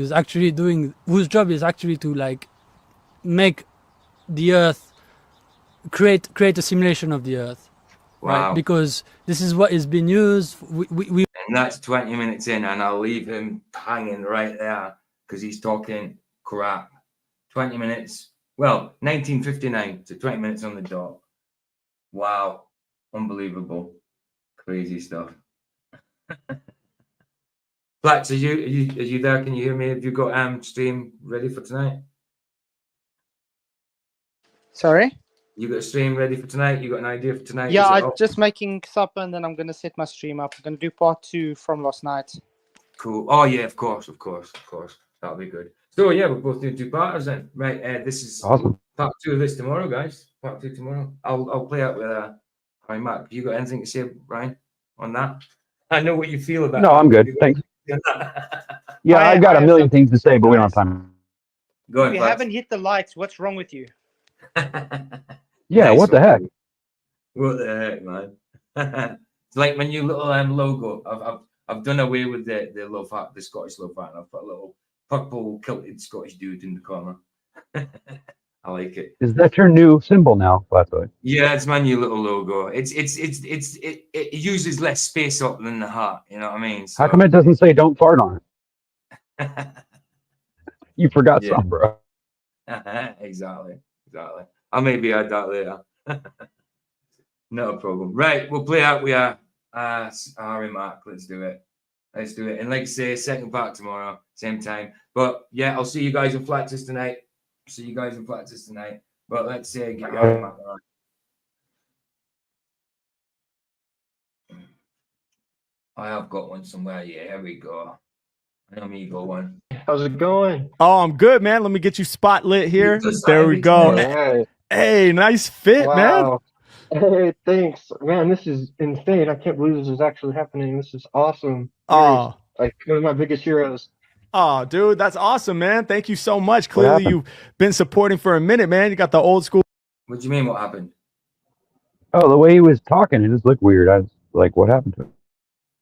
whose job is actually to like make the Earth, create a simulation of the Earth, Wow. right? Because this is what is being used. We And that's 20 minutes in, and I'll leave him hanging right there because he's talking crap. 20 minutes. Well, 1959 to 20 minutes on the dot. Wow. Unbelievable. Crazy stuff. Flax, are you there? Can you hear me? Have you got stream ready for tonight? Sorry? You got a stream ready for tonight? You got an idea for tonight? Yeah, Is it I'm just making supper and then I'm going to set my stream up. I'm going to do part 2 from last night. cool? Oh yeah, of course. That'll be good. So yeah, we're both doing 2 parters then. Right, this is Awesome. part 2 of this tomorrow, guys. Part 2 tomorrow. I'll play out with Ryan Mac. You got anything to say, Ryan, on that? I know what you feel about. No, I'm good. Thanks. Yeah, I've got a million things to say, but we don't have time. Go If you haven't hit the likes, what's wrong with you? Yeah, Nice what the one. heck? What the heck, man? It's like my new little logo. I've done away with the Scottish low fat, and I've put a little purple kilted Scottish dude in the corner. I like it. Is that your new symbol now, Flatboy? Yeah, it's my new little logo. It uses less space up than the heart. You know what I mean? How come it doesn't say "Don't fart" on it? You forgot Yeah. something, bro. Exactly. I'll maybe add that later. Not a problem. Right, we'll play out with Harry Mark. Let's do it. And like I say, second part tomorrow, same time. But yeah, I'll see you guys in Flaxus tonight. But let's say get Harry Mark on. I have got one somewhere. Yeah, here we go. I know me got one. How's it going? Oh, I'm good, man. Let me get you spot lit here. There we go. All right. Hey, nice fit, man. Wow. Hey, thanks. Man, this is insane. I can't believe this is actually happening. This is awesome. Oh. Like one of my biggest heroes. Oh, dude, that's awesome, man. Thank you so much. What Clearly, happened? you've been supporting for a minute, man. You got the old school. What do you mean? What happened? Oh, the way he was talking, it just looked weird. I was like, what happened to him?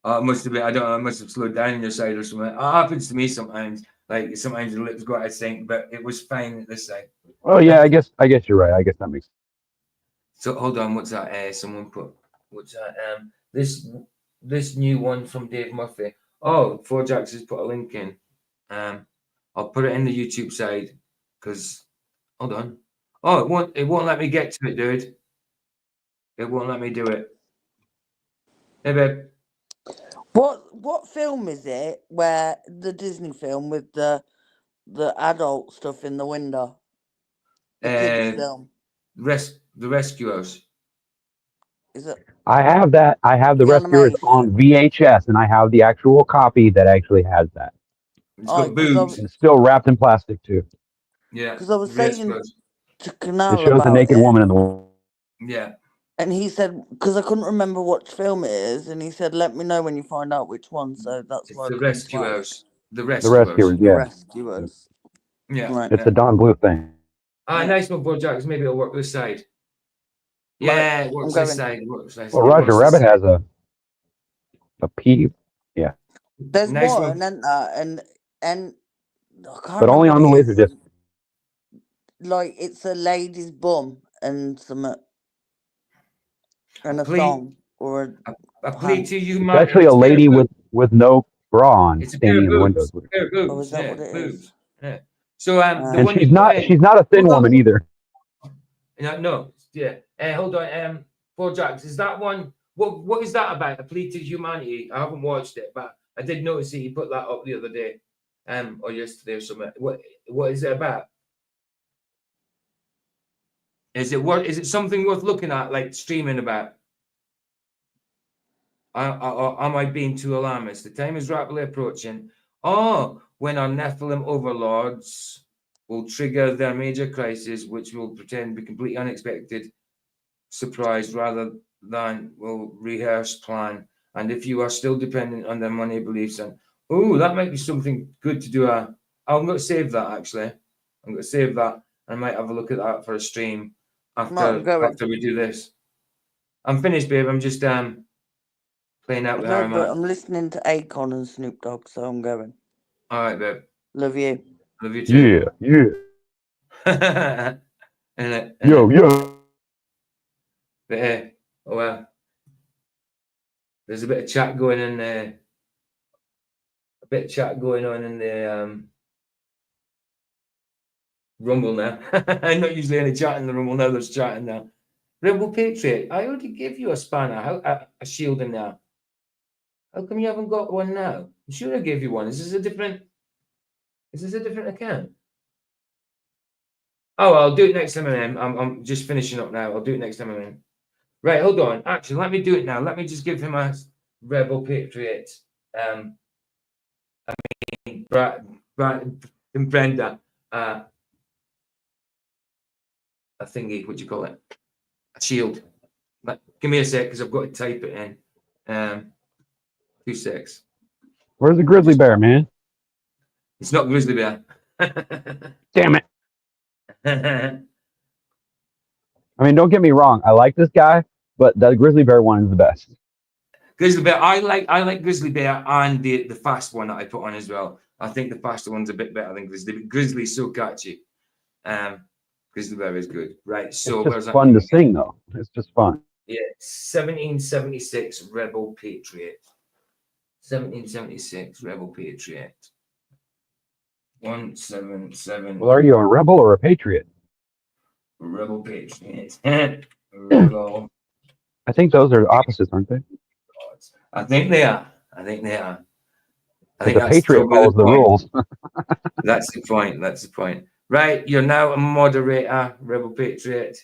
It must have been. I don't know. I must have slowed down on your side or something. It happens to me sometimes. Like sometimes the lips go out of sync, but it was fine at this side. Oh yeah, I guess you're right. I guess that makes sense. So hold on, what's that? Someone put what's that? This new one from Dave Murphy. Oh, Four Jacks has put a link in. I'll put it in the YouTube side because hold on. Oh, it won't let me get to it, dude. It won't let me do it. Hey babe. What film is it where the Disney film with the adult stuff in the window? The kids film. The Rescuers. Is it? I have that. I have the Rescuers on VHS, and I have the actual copy that actually has that. It's got boobs. And it's still wrapped in plastic too. Yeah. Because I was saying to It Canal shows a about naked it. woman in the. Yeah. And he said, because I couldn't remember what film it is, and he said, let me know when you find out which one. So that's why I The come to ask. Rescuers. The The Rescuers. Rescuers, The yeah. Rescuers. Yeah. Right. It's a Don Bluth thing. Ah, nice one, Bojack. Maybe it'll work this side. Right, Yeah, it I'm works going. this side. It works this Well, it Roger works this Rabbit side. has a P. Yeah, There's Nice one, one. and I can't but only remember on the what it laser is. disc. Like it's a lady's bum and some and a Plea, song or a plea pants. to It's humanity. actually a lady with no bra on, It's a pair standing of in the windows. boobs. Pair of Oh, boobs. is that Yeah, what it boobs. is? Yeah. So the And one you put in. she's not a thin Hold on. woman either. No. Yeah. Hold on. Bojack, is that one? What is that about? A plea to humanity. I haven't watched it, but I did notice that you put that up the other day, or yesterday or something. What is it about? Is it something worth looking at, like streaming about? Am I being too alarmist? The time is rapidly approaching. Oh, when our Nephilim overlords will trigger their major crisis, which will pretend to be completely unexpected surprise rather than will rehearse plan. And if you are still dependent on their money beliefs, and that might be something good to do. I'm going to save that actually. I'm going to save that. I might have a look at that for a stream Right, after we do this. I'm finished, babe. I'm just playing out with No, Harry but Mack. I'm listening to Akon and Snoop Dogg, so I'm going. All right, babe. Love you. Love you too. Yeah. Yo. But well, there's a bit of chat going in there. A bit of chat going on in the Rumble now. I'm not usually any chat in the Rumble now. There's chatting now. Rebel Patriot, I already gave you a spanner, a shield in there. How come you haven't got one now? I'm sure I gave you one. Is this a different account? Oh, I'll do it next time I'm just finishing up now. I'll do it next time I'm in. Right, hold on. Actually, let me do it now. Let me just give him a Rebel Patriot. Brad and Brenda. A thingy, what do you call it? A shield. Give me a sec, because I've got to type it in. 2 secs. Where's the grizzly bear, man? It's not grizzly bear. Damn it. I mean, don't get me wrong. I like this guy, but the grizzly bear one is the best. Grizzly bear. I like grizzly bear and the fast one that I put on as well. I think the faster one's a bit better than grizzly. But grizzly's so catchy. Grizzly bear is good. Right. So it's just fun to sing, though. It's just fun. Yeah. 1776 Rebel Patriot. 1776 Rebel Patriot. 177. Well, are you a rebel or a patriot? Rebel Patriot. Rebel. I think those are opposites, aren't they? I think they are. I think the patriot follows the rules. That's the point. That's the point. Right, you're now a moderator, Rebel Patriot.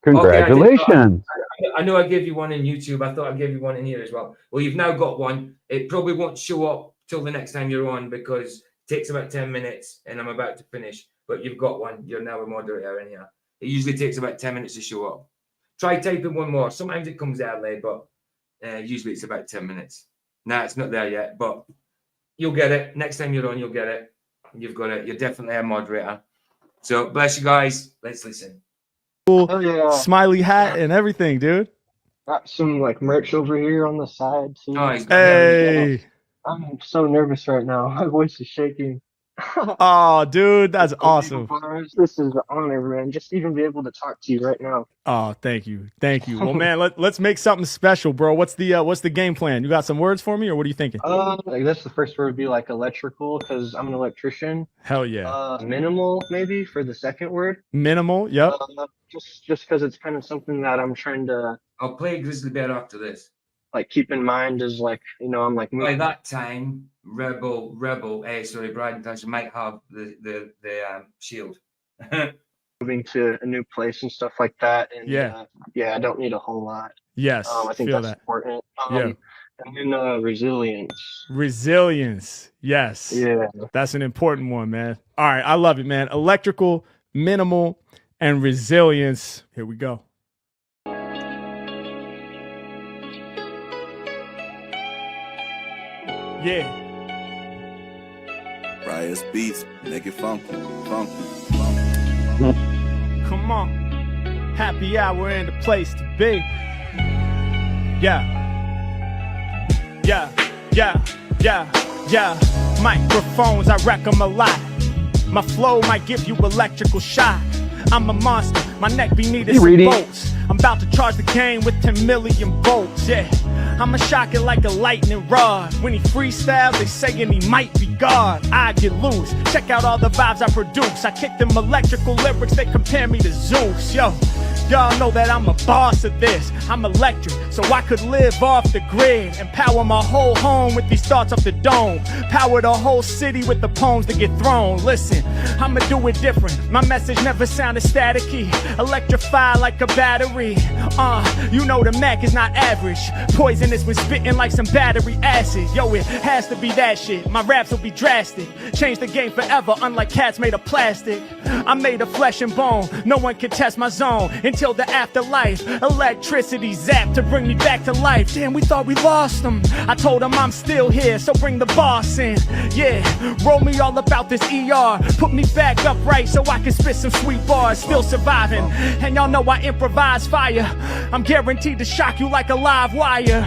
Congratulations. Okay, I know I gave you one in YouTube. I thought I gave you one in here as well. Well, you've now got one. It probably won't show up till the next time you're on because it takes about 10 minutes and I'm about to finish. But you've got one. You're now a moderator in here. It usually takes about 10 minutes to show up. Try typing one more. Sometimes it comes early, but usually it's about 10 minutes. Nah, it's not there yet, but you'll get it. Next time you're on, you'll get it. You've got it. You're definitely a moderator. So bless you guys. Let's listen. Cool yeah. smiley hat and everything, dude. Got some like merch over here on the side too. Hey. I'm so nervous right now. My voice is shaking. Oh, dude, that's awesome. This is an honor, man. Just even be able to talk to you right now. Oh, thank you. Well, man, let's make something special, bro. What's the game plan? You got some words for me, or what are you thinking? I guess the first word would be like electrical, because I'm an electrician. Hell yeah. Minimal, maybe for the second word. Minimal, yep. Just because it's kind of something that I'm trying to. I'll play Grizzly Bear after this. Like keep in mind is like I'm like by that time, Rebel, Brian Tyson might have the shield. Moving to a new place and stuff like that, and yeah, I don't need a whole lot. Yes, I think that's important. Yeah, and then resilience. Resilience, yes, yeah, that's an important one, man. All right, I love it, man. Electrical, minimal, and resilience. Here we go. Yeah. Riot's beats, make it funky, funky. Come on. Happy hour in the place to be. Yeah. Yeah, yeah, yeah, yeah. Microphones, I wreck 'em a lot. My flow might give you electrical shock. I'm a monster, my neck be needed some bolts. I'm about to charge the game with 10 million volts, yeah. I'ma shock it like a lightning rod. When he freestyles, they saying he might be God. I get loose, check out all the vibes I produce. I kick them electrical lyrics, they compare me to Zeus, yo. Y'all know that I'm a boss of this. I'm electric, so I could live off the grid and power my whole home with these thoughts off the dome. Power the whole city with the poems that get thrown. Listen, I'ma do it different. My message never sounded staticky. Electrify like a battery. You know the Mac is not average. Poisonous when spitting like some battery acid. Yo, it has to be that shit. My raps will be drastic. Change the game forever, unlike cats made of plastic. I'm made of flesh and bone. No one can test my zone until the afterlife. Electricity zapped to bring me back to life. Damn, we thought we lost them. I told them I'm still here, so bring the boss in. Yeah, roll me all about this ER. Put me back upright so I can spit some sweet bars. Still surviving, and y'all know I improvise fire. I'm guaranteed to shock you like a live wire.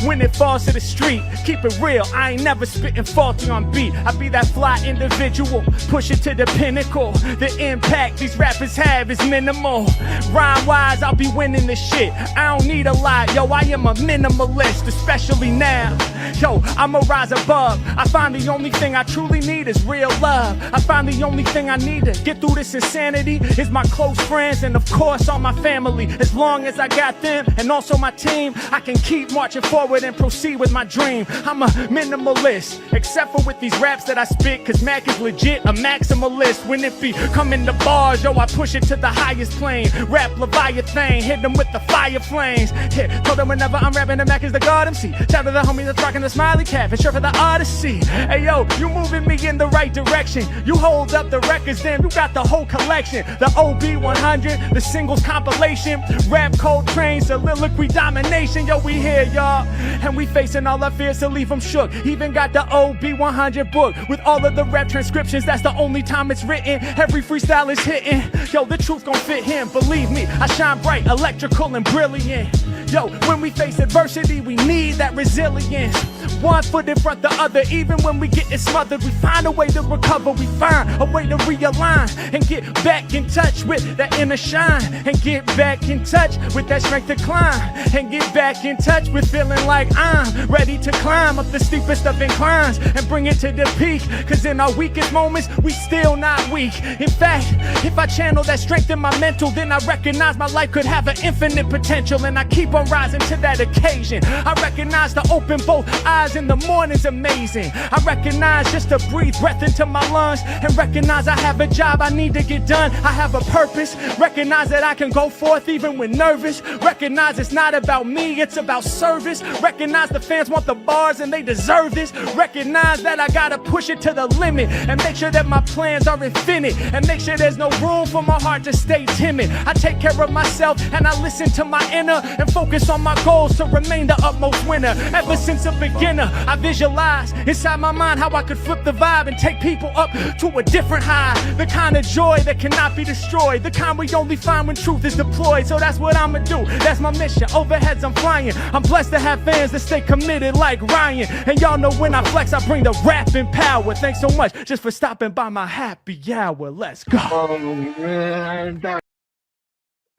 When it falls to the street, keep it real, I ain't never spitting faulty on beat. I be that fly individual, push it to the pinnacle. The impact these rappers have is minimal. Rhyme-wise, I'll be winning this shit. I don't need a lot, yo, I am a minimalist, especially now. Yo, I'ma rise above. I find the only thing I truly need is real love. I find the only thing I need to get through this insanity is my close friends and of course all my family. As long as I got them and also my team, I can keep marching forward and proceed with my dream. I'm a minimalist, except for with these raps that I spit, cause Mac is legit a maximalist. When it be coming to bars, yo, I push it to the highest plane. Rap Leviathan, hit them with the fire flames. Hit, told them whenever I'm rapping, the Mac is the God MC. Shout to the homie that's rocking the smiley cat, and sure for the Odyssey. Hey yo, you moving me in the right direction. You hold up the records, damn, you got the whole collection. The OB100, the singles compilation, rap cold train, soliloquy domination. Yo, we here, y'all. And we facing all our fears to leave them shook. Even got the OB100 book with all of the rap transcriptions. That's the only time it's written. Every freestyle is hitting. Yo, the truth gon' fit him. Believe me, I shine bright, electrical and brilliant. Yo, when we face adversity, we need that resilience. One foot in front the other, even when we get smothered, we find a way to recover. We find a way to realign and get back in touch with that inner shine, and get back in touch with that strength to climb, and get back in touch with feeling like I'm ready to climb up the steepest of inclines and bring it to the peak. Cause in our weakest moments, we still not weak. In fact, if I channel that strength in my mental, then I recognize my life could have an infinite potential, and I keep on rising to that occasion. I recognize to open both eyes in the morning's amazing. I recognize just to breathe breath into my lungs, and recognize I have a job I need to get done. I have a purpose. Recognize that I can go forth even when nervous. Recognize it's not about me, it's about service. Recognize the fans want the bars and they deserve this. Recognize that I gotta push it to the limit and make sure that my plans are infinite, and make sure there's no room for my heart to stay timid. I take care of myself and I listen to my inner and focus on my goals to remain the utmost winner. Ever since a beginner, I visualize inside my mind how I could flip the vibe and take people up to a different high. The kind of joy that cannot be destroyed, the kind we only find when truth is deployed. So that's what I'ma do, that's my mission. Overheads I'm flying. I'm blessed to have fans that stay committed like Ryan. And y'all know when I flex, I bring the rap in power. Thanks so much just for stopping by my happy hour. Let's go. Oh man,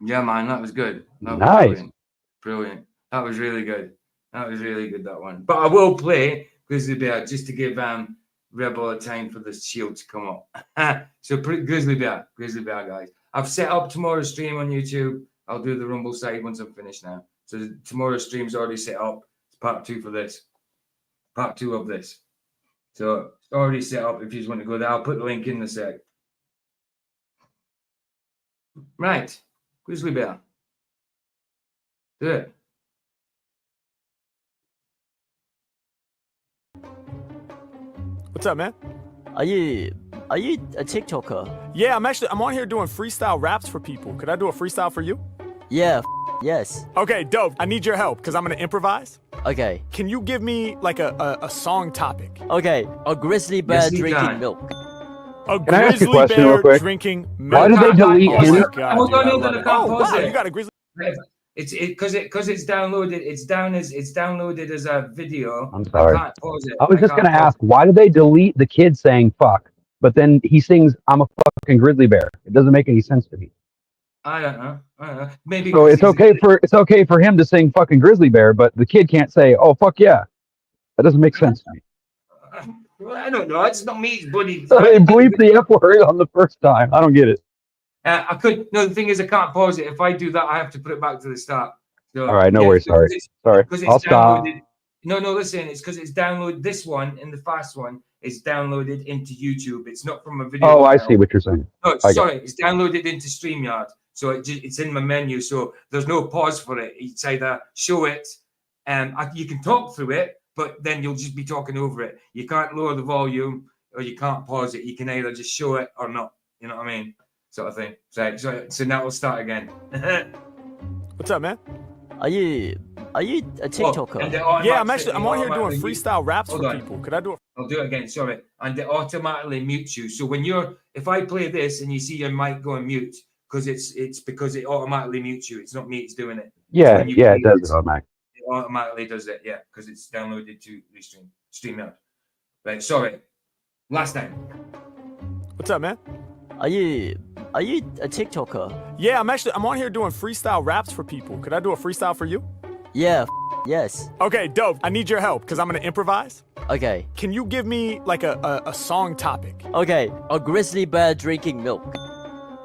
Yeah, man, that was good. That was Nice. brilliant. That was really good. That was really good, that one. But I will play Grizzly Bear just to give Rebel a time for the shield to come up. So Grizzly Bear, guys. I've set up tomorrow's stream on YouTube. I'll do the Rumble side once I'm finished now. So tomorrow's stream's already set up. It's part 2 for this. Part 2 of this. So it's already set up if you just want to go there. I'll put the link in the sec. Right. Grizzly Bear. Do it. What's up, man? Are you a TikToker? Yeah, I'm on here doing freestyle raps for people. Could I do a freestyle for you? Yeah, yes. Okay, dope. I need your help because I'm gonna improvise. Okay. Can you give me like a song topic? Okay. A grizzly bear drinking milk. A Can I ask you a grizzly question real bear quick? drinking Why milk. did they delete Oh him? my god, Hold dude, on, I hold love on, I it. can't Oh pause wow, it. you got a grizzly. It's downloaded. It's downloaded as a video. I'm sorry. I can't pause it. I was just can't gonna pause ask, why did they delete the kid saying fuck, but then he sings "I'm a fucking grizzly bear"? It doesn't make any sense to me. I don't know. Maybe So because it's okay for him to sing "fucking grizzly bear," but the kid can't say, "Oh fuck yeah." That doesn't make sense to me. Well, I don't know. It's not me. It's buddy. So they bleep the F word on the first time. I don't get it. I could. No, the thing is, I can't pause it. If I do that, I have to put it back to the start. So, All right, no worries. Sorry. Because it's I'll stop. downloaded. No, listen. It's because it's downloaded. This one and the fast one is downloaded into YouTube. It's not from a video. Oh, I file. see what you're saying. No, I sorry. It's downloaded into StreamYard. So it's in my menu. So there's no pause for it. It's either show it, and you can talk through it, but then you'll just be talking over it. You can't lower the volume or you can't pause it. You can either just show it or not. You know what I mean? Sort of thing. So now we'll start again. What's up, man? Are you a TikToker? Yeah, I'm on here doing freestyle raps Hold for on. people. Could I do it? I'll do it again. Sorry, and it automatically mutes you. So if I play this and you see your mic go on mute, because it's because it automatically mutes you. It's not me. It's doing it. Yeah, When you yeah, play it does this, it automatically. It automatically does it. Yeah, because it's downloaded to StreamYard. Right. Sorry. Last time. What's up, man? Are you a TikToker? Yeah, I'm on here doing freestyle raps for people. Could I do a freestyle for you? Yeah. Yes. Okay, dope. I need your help because I'm gonna improvise. Okay. Can you give me like a song topic? Okay. A grizzly bear drinking milk.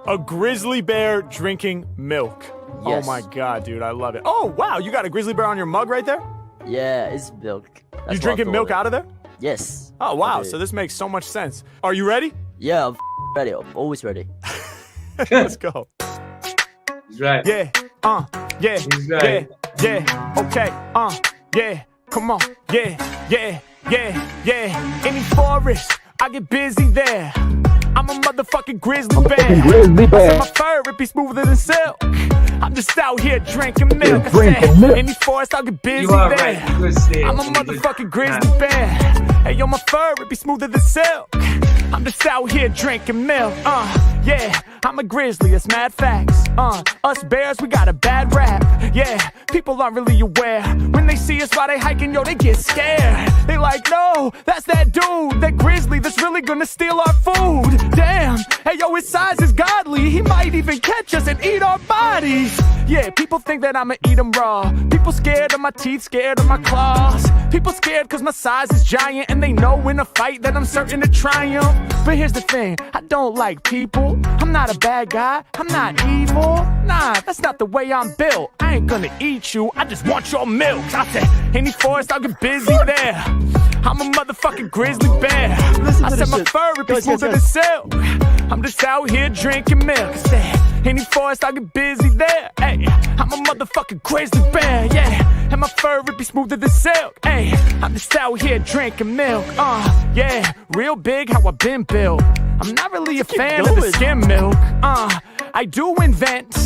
A grizzly bear drinking milk. Yes. Oh my god, dude, I love it. Oh wow, you got a grizzly bear on your mug right there? Yeah, it's milk. You drinking milk out of there? Yes. Oh wow, Okay. so this makes so much sense. Are you ready? Yeah, I'm ready. I'm always ready. Let's go. He's right. Yeah, yeah, He's right. yeah, okay, yeah, come on, yeah. Any forest, I get busy there. I'm a motherfucking grizzly bear. Grizzly I bear. said my fur, it be smoother than silk. I'm just out here drinking milk. Drinking milk. Any forest, I'll get busy You are there. right. You could say it. I'm a motherfucking grizzly bear. Hey, yo, my fur, it be smoother than silk. I'm just out here drinking milk. Yeah, I'm a grizzly, it's mad facts. Us bears, we got a bad rap. Yeah, people aren't really aware. When they see us while they hiking, yo, they get scared. They like, no, that's that dude, that grizzly that's really gonna steal our food. Damn, hey, yo, his size is godly. He might even catch us and eat our bodies. Yeah, people think that I'ma eat them raw. People scared of my teeth, scared of my claws. People scared cause my size is giant, and they know in a fight that I'm certain to triumph. But here's the thing, I don't like people. I'm not a bad guy, I'm not evil. Nah, that's not the way I'm built. I ain't gonna eat you, I just want your milk. I said, any forest, I'll get busy there. I'm a motherfucking grizzly bear. I said my fur would be smoother than silk. I'm just out here drinking milk. I said, any forest, I'll get busy there. Hey, I'm a motherfucking grizzly bear, yeah. And my fur would be smoother than silk. Hey, I'm just out here drinking milk. Yeah, real big how I been built. I'm not really a fan of the skim milk. I do invent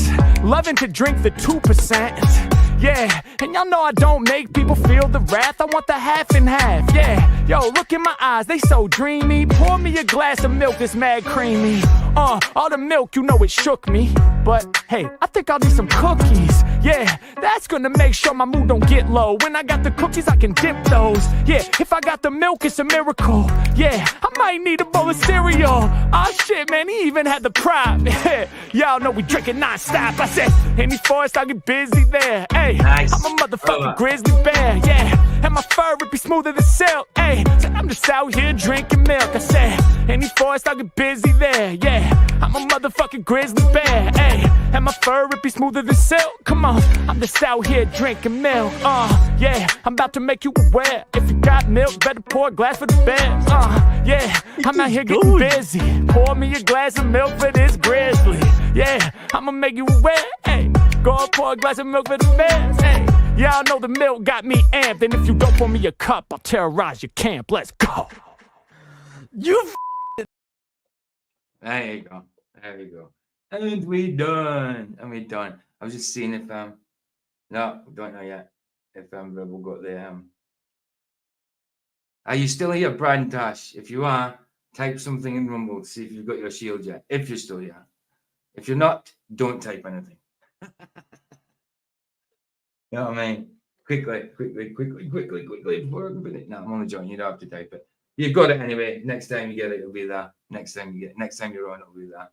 loving to drink the 2%. Yeah, and y'all know I don't make people feel the wrath. I want the half and half. Yeah, yo, look in my eyes, they so dreamy. Pour me a glass of milk that's mad creamy. All the milk, you know it shook me. But hey, I think I'll need some cookies. Yeah, that's gonna make sure my mood don't get low. When I got the cookies, I can dip those. Yeah, if I got the milk, it's a miracle. Yeah, I might need a bowl of cereal. Oh shit, man, he even had the prop. Y'all know we drinking non-stop. I said, any forest, I'll get busy there. Hey, Nice. I'm a motherfucking grizzly bear. Yeah, and my fur would be smoother than silk. Hey, so I'm just out here drinking milk. I said, any forest, I'll get busy there. Yeah, I'm a motherfucking grizzly bear. Hey, and my fur would be smoother than silk. Come on, I'm just out here drinking milk. Yeah, I'm about to make you aware. If you got milk, better pour a glass for the bears. Yeah, I'm out here getting busy. Pour me a glass of milk for this grizzly. Yeah, I'ma make you aware. Hey, go and pour a glass of milk for the bears. Hey, y'all know the milk got me amped. And if you don't pour me a cup, I'll terrorize your camp. Let's go. You There you go. There you go. And we done. I was just seeing if no, we don't know yet. if Rebel got the Are you still here, Brad and Tash? If you are, type something in Rumble to see if you've got your shield yet. If you're still here. If you're not, don't type anything. You know what I mean? Quickly, before I open it. No, I'm only joking. You don't have to type it. You've got it anyway. Next time you get it, it'll be there. Next time you're on, it'll be there.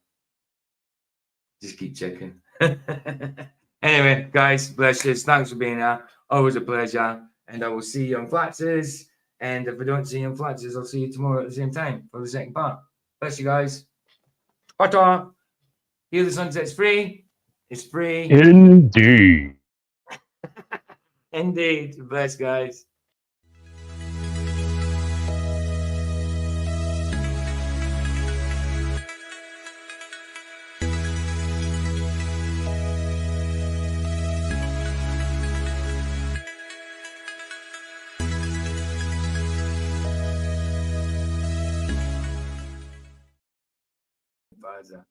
Just keep checking. Anyway, guys, bless you. Thanks for being here. Always a pleasure. And I will see you on Flatzes. And if I don't see you on Flatzes, I'll see you tomorrow at the same time for the second part. Bless you guys. Ta-ta. Hear the Sunset's free. It's free. Indeed. Indeed. Bless, guys. Bye.